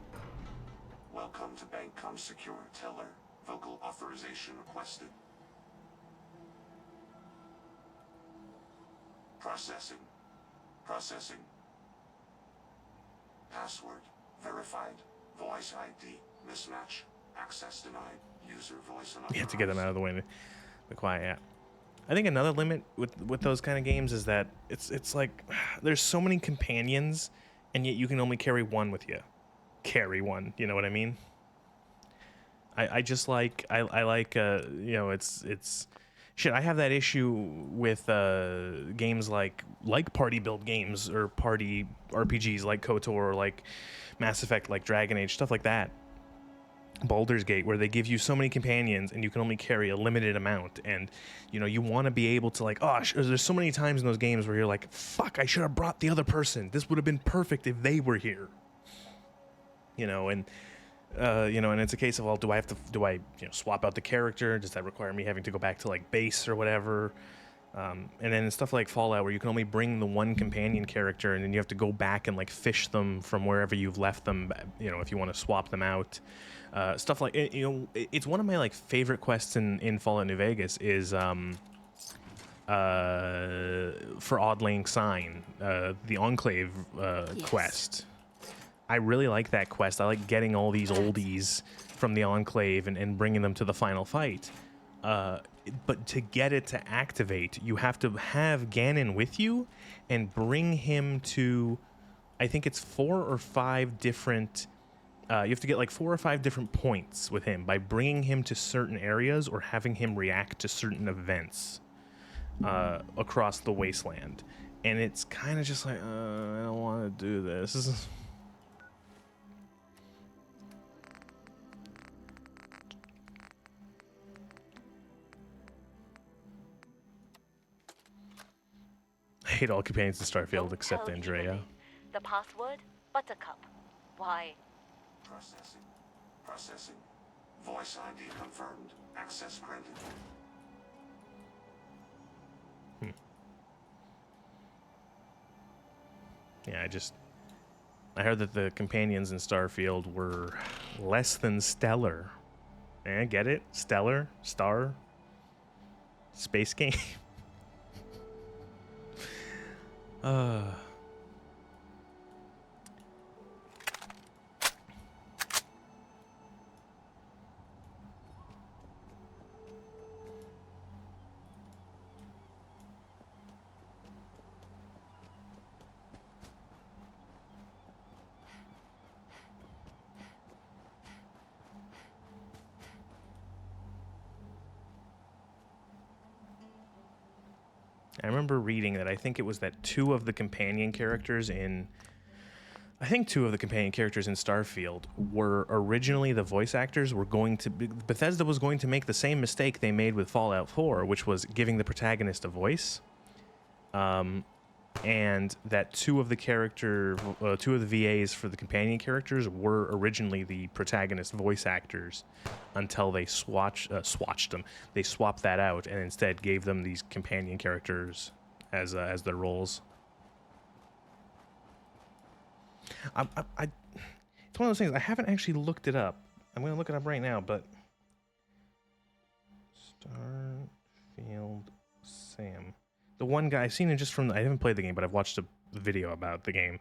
Welcome to Bancom Secure Teller. Vocal authorization requested. Processing. Processing. Password verified. Voice ID mismatch. Access denied. User voice unauthorized. You have to get them out of the way to be quiet. Yeah. I think another limit with those kind of games is that it's like there's so many companions, and yet you can only carry one with you. Carry one, you know what I mean? I just like I like you know, it's shit. I have that issue with games like party build games or party RPGs like KOTOR or like Mass Effect, like Dragon Age, stuff like that. Baldur's Gate, where they give you so many companions and you can only carry a limited amount, and you know, you want to be able to like, oh, there's so many times in those games where you're like, fuck, I should have brought the other person. This would have been perfect if they were here. You know, and you know, and it's a case of, well, do I you know, swap out the character? Does that require me having to go back to like base or whatever? And then stuff like Fallout, where you can only bring the one companion character, and then you have to go back and like fish them from wherever you've left them. You know, if you want to swap them out, stuff like, you know, it's one of my like favorite quests in Fallout New Vegas is for Odd Lang Syne, the Enclave quest. I really like that quest. I like getting all these oldies from the Enclave and bringing them to the final fight. But to get it to activate, you have to have Ganon with you and bring him to, I think it's 4 or 5 different, you have to get like 4 or 5 different points with him by bringing him to certain areas or having him react to certain events across the Wasteland. And it's kind of just like, I don't want to do this. I hate all companions in Starfield except Andrea. The password? Buttercup. Why? Processing. Processing. Voice ID confirmed. Access granted. Yeah, I heard that the companions in Starfield were less than stellar. Get it? Stellar? Star? Space game? I remember reading that I think it was that two of the companion characters in Starfield were originally the voice actors were going to be, Bethesda was going to make the same mistake they made with Fallout 4, which was giving the protagonist a voice. And that two of the VAs for the companion characters were originally the protagonist voice actors until they swatched them. They swapped that out and instead gave them these companion characters as their roles. It's one of those things. I haven't actually looked it up. I'm going to look it up right now, but Starfield Sam. The one guy, I've seen it just from, I haven't played the game, but I've watched a video about the game.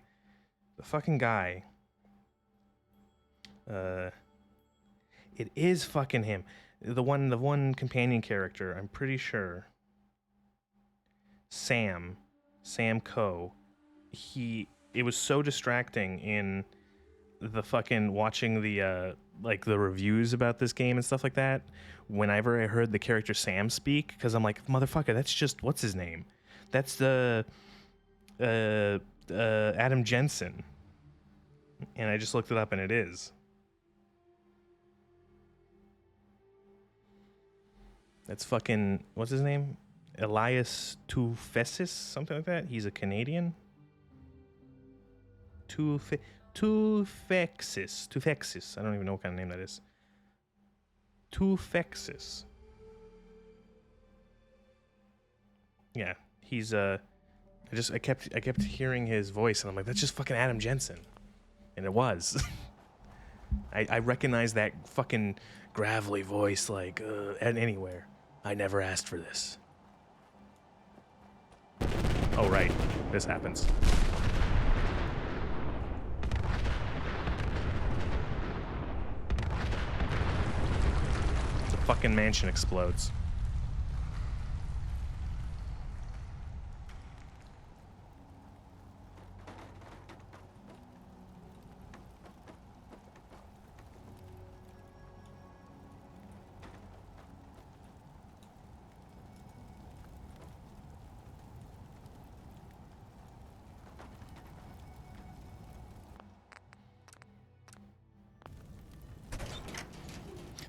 The fucking guy. It is fucking him. The one companion character, I'm pretty sure. Sam Coe. It was so distracting in the fucking watching the like the reviews about this game and stuff like that. Whenever I heard the character Sam speak, because I'm like, motherfucker, that's just, what's his name? That's the Adam Jensen. And I just looked it up and it is. That's fucking, what's his name? Elias Toufexis, something like that. He's a Canadian. Toufexis. I don't even know what kind of name that is. Toufexis. Yeah, he's I kept hearing his voice and I'm like, that's just fucking Adam Jensen. And it was. I recognize that fucking gravelly voice like anywhere. I never asked for this. Oh right, this happens. The fucking mansion explodes.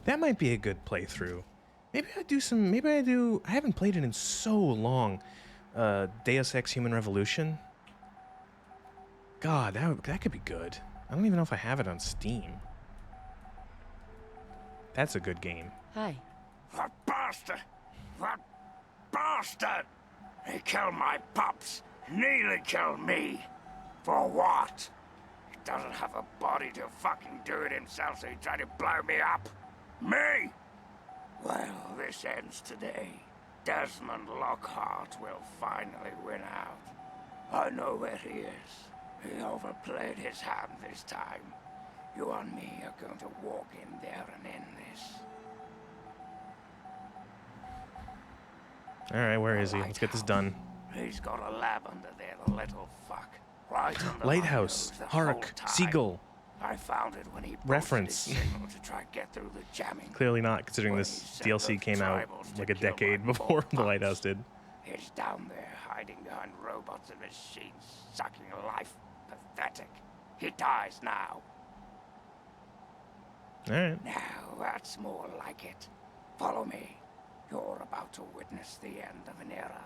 That might be a good playthrough. Maybe I do some. Maybe I do. I haven't played it in so long. Deus Ex: Human Revolution. God, that could be good. I don't even know if I have it on Steam. That's a good game. Hi. That bastard! That bastard! He killed my pups. Nearly killed me. For what? He doesn't have a body to fucking do it himself, so he tried to blow me up. Me? Well, this ends today. Desmond Lockhart will finally win out. I know where he is. He overplayed his hand this time. You and me are going to walk in there and end this. Alright, where is he? Let's get this done. He's got a lab under there, the little fuck. Right under Lighthouse, my nose the Hark, whole time. Seagull. I found it when he Reference. signal to try get through the jamming. Clearly not, considering this DLC came out like a decade before the Lighthouse did. He's down there hiding behind robots and machines, sucking life. Pathetic. He dies now. Alright. Now that's more like it. Follow me. You're about to witness the end of an era.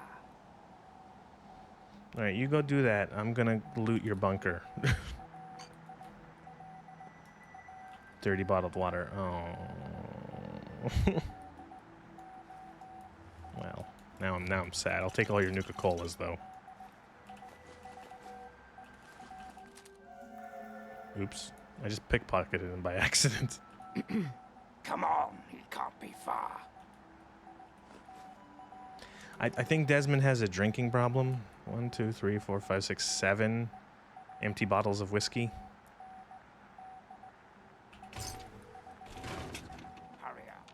Alright, you go do that. I'm gonna loot your bunker. Dirty bottled water. Oh. Well, now I'm sad. I'll take all your Nuka-Colas though. Oops. I just pickpocketed him by accident. Come on, he can't be far. I think Desmond has a drinking problem. 1, 2, 3, 4, 5, 6, 7 empty bottles of whiskey. Hurry up.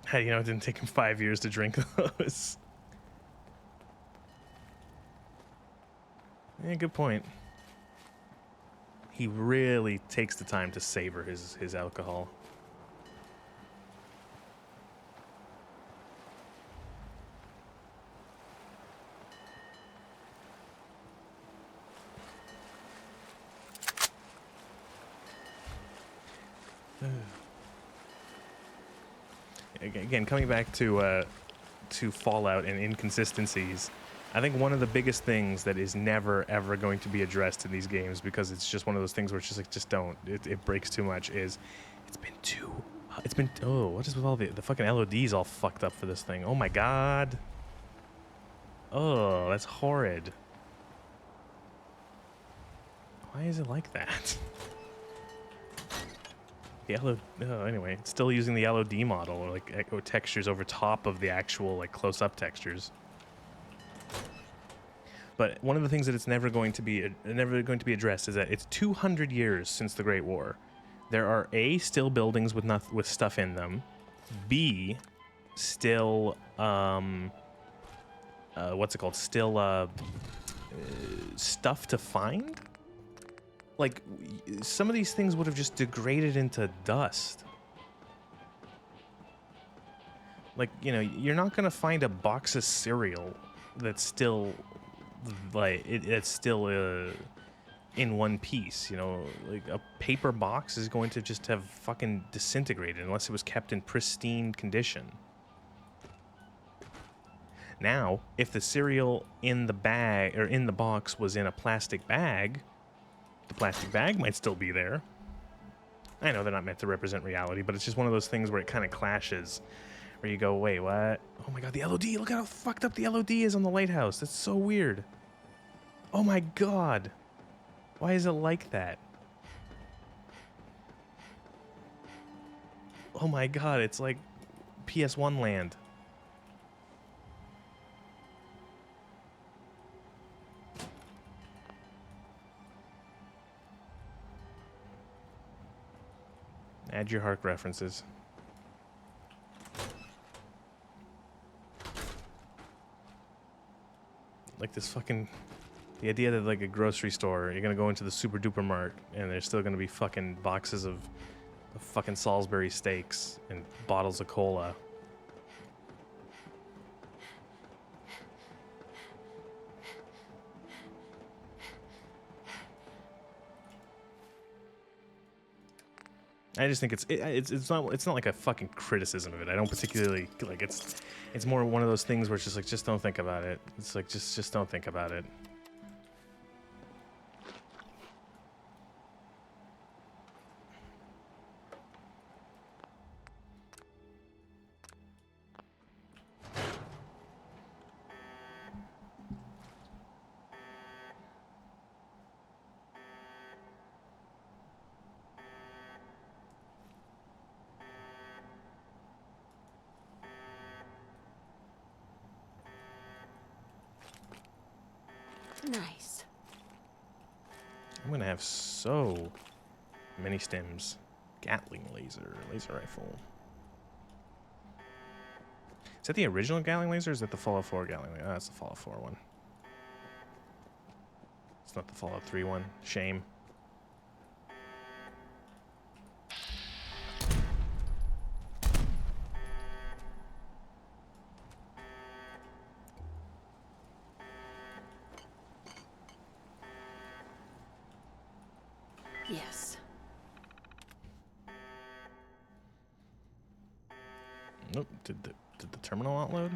Hey, you know, it didn't take him 5 years to drink those. Yeah, good point. He really takes the time to savor his alcohol. Again, coming back to Fallout and inconsistencies, I think one of the biggest things that is never ever going to be addressed in these games, because it's just one of those things where it's just like, just don't, it breaks too much, is oh, what is with all the fucking LODs all fucked up for this thing? Oh my god. Oh, that's horrid. Why is it like that? The anyway, it's still using the LOD model, or like echo textures over top of the actual like close-up textures. But one of the things that it's never going to be addressed is that it's 200 years since the Great War. There are A, still buildings with stuff in them. B, still what's it called? Still stuff to find. Like, some of these things would have just degraded into dust. Like, you know, you're not gonna find a box of cereal that's still, like, it's still in one piece, you know? Like, a paper box is going to just have fucking disintegrated unless it was kept in pristine condition. Now, if the cereal in the bag, or in the box, was in a plastic bag, the plastic bag might still be there. I know they're not meant to represent reality, but it's just one of those things where it kind of clashes. Where you go, wait, what? Oh my god, the LOD! Look at how fucked up the LOD is on the lighthouse. That's so weird. Oh my god. Why is it like that? Oh my god, it's like PS1 land. Add your Hark references. Like this fucking... The idea that like a grocery store, you're gonna go into the super duper mart and there's still gonna be fucking boxes of fucking Salisbury steaks and bottles of cola. I just think it's not like a fucking criticism of it. I don't particularly like it's more one of those things where it's just like just don't think about it. It's like just don't think about it. Nice. I'm gonna have so many stems. Gatling laser rifle. Is that the original Gatling laser or is that the Fallout 4 Gatling laser? Oh, that's the Fallout 4 one. It's not the Fallout 3 one. Shame. Yes. Nope. Did the terminal outload?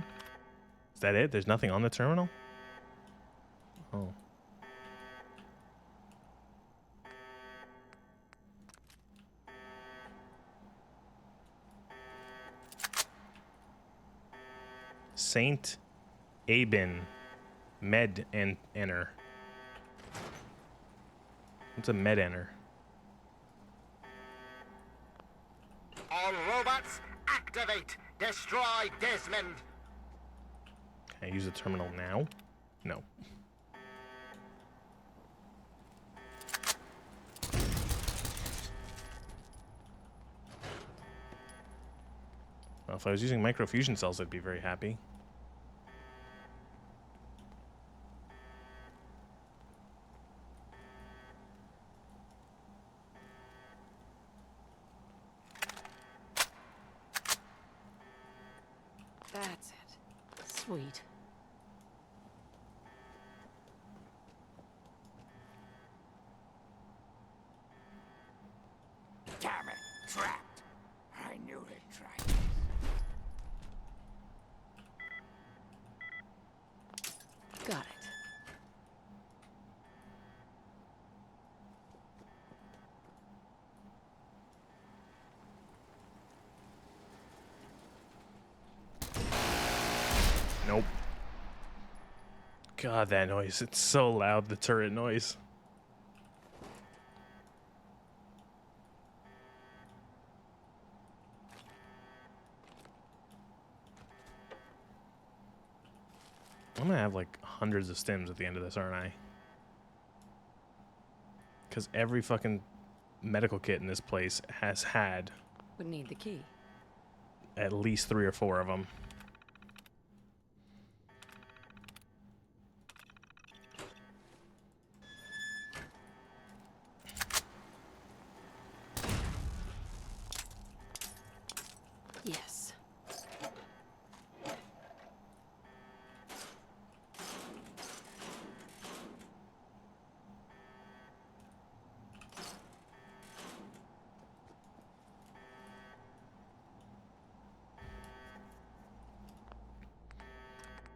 Is that it? There's nothing on the terminal? Oh. Saint Aben Med and Enter. What's a Med Enter? All robots, activate! Destroy Desmond! Can I use the terminal now? No. Well, if I was using microfusion cells, I'd be very happy. That's it. Sweet. Damn it, trapped. I knew he'd try. Got it. Nope. God, that noise. It's so loud, the turret noise. I'm gonna have like hundreds of stems at the end of this, aren't I? Because every fucking medical kit in this place has had Would need the key. at least 3 or 4 of them. Yes.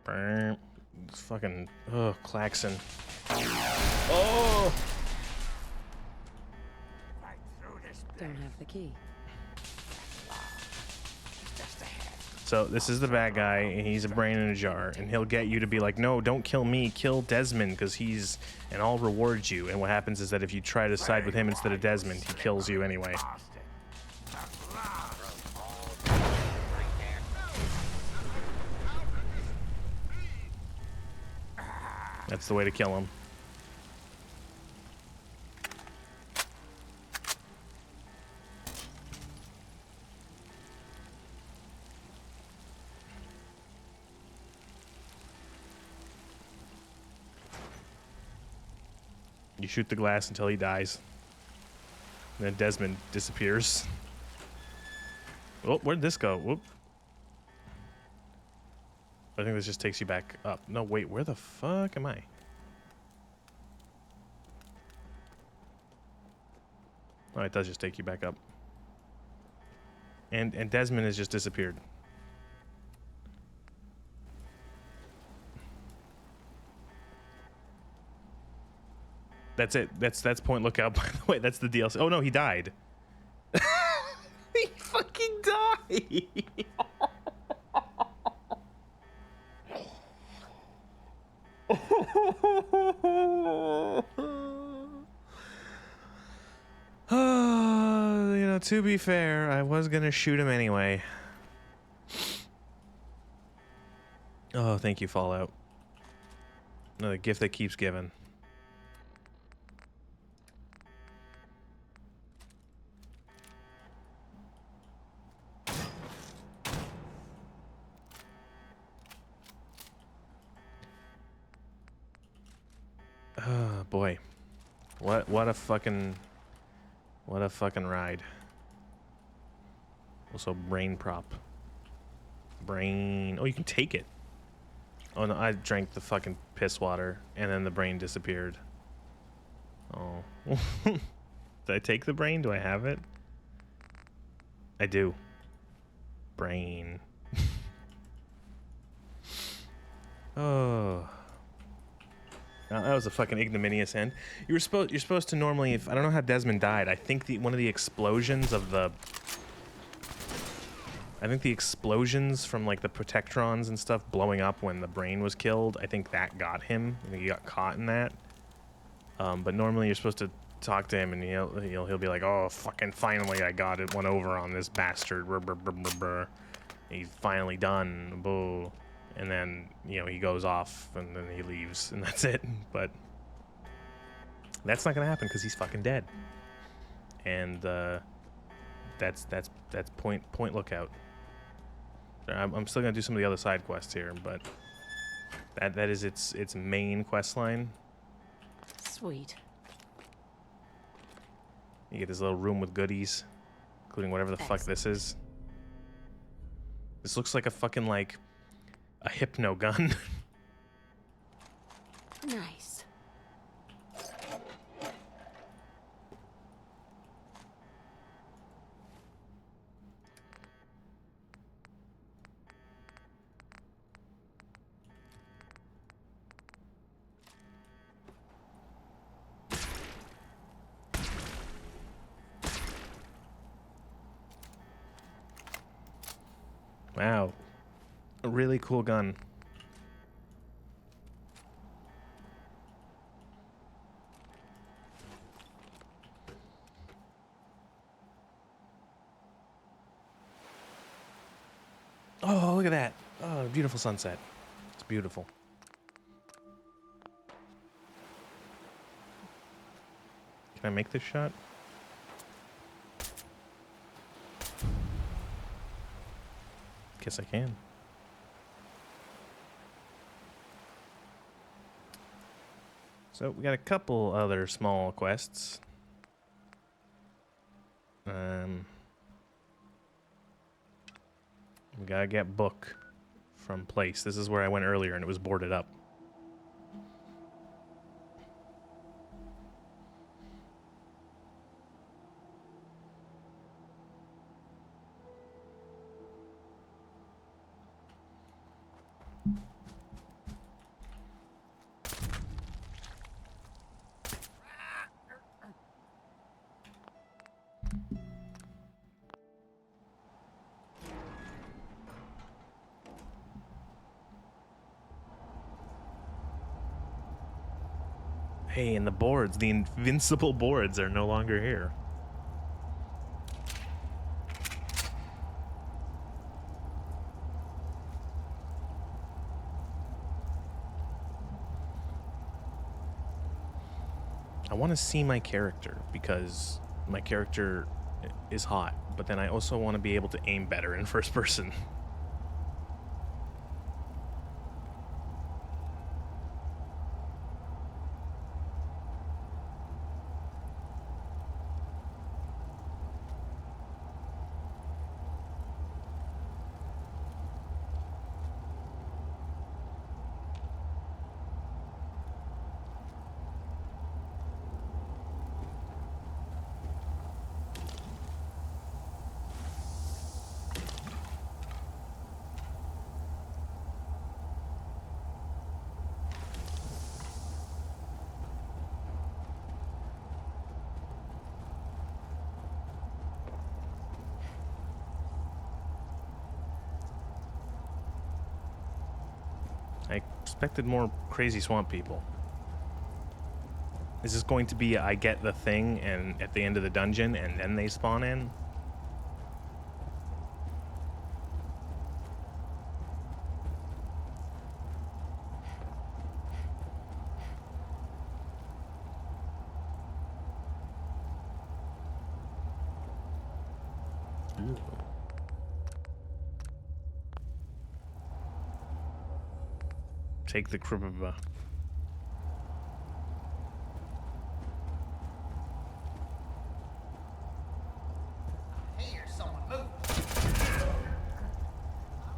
Brr. It's fucking klaxon. Oh! Don't have the key. So this is the bad guy, and he's a brain in a jar, and he'll get you to be like, no, don't kill me, kill Desmond, because he's, and I'll reward you. And what happens is that if you try to side with him instead of Desmond, he kills you anyway. That's the way to kill him. You shoot the glass until he dies. And then Desmond disappears. Oh, where'd this go? Whoop. I think this just takes you back up. No, wait, where the fuck am I? Oh, it does just take you back up. And Desmond has just disappeared. That's it. That's Point Lookout, by the way. That's the DLC. Oh no, he died. He fucking died. You know, to be fair, I was gonna shoot him anyway. Oh, thank you, Fallout. Another gift that keeps giving. Oh boy, what a fucking ride. Also, brain prop. Brain. Oh, you can take it. Oh no, I drank the fucking piss water, and then the brain disappeared. Oh, did I take the brain? Do I have it? I do. Brain. Oh. That was a fucking ignominious end. You're supposed to normally, if I don't know how Desmond died. I think one of the explosions of the explosions from like the protectrons and stuff blowing up when the brain was killed, I think that got him. I think he got caught in that. But normally you're supposed to talk to him and he'll be like, "Oh, fucking finally I got it one over on this bastard. Brr, brr, brr, brr, brr. He's finally done." Boo. And then, you know, he goes off and then he leaves and that's it. But that's not gonna happen because he's fucking dead. And that's Point Lookout. I'm still gonna do some of the other side quests here, but that is its main quest line. Sweet. You get this little room with goodies, including whatever the fuck this is. This looks like a fucking like a hypno gun. Nice. Wow. A really cool gun. Oh, look at that. Oh, beautiful sunset. It's beautiful. Can I make this shot? Guess I can. So we got a couple other small quests. We gotta get book from place. This is where I went earlier and it was boarded up. Hey, and the boards, the invincible boards are no longer here. I want to see my character because my character is hot, but then I also want to be able to aim better in first person. Expected more crazy swamp people. Is this going to be I get the thing and at the end of the dungeon and then they spawn in? Ooh. Take the cribba.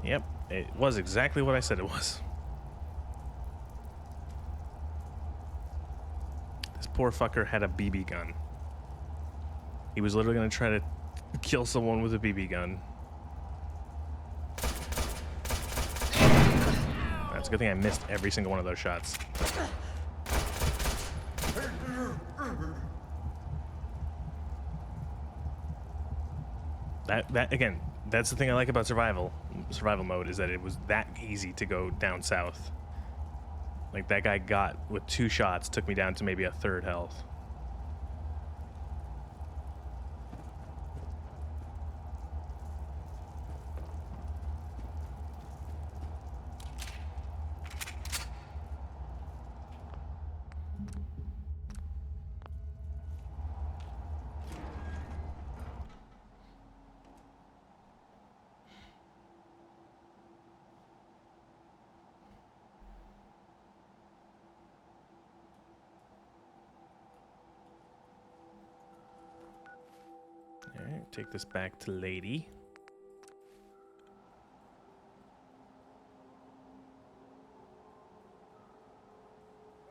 Yep, it was exactly what I said it was. This poor fucker had a BB gun. He was literally gonna try to kill someone with a BB gun. That's a good thing I missed every single one of those shots. That again, that's the thing I like about survival mode, is that it was that easy to go down south. Like, that guy got, with 2 shots, took me down to maybe a 1/3 health. Alright, take this back to Lady.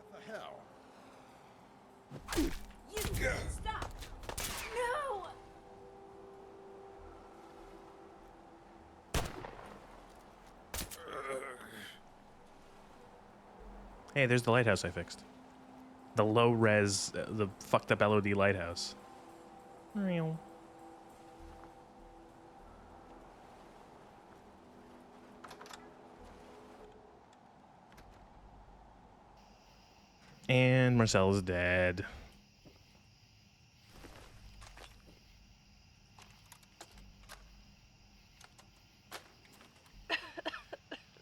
What the hell? You stop! No! Hey, there's the lighthouse I fixed. The low res, the fucked up LOD lighthouse. Real. And Marcel is dead.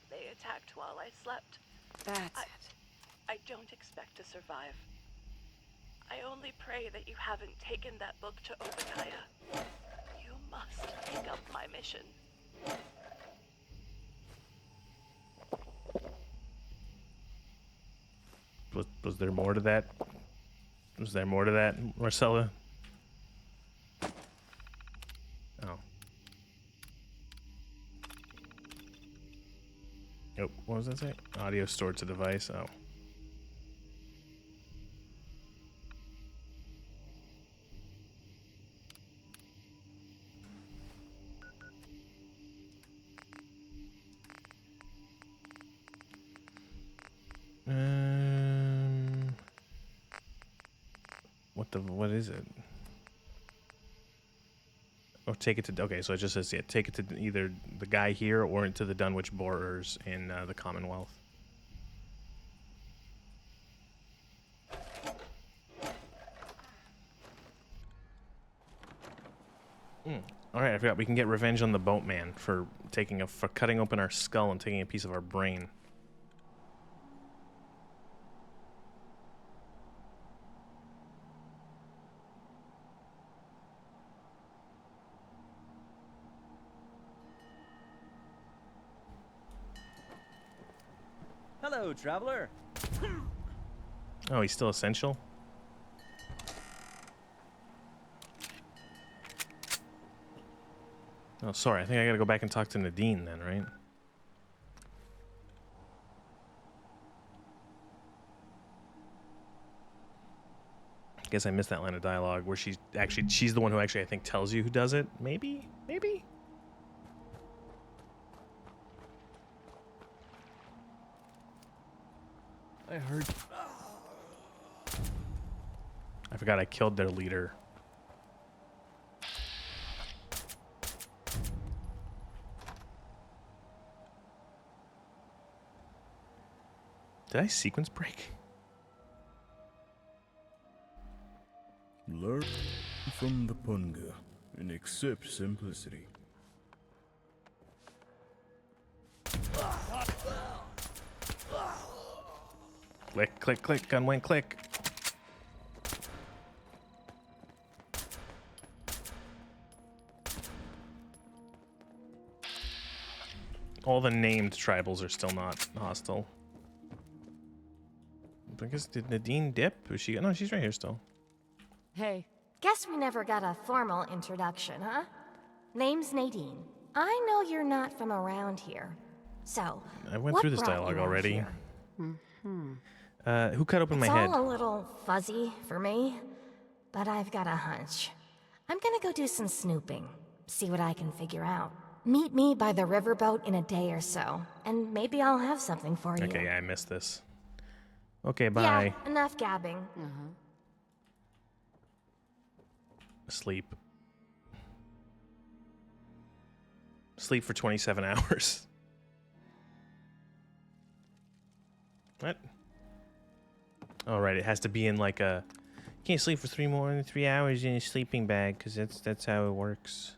They attacked while I slept. That's it. I don't expect to survive. I only pray that you haven't taken that book to Obadiah. You must take up my mission. Was there more to that? Was there more to that, Marcella? Oh. Nope. What was that say? Audio stored to device. Oh. What is it? Oh, take it to, okay, so it just says, yeah, take it to either the guy here or into the Dunwich Borers in the Commonwealth. Alright, I forgot, we can get revenge on the boatman for cutting open our skull and taking a piece of our brain. Hello, traveler. Oh, he's still essential? Oh, sorry. I think I gotta go back and talk to Nadine then, right? I guess I missed that line of dialogue where she's the one who actually, I think, tells you who does it. Maybe? Maybe? I heard. I forgot I killed their leader. Did I sequence break? Learn from the punga and accept simplicity. Click, click, click, gun went click. All the named tribals are still not hostile. I guess, did Nadine dip? Was she? No, she's right here still. Hey. Guess we never got a formal introduction, huh? Name's Nadine. I know you're not from around here. So, I went what through this brought dialogue you out already. here? Who cut open It's my head? all a little fuzzy for me, but I've got a hunch. I'm gonna go do some snooping, see what I can figure out. Meet me by the riverboat in a day or so, and maybe I'll have something for you. Okay, yeah, I missed this. Okay, bye. Yeah, enough gabbing. Sleep. Sleep for 27 hours. What? Oh, right, it has to be in like a... You can't sleep for more than 3 hours in a sleeping bag, because that's how it works.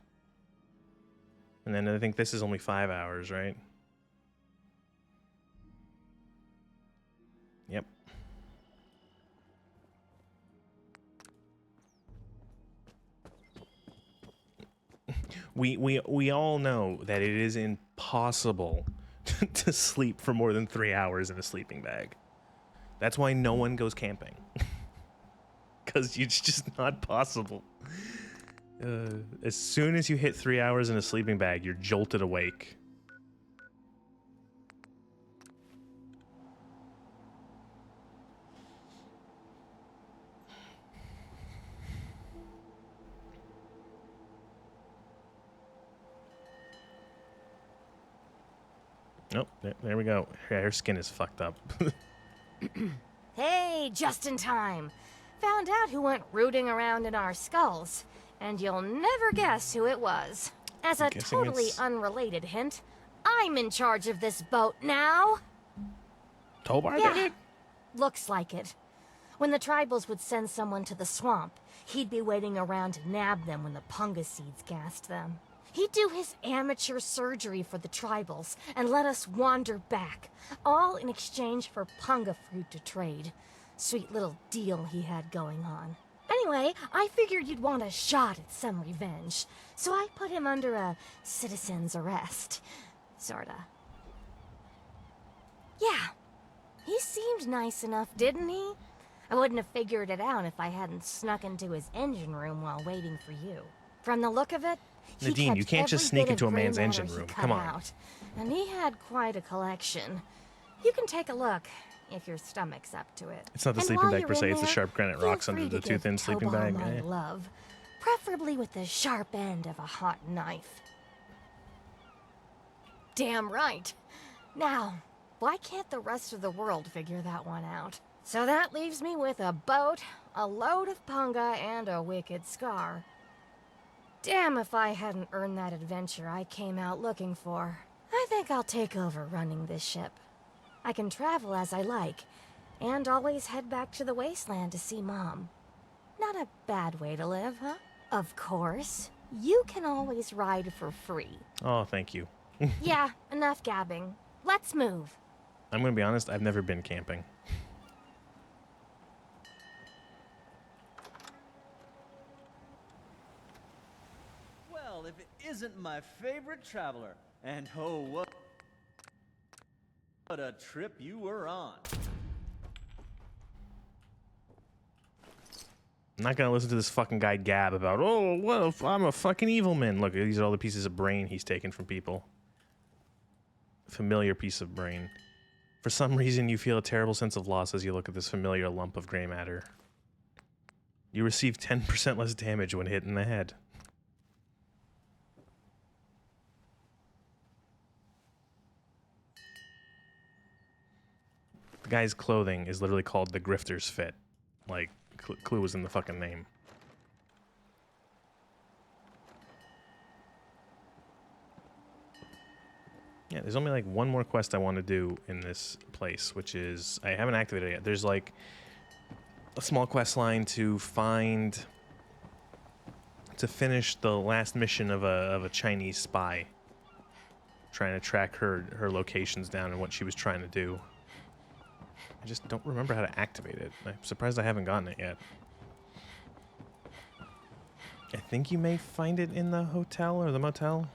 And then I think this is only 5 hours, right? Yep. We all know that it is impossible to sleep for more than 3 hours in a sleeping bag. That's why no one goes camping. Because it's just not possible. As soon as you hit 3 hours in a sleeping bag, you're jolted awake. Nope, there we go. Her skin is fucked up. Hey, just in time. Found out who went rooting around in our skulls, and you'll never guess who it was. As a totally unrelated hint, I'm in charge of this boat now. Tobar Yeah, did it? looks like it. When the tribals would send someone to the swamp, he'd be waiting around to nab them when the punga seeds gassed them. He'd do his amateur surgery for the tribals and let us wander back, all in exchange for punga fruit to trade. Sweet little deal he had going on. Anyway, I figured you'd want a shot at some revenge, so I put him under a citizen's arrest. Sorta. Yeah, he seemed nice enough, didn't he? I wouldn't have figured it out if I hadn't snuck into his engine room while waiting for you. From the look of it, Nadine, you can't just sneak into a man's engine room. Come on. out, and he had quite a collection. You can take a look if your stomach's up to it. It's not the And sleeping while bag you're per in se, it's the there, sharp granite feel rocks under free the to too give thin sleeping Tobar bag. my Eh. love, preferably with the sharp end of a hot knife. Damn right. Now, why can't the rest of the world figure that one out? So that leaves me with a boat, a load of punga, and a wicked scar. Damn if I hadn't earned that adventure I came out looking for. I think I'll take over running this ship. I can travel as I like, and always head back to the Wasteland to see Mom. Not a bad way to live, huh? Of course. You can always ride for free. Oh, thank you. Yeah, enough gabbing. Let's move. I'm gonna be honest, I've never been camping. Well, if it isn't my favorite traveler, and oh, what a trip you were on. I'm not gonna listen to this fucking guy gab about, oh, what if I'm a fucking evil man. Look, these are all the pieces of brain he's taken from people. Familiar piece of brain. For some reason, you feel a terrible sense of loss as you look at this familiar lump of gray matter. You receive 10% less damage when hit in the head. The guy's clothing is literally called the Grifter's Fit. Like, clue was in the fucking name. Yeah, there's only like one more quest I want to do in this place, which is I haven't activated it yet. There's like a small quest line to finish the last mission of a Chinese spy, trying to track her locations down and what she was trying to do. I just don't remember how to activate it. I'm surprised I haven't gotten it yet. I think you may find it in the hotel or the motel.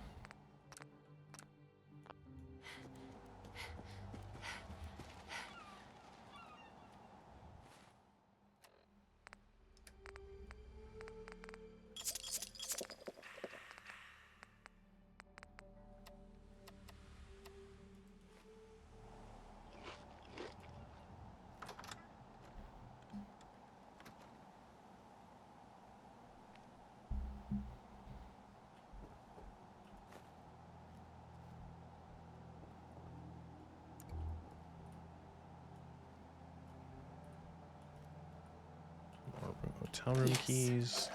Hotel room keys.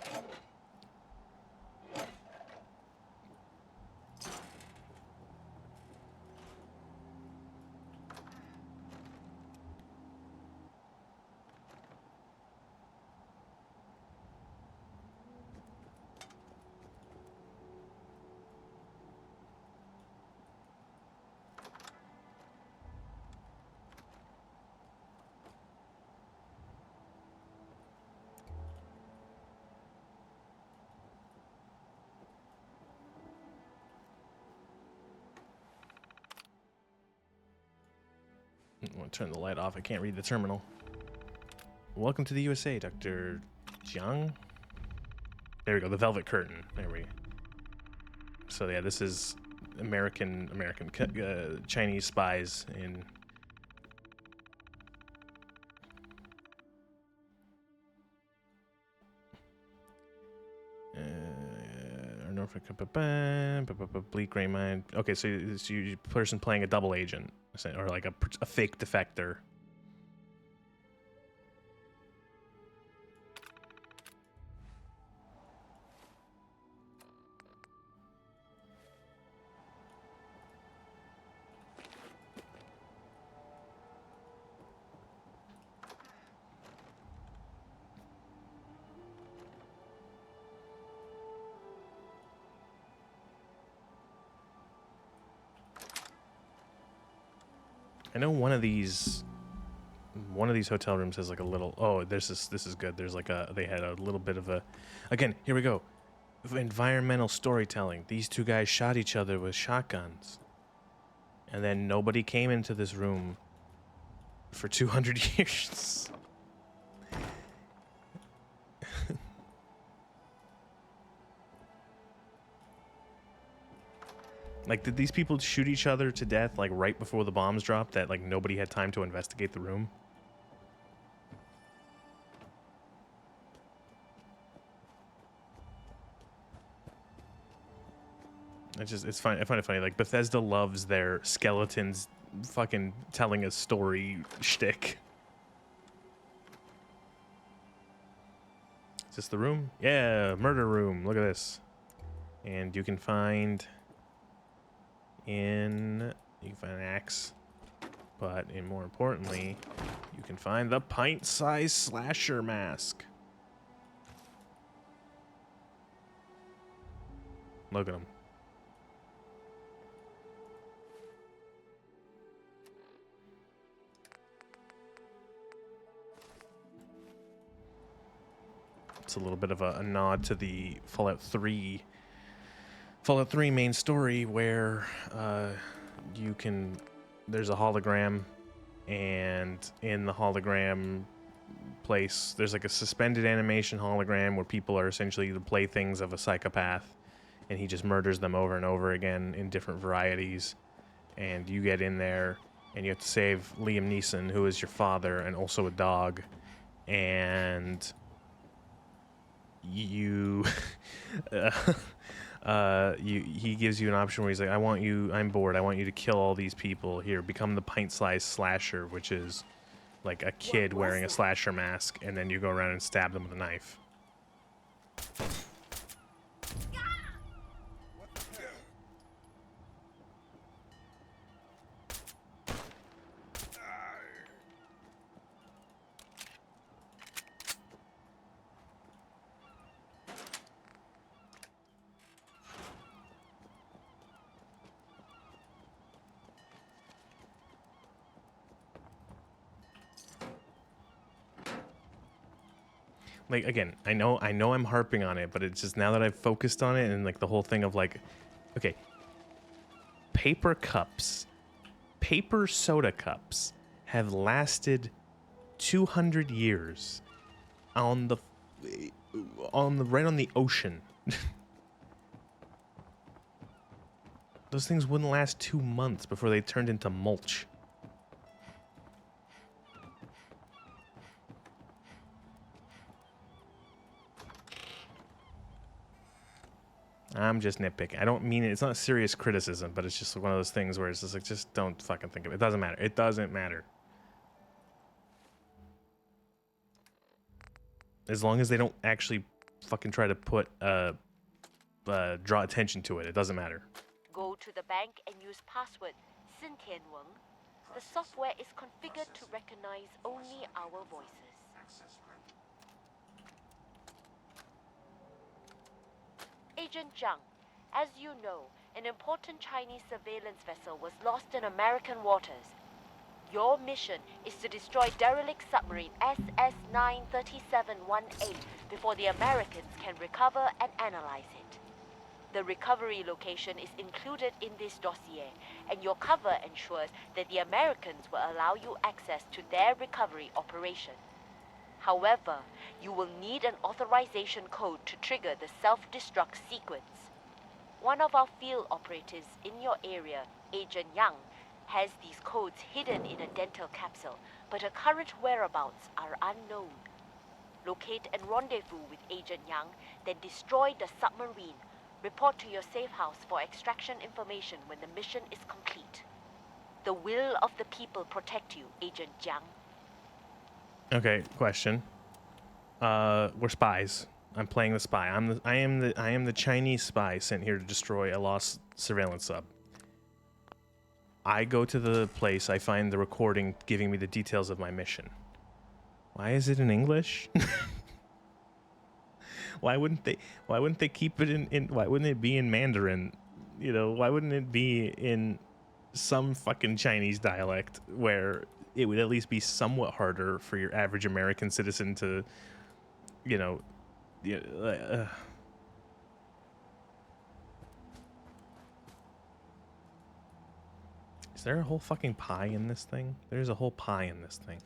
I want to turn the light off. I can't read the terminal. Welcome to the USA, Dr. Jiang. There we go. The Velvet Curtain. There we go. So yeah, this is Chinese spies in. Norfolk, Bleak Gray Mind. Okay, so it's you person playing a double agent, or like a fake defector. I know one of these hotel rooms has like a little. Oh, this is good. There's like they had a little bit of a. Again, here we go. Environmental storytelling. These two guys shot each other with shotguns, and then nobody came into this room for 200 years. Like, did these people shoot each other to death, like, right before the bombs dropped, that, like, nobody had time to investigate the room? It's fine. I find it funny. Like, Bethesda loves their skeletons fucking telling a story shtick. Is this the room? Yeah, murder room. Look at this. And you can find... you can find an axe, but more importantly, you can find the pint-sized slasher mask. Look at him. It's a little bit of a nod to the Fallout 3 main story where there's a hologram, and in the hologram place there's like a suspended animation hologram where people are essentially the playthings of a psychopath, and he just murders them over and over again in different varieties, and you get in there and you have to save Liam Neeson, who is your father and also a dog, and you he gives you an option where he's like, I'm bored, I want you to kill all these people. Here, become the pint-sized slasher, which is like a kid wearing a slasher mask, and then you go around and stab them with a knife. like, again, I know I'm harping on it, but it's just now that I've focused on it and like the whole thing of like, okay, paper cups, paper soda cups have lasted 200 years on the right on the ocean. Those things wouldn't last 2 months before they turned into mulch. I'm just nitpicking. I don't mean it. It's not serious criticism, but it's just one of those things where it's just like, just don't fucking think of it. It doesn't matter. It doesn't matter. As long as they don't actually fucking try to put, draw attention to it, it doesn't matter. Go to the bank and use password Xin Tianweng. The software is configured to recognize only our voices. Agent Zhang, as you know, an important Chinese surveillance vessel was lost in American waters. Your mission is to destroy derelict submarine SS-93718 before the Americans can recover and analyze it. The recovery location is included in this dossier, and your cover ensures that the Americans will allow you access to their recovery operation. However, you will need an authorization code to trigger the self-destruct sequence. One of our field operatives in your area, Agent Yang, has these codes hidden in a dental capsule, but her current whereabouts are unknown. Locate and rendezvous with Agent Yang, then destroy the submarine. Report to your safe house for extraction information when the mission is complete. The will of the people protect you, Agent Jiang. Okay, question. We're spies. I'm playing the spy. I am the Chinese spy sent here to destroy a lost surveillance sub. I go to the place, I find the recording giving me the details of my mission. Why is it in English? Why wouldn't they keep it in why wouldn't it be in Mandarin? You know, why wouldn't it be in some fucking Chinese dialect where it would at least be somewhat harder for your average American citizen to, you know, Is there a whole fucking pie in this thing? There's a whole pie in this thing.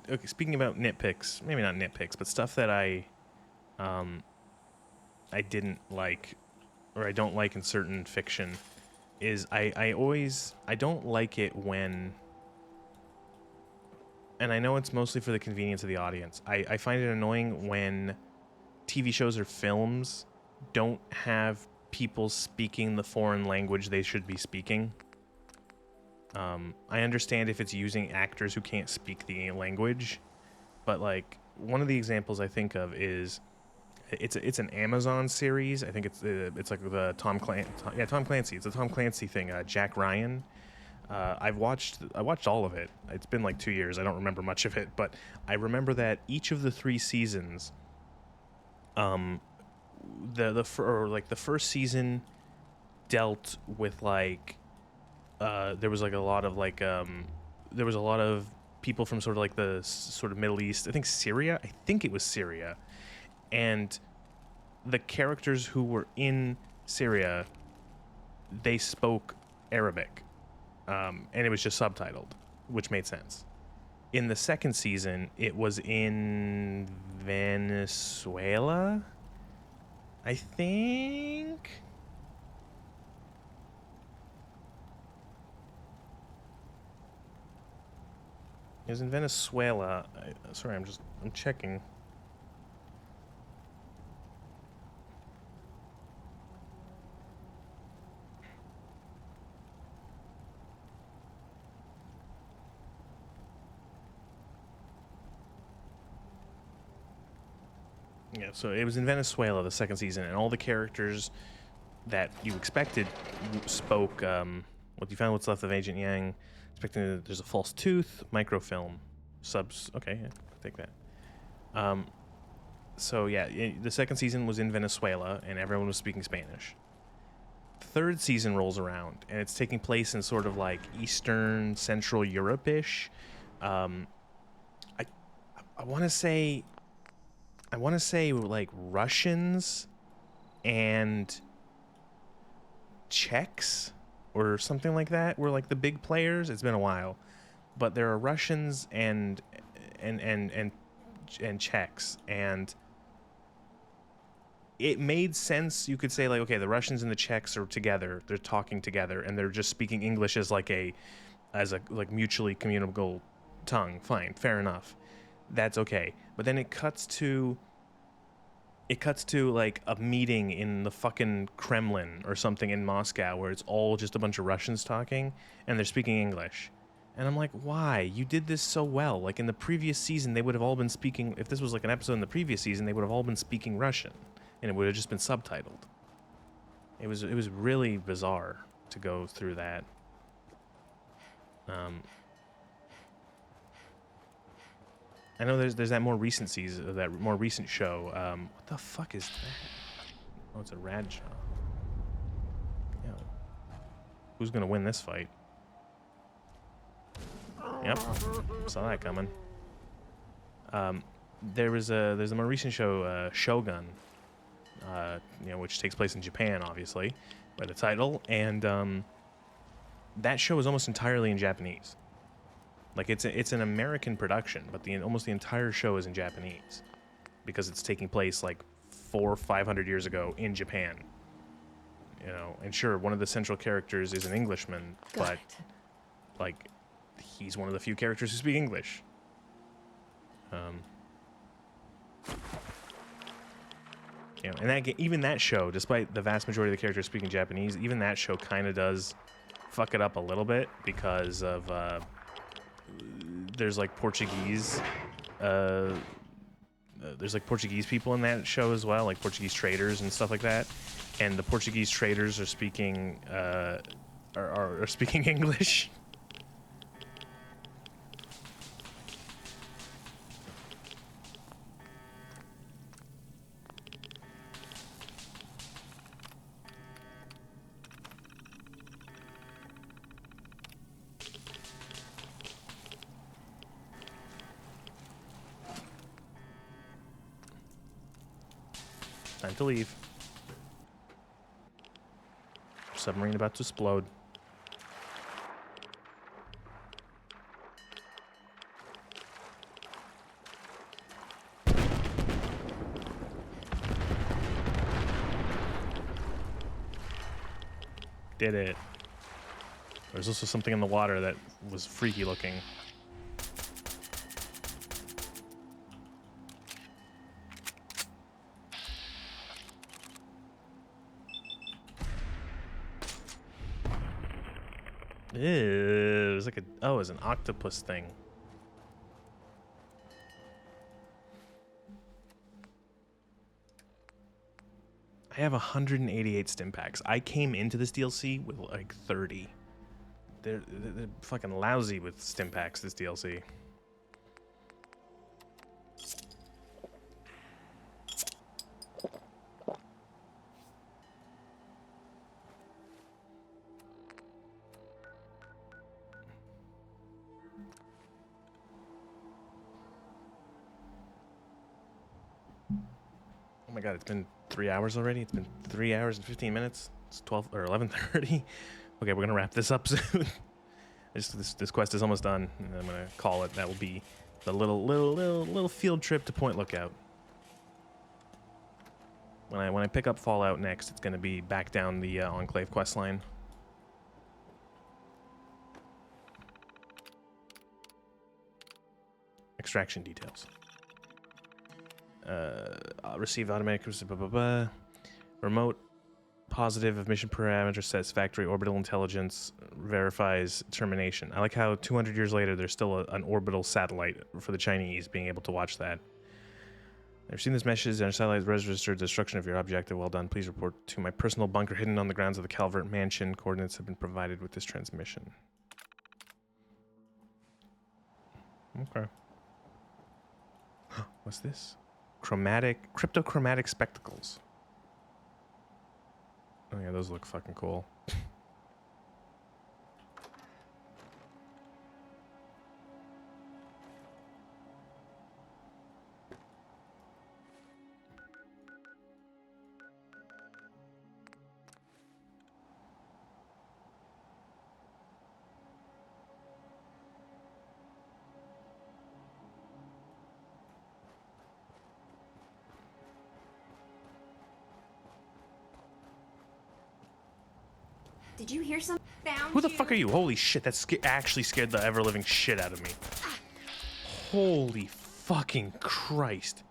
Okay, speaking about nitpicks, maybe not nitpicks, but stuff that I didn't like, or I don't like in certain fiction, is I don't like it when, and I know it's mostly for the convenience of the audience, I find it annoying when TV shows or films don't have people speaking the foreign language they should be speaking. I understand if it's using actors who can't speak the language, but like one of the examples I think of is it's an Amazon series. I think it's like the Tom Clancy. It's a Tom Clancy thing. Jack Ryan. I watched all of it. It's been like 2 years. I don't remember much of it, but I remember that each of the 3 seasons, the first season dealt with like. There was a lot of people from sort of like the sort of Middle East. I think Syria. I think it was Syria, and the characters who were in Syria, they spoke Arabic, and it was just subtitled, which made sense. In the second season, it was in Venezuela, I think. It was in Venezuela. Sorry, I'm checking. Yeah, so it was in Venezuela, the second season, and all the characters that you expected spoke, what you found what's left of Agent Yang. Expecting there's a false tooth, microfilm, subs. Okay, yeah, take that. So yeah, the second season was in Venezuela, and everyone was speaking Spanish. Third season rolls around, and it's taking place in sort of like Eastern Central Europe-ish. I want to say like Russians and Czechs or something like that were like the big players. It's been a while, but there are Russians and Czechs, and it made sense. You could say like, okay, the Russians and the Czechs are together, they're talking together, and they're just speaking English as a like mutually communicable tongue. Fine, fair enough, that's okay. But then it cuts to like a meeting in the fucking Kremlin or something in Moscow where it's all just a bunch of Russians talking and they're speaking English. And I'm like, why? You did this so well. Like in the previous season, they would have all been speaking, if this was like an episode in the previous season, they would have all been speaking Russian and it would have just been subtitled. It was really bizarre to go through that. I know there's that more recent season, that more recent show. What the fuck is that? Oh, it's a rad show. Yo. Who's gonna win this fight? Yep, saw that coming. There's a more recent show, Shogun, which takes place in Japan, obviously, by the title, and that show is almost entirely in Japanese. Like it's an American production, but almost the entire show is in Japanese because it's taking place like 400 or 500 years ago in Japan. And sure, one of the central characters is an Englishman, but like he's one of the few characters who speak English. And even that show, despite the vast majority of the characters speaking Japanese, even that show kind of does fuck it up a little bit because of there's like Portuguese people in that show as well, like Portuguese traders and stuff like that, and the Portuguese traders are speaking are speaking English. Time to leave. Submarine about to explode. Did it. There's also something in the water that was freaky looking. Ew, it was like it was an octopus thing. I have 188 stim packs. I came into this DLC with like 30. They're fucking lousy with stim packs, this DLC. Oh my god, it's been 3 hours already? It's been 3 hours and 15 minutes? It's 12 or 11:30. Okay, we're gonna wrap this up soon. This quest is almost done, and I'm gonna call it. That will be the little field trip to Point Lookout. When I pick up Fallout next, it's gonna be back down the Enclave quest line. Extraction details. Receive automatic remote positive of mission parameter satisfactory orbital intelligence verifies termination. I like how 200 years later there's still an orbital satellite for the Chinese being able to watch that. I've seen this message and our satellite registered destruction of your objective. Well done. Please report to my personal bunker hidden on the grounds of the Calvert Mansion. Coordinates have been provided with this transmission. Okay. What's this? Cryptochromatic spectacles. Oh yeah, those look fucking cool. Did you hear some? Found Who the you. fuck are you? Holy shit, that actually scared the ever-living shit out of me. Holy fucking Christ.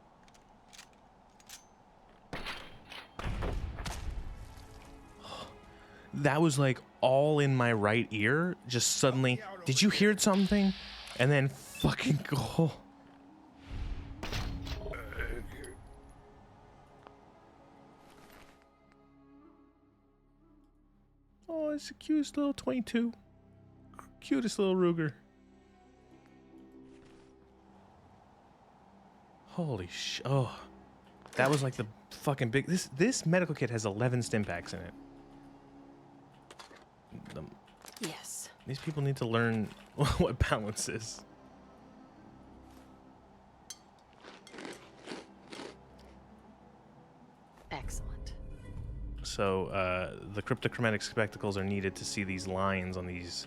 That was like all in my right ear. Just suddenly, did you hear something? And then fucking go. Oh, it's the cutest little 22. Cutest little Ruger. Holy sh! Oh, that was like the fucking big. This medical kit has 11 stim packs in it. Yes. These people need to learn what balance is. Excellent. So the cryptochromatic spectacles are needed to see these lines on these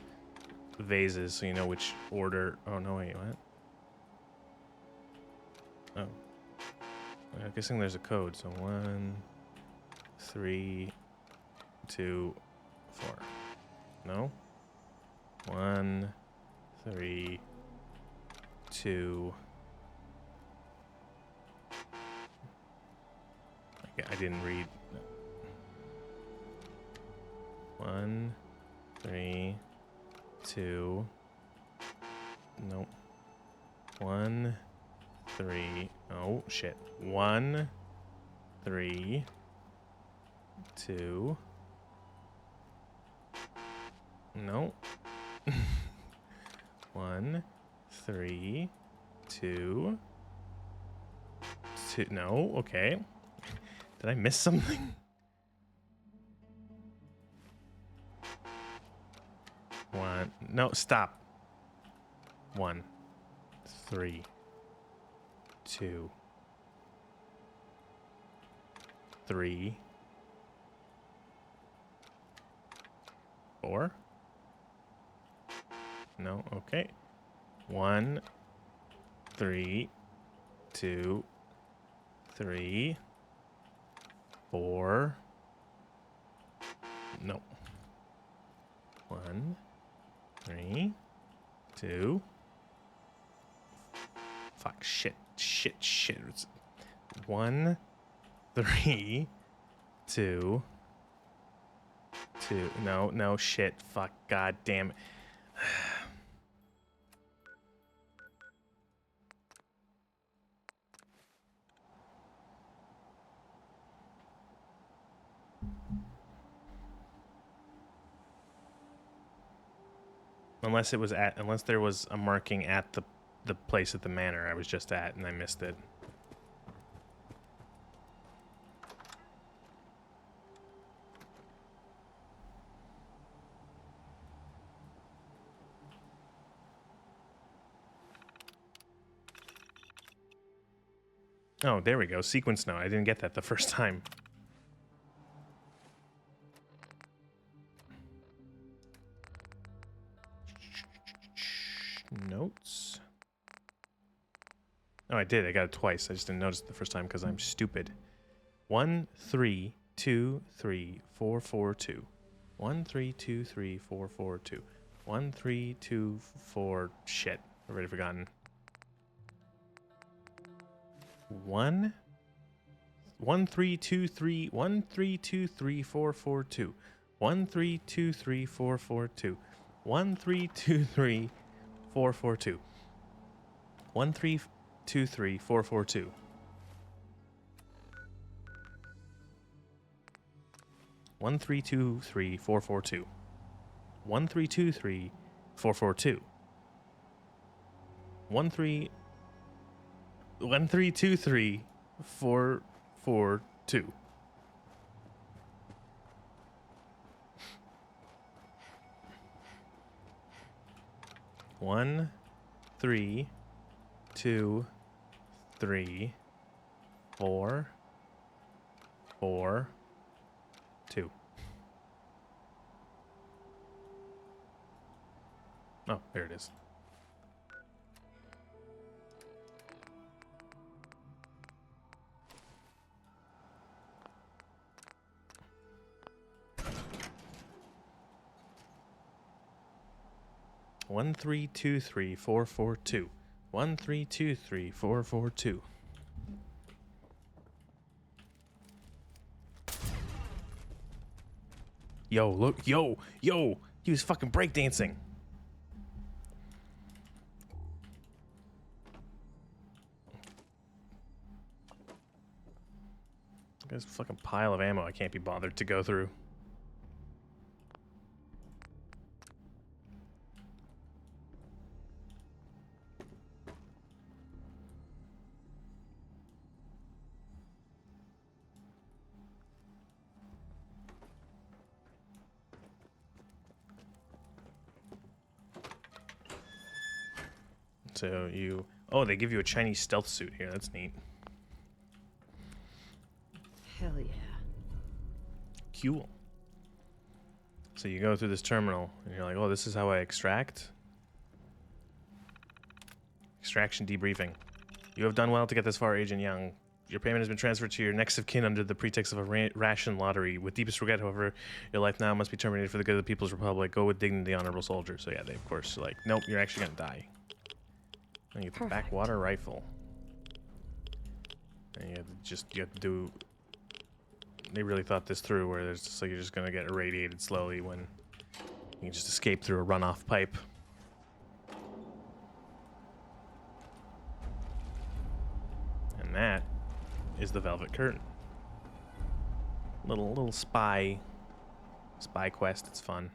vases, so you know which order. Oh no, wait, what? Oh, I'm guessing there's a code. So 1, 3, 2, 4. No. 1, 3, 2. I didn't read. 1, 3, 2. Nope. 1, 3. Oh shit. 1, 3, 2. No. 1, 3, 2. No. Okay. Did I miss something? 1. No. Stop. 1, 3, 2, 3, 4. No, okay. 1, 3, 2, 3, 4. No. 1, 3, 2. Fuck, shit. It's 1, 3, 2. No, shit. Fuck, god damn it. Unless there was a marking at the place at the manor I was just at and I missed it. Oh, there we go. Sequence note. I didn't get that the first time. Notes. Oh, I did. I got it twice. I just didn't notice it the first time because I'm stupid. 1, 3, 2, 3, 4, 4, 2. 1, 3, 2, 3, 4, 4, 2. 1, 3, 2, 4. Shit. I've already forgotten. 1, 3, 2, 3. 1, 3, 2, 3, 4, 4, 2. 1, 3, 2, 3, 4, 4, 2. 1, 3, 2, 3, 4, 4, 2. 1, 3, 2, 3, 4, 4, 2. 1, 3, 2, 3, 4, 4, 2. 1, 3, 2, 3, 4, 4, 2. 1, 3. 1323442. One, 3, 2, 3, 4, 4, 2. Oh, there it is. One, 3, 2, 3, 4, 4, 2. 1, 3, 2, 3, 4, 4, 2. Yo, look, yo, he was fucking breakdancing. There's a fucking pile of ammo I can't be bothered to go through. So you... Oh, they give you a Chinese stealth suit here. That's neat. Hell yeah. Cool. So you go through this terminal, and you're like, oh, this is how I extract? Extraction debriefing. You have done well to get this far, Agent Young. Your payment has been transferred to your next of kin under the pretext of a ration lottery. With deepest regret, however, your life now must be terminated for the good of the People's Republic. Go with dignity, honorable soldier. So yeah, they of course are like, nope, you're actually gonna die. And you get the backwater rifle. And you have to do... They really thought this through, where there's just like you're just gonna get irradiated slowly when you can just escape through a runoff pipe. And that is the Velvet Curtain. Little spy quest. It's fun.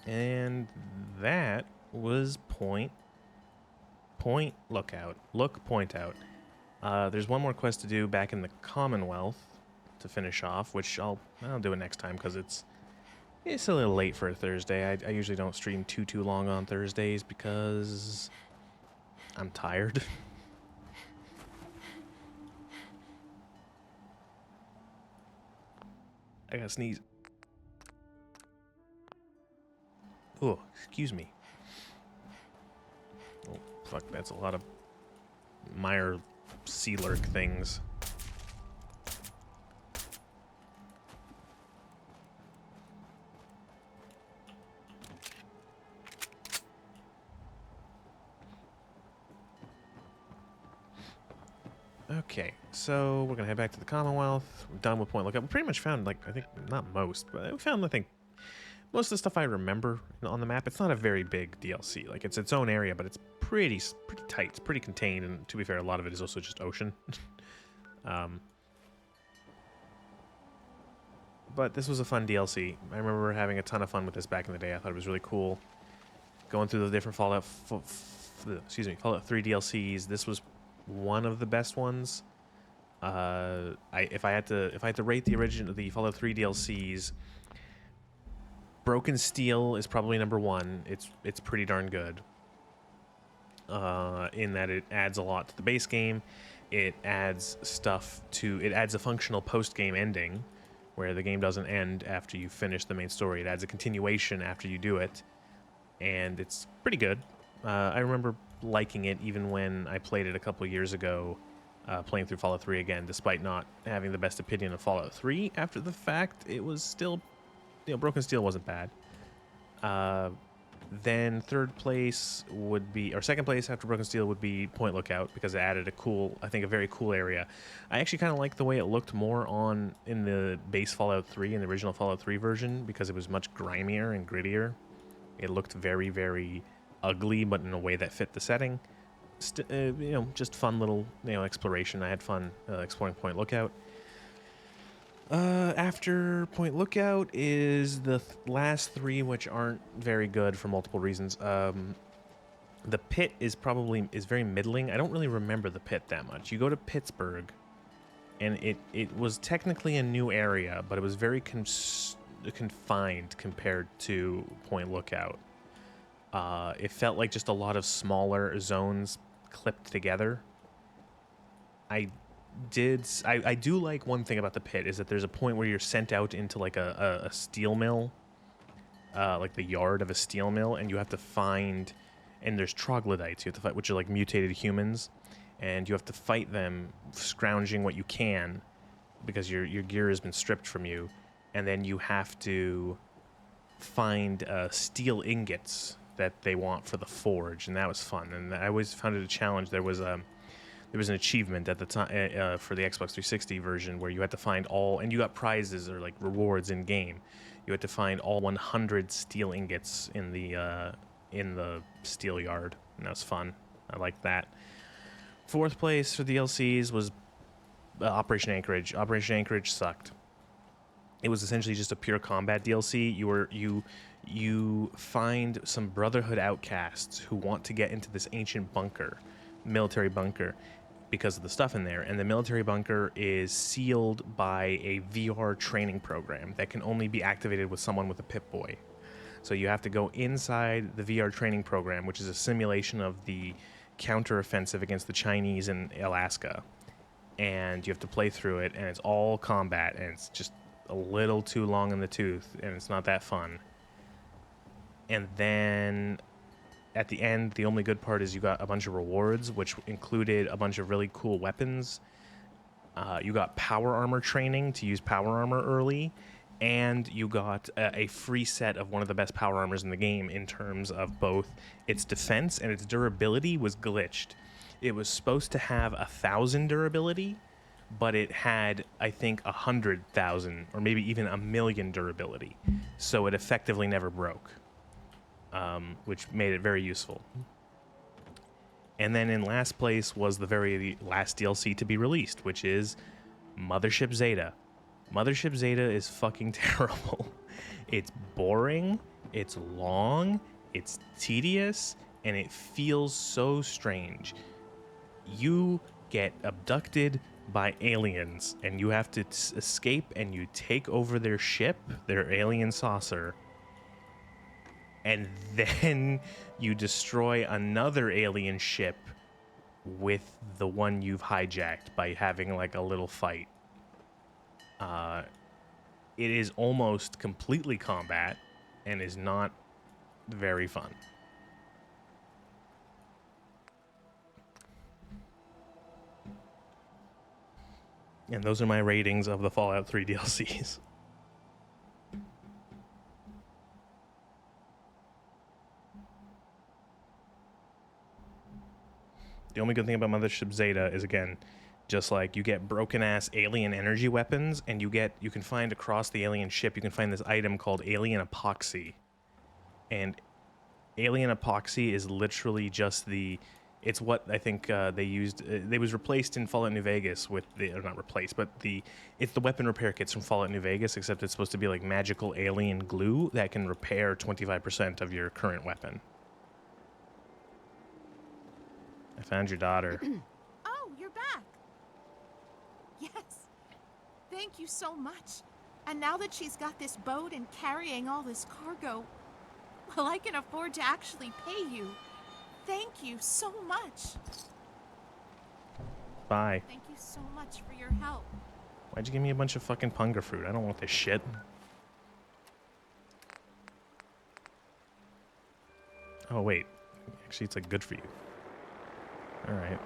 And that was Point Lookout. Point Out. There's one more quest to do back in the Commonwealth to finish off, which I'll do it next time because it's a little late for a Thursday. I usually don't stream too long on Thursdays because I'm tired. I gotta sneeze. Oh, excuse me. Oh, fuck, that's a lot of Meyer sea lurk things. Okay, so we're gonna head back to the Commonwealth. We're done with Point Lookout. We pretty much found, like, I think, not most, but we found, I think, most of the stuff I remember on the map. It's not a very big DLC. Like, it's its own area, but it's pretty tight. It's pretty contained, and to be fair, a lot of it is also just ocean. But this was a fun DLC. I remember having a ton of fun with this back in the day. I thought it was really cool. Going through the different Fallout 3 DLCs. This was one of the best ones. If I had to rate the Fallout 3 DLCs, Broken Steel is probably number one. It's pretty darn good. In that it adds a lot to the base game. It adds a functional post-game ending where the game doesn't end after you finish the main story. It adds a continuation after you do it, and it's pretty good. I remember liking it even when I played it a couple years ago, playing through Fallout 3 again, despite not having the best opinion of Fallout 3 after the fact. It was still, Broken Steel wasn't bad. Then third place would be, or second place after Broken Steel would be Point Lookout, because it added a very cool area. I actually kind of like the way it looked more in the base Fallout 3, in the original Fallout 3 version, because it was much grimier and grittier. It looked very, very ugly, but in a way that fit the setting. Just fun little, exploration. I had fun exploring Point Lookout. After Point Lookout is the last three, which aren't very good for multiple reasons. The Pit is very middling. I don't really remember the Pit that much. You go to Pittsburgh, and it was technically a new area, but it was very confined compared to Point Lookout. It felt like just a lot of smaller zones clipped together. I do like one thing about the Pit is that there's a point where you're sent out into like a steel mill, like the yard of a steel mill, and you have to find, and there's troglodytes you have to fight, which are like mutated humans, and you have to fight them, scrounging what you can, because your gear has been stripped from you, and then you have to find steel ingots that they want for the forge, and that was fun. And I always found it a challenge. There was an achievement at the time for the Xbox 360 version where you had to find all, and you got prizes or like rewards in game. You had to find all 100 steel ingots in the steel yard, and that was fun. I liked that. Fourth place for DLCs was Operation Anchorage. Operation Anchorage sucked. It was essentially just a pure combat DLC. You find some Brotherhood outcasts who want to get into this ancient bunker, military bunker, because of the stuff in there, and the military bunker is sealed by a VR training program that can only be activated with someone with a Pip-Boy. So you have to go inside the VR training program, which is a simulation of the counteroffensive against the Chinese in Alaska, and you have to play through it, and it's all combat, and it's just a little too long in the tooth, and it's not that fun. And then at the end, the only good part is you got a bunch of rewards, which included a bunch of really cool weapons. You got power armor training to use power armor early, and you got a free set of one of the best power armors in the game in terms of both its defense and its durability was glitched. It was supposed to have 1,000 durability, but it had, I think, 100,000 or maybe even 1,000,000 durability. So it effectively never broke. Which made it very useful. And then in last place was the very last DLC to be released, which is Mothership Zeta. Mothership Zeta is fucking terrible. It's boring, it's long, it's tedious, and it feels so strange. You get abducted by aliens, and you have to escape, and you take over their ship, their alien saucer, and then you destroy another alien ship with the one you've hijacked by having like a little fight. It is almost completely combat and is not very fun. And those are my ratings of the Fallout 3 DLCs. The only good thing about Mothership Zeta is, again, just like you get broken-ass alien energy weapons, and you can find across the alien ship, you can find this item called Alien Epoxy. And Alien Epoxy is literally just it's what I think they used. It was replaced in Fallout New Vegas with or not replaced, but it's the weapon repair kits from Fallout New Vegas, except it's supposed to be like magical alien glue that can repair 25% of your current weapon. I found your daughter. Oh, you're back. Yes. Thank you so much. And now that she's got this boat and carrying all this cargo, well, I can afford to actually pay you. Thank you so much. Bye. Thank you so much for your help. Why'd you give me a bunch of fucking punga fruit? I don't want this shit. Oh, wait. Actually, it's like good for you. Alright.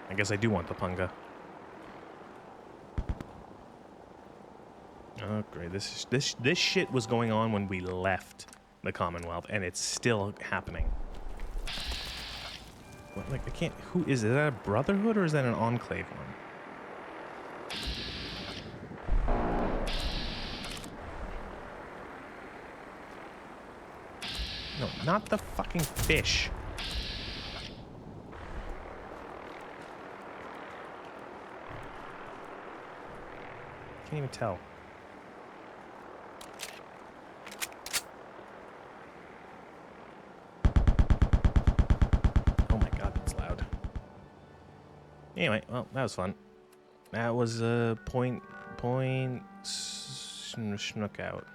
I guess I do want the punga. Oh, great. This shit was going on when we left the Commonwealth, and it's still happening. What, like, I can't... Who is it? Is that a Brotherhood, or is that an Enclave one? No, not the fucking fish. Can't even tell. Oh my god, that's loud. Anyway, well, that was fun. That was a point schnook out.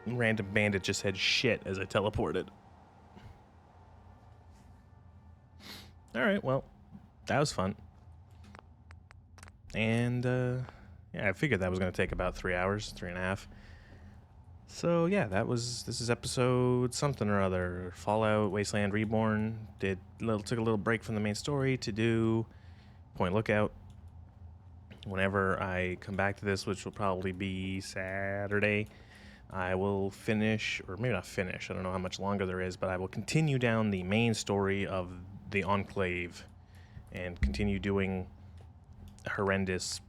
Random bandit just said shit as I teleported. Alright, well, that was fun. And, yeah, I figured that was going to take about 3 hours, 3.5. So, yeah, this is episode something or other. Fallout, Wasteland, Reborn. Took a little break from the main story to do Point Lookout. Whenever I come back to this, which will probably be Saturday, I will finish, or maybe not finish, I don't know how much longer there is, but I will continue down the main story of the Enclave and continue doing horrendous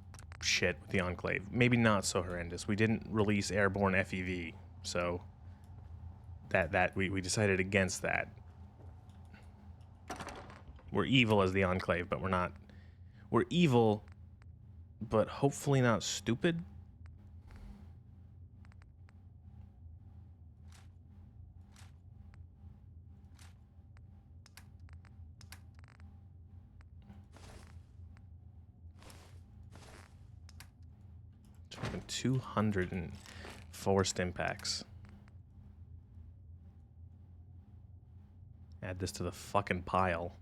shit with the Enclave. Maybe not so horrendous. We didn't release Airborne FEV, so we decided against that. We're evil as the Enclave, but we're not. We're evil, but hopefully not stupid. Fucking 200 forced impacts. Add this to the fucking pile.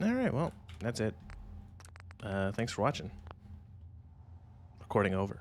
Alright, well, that's it. Thanks for watching. Recording over.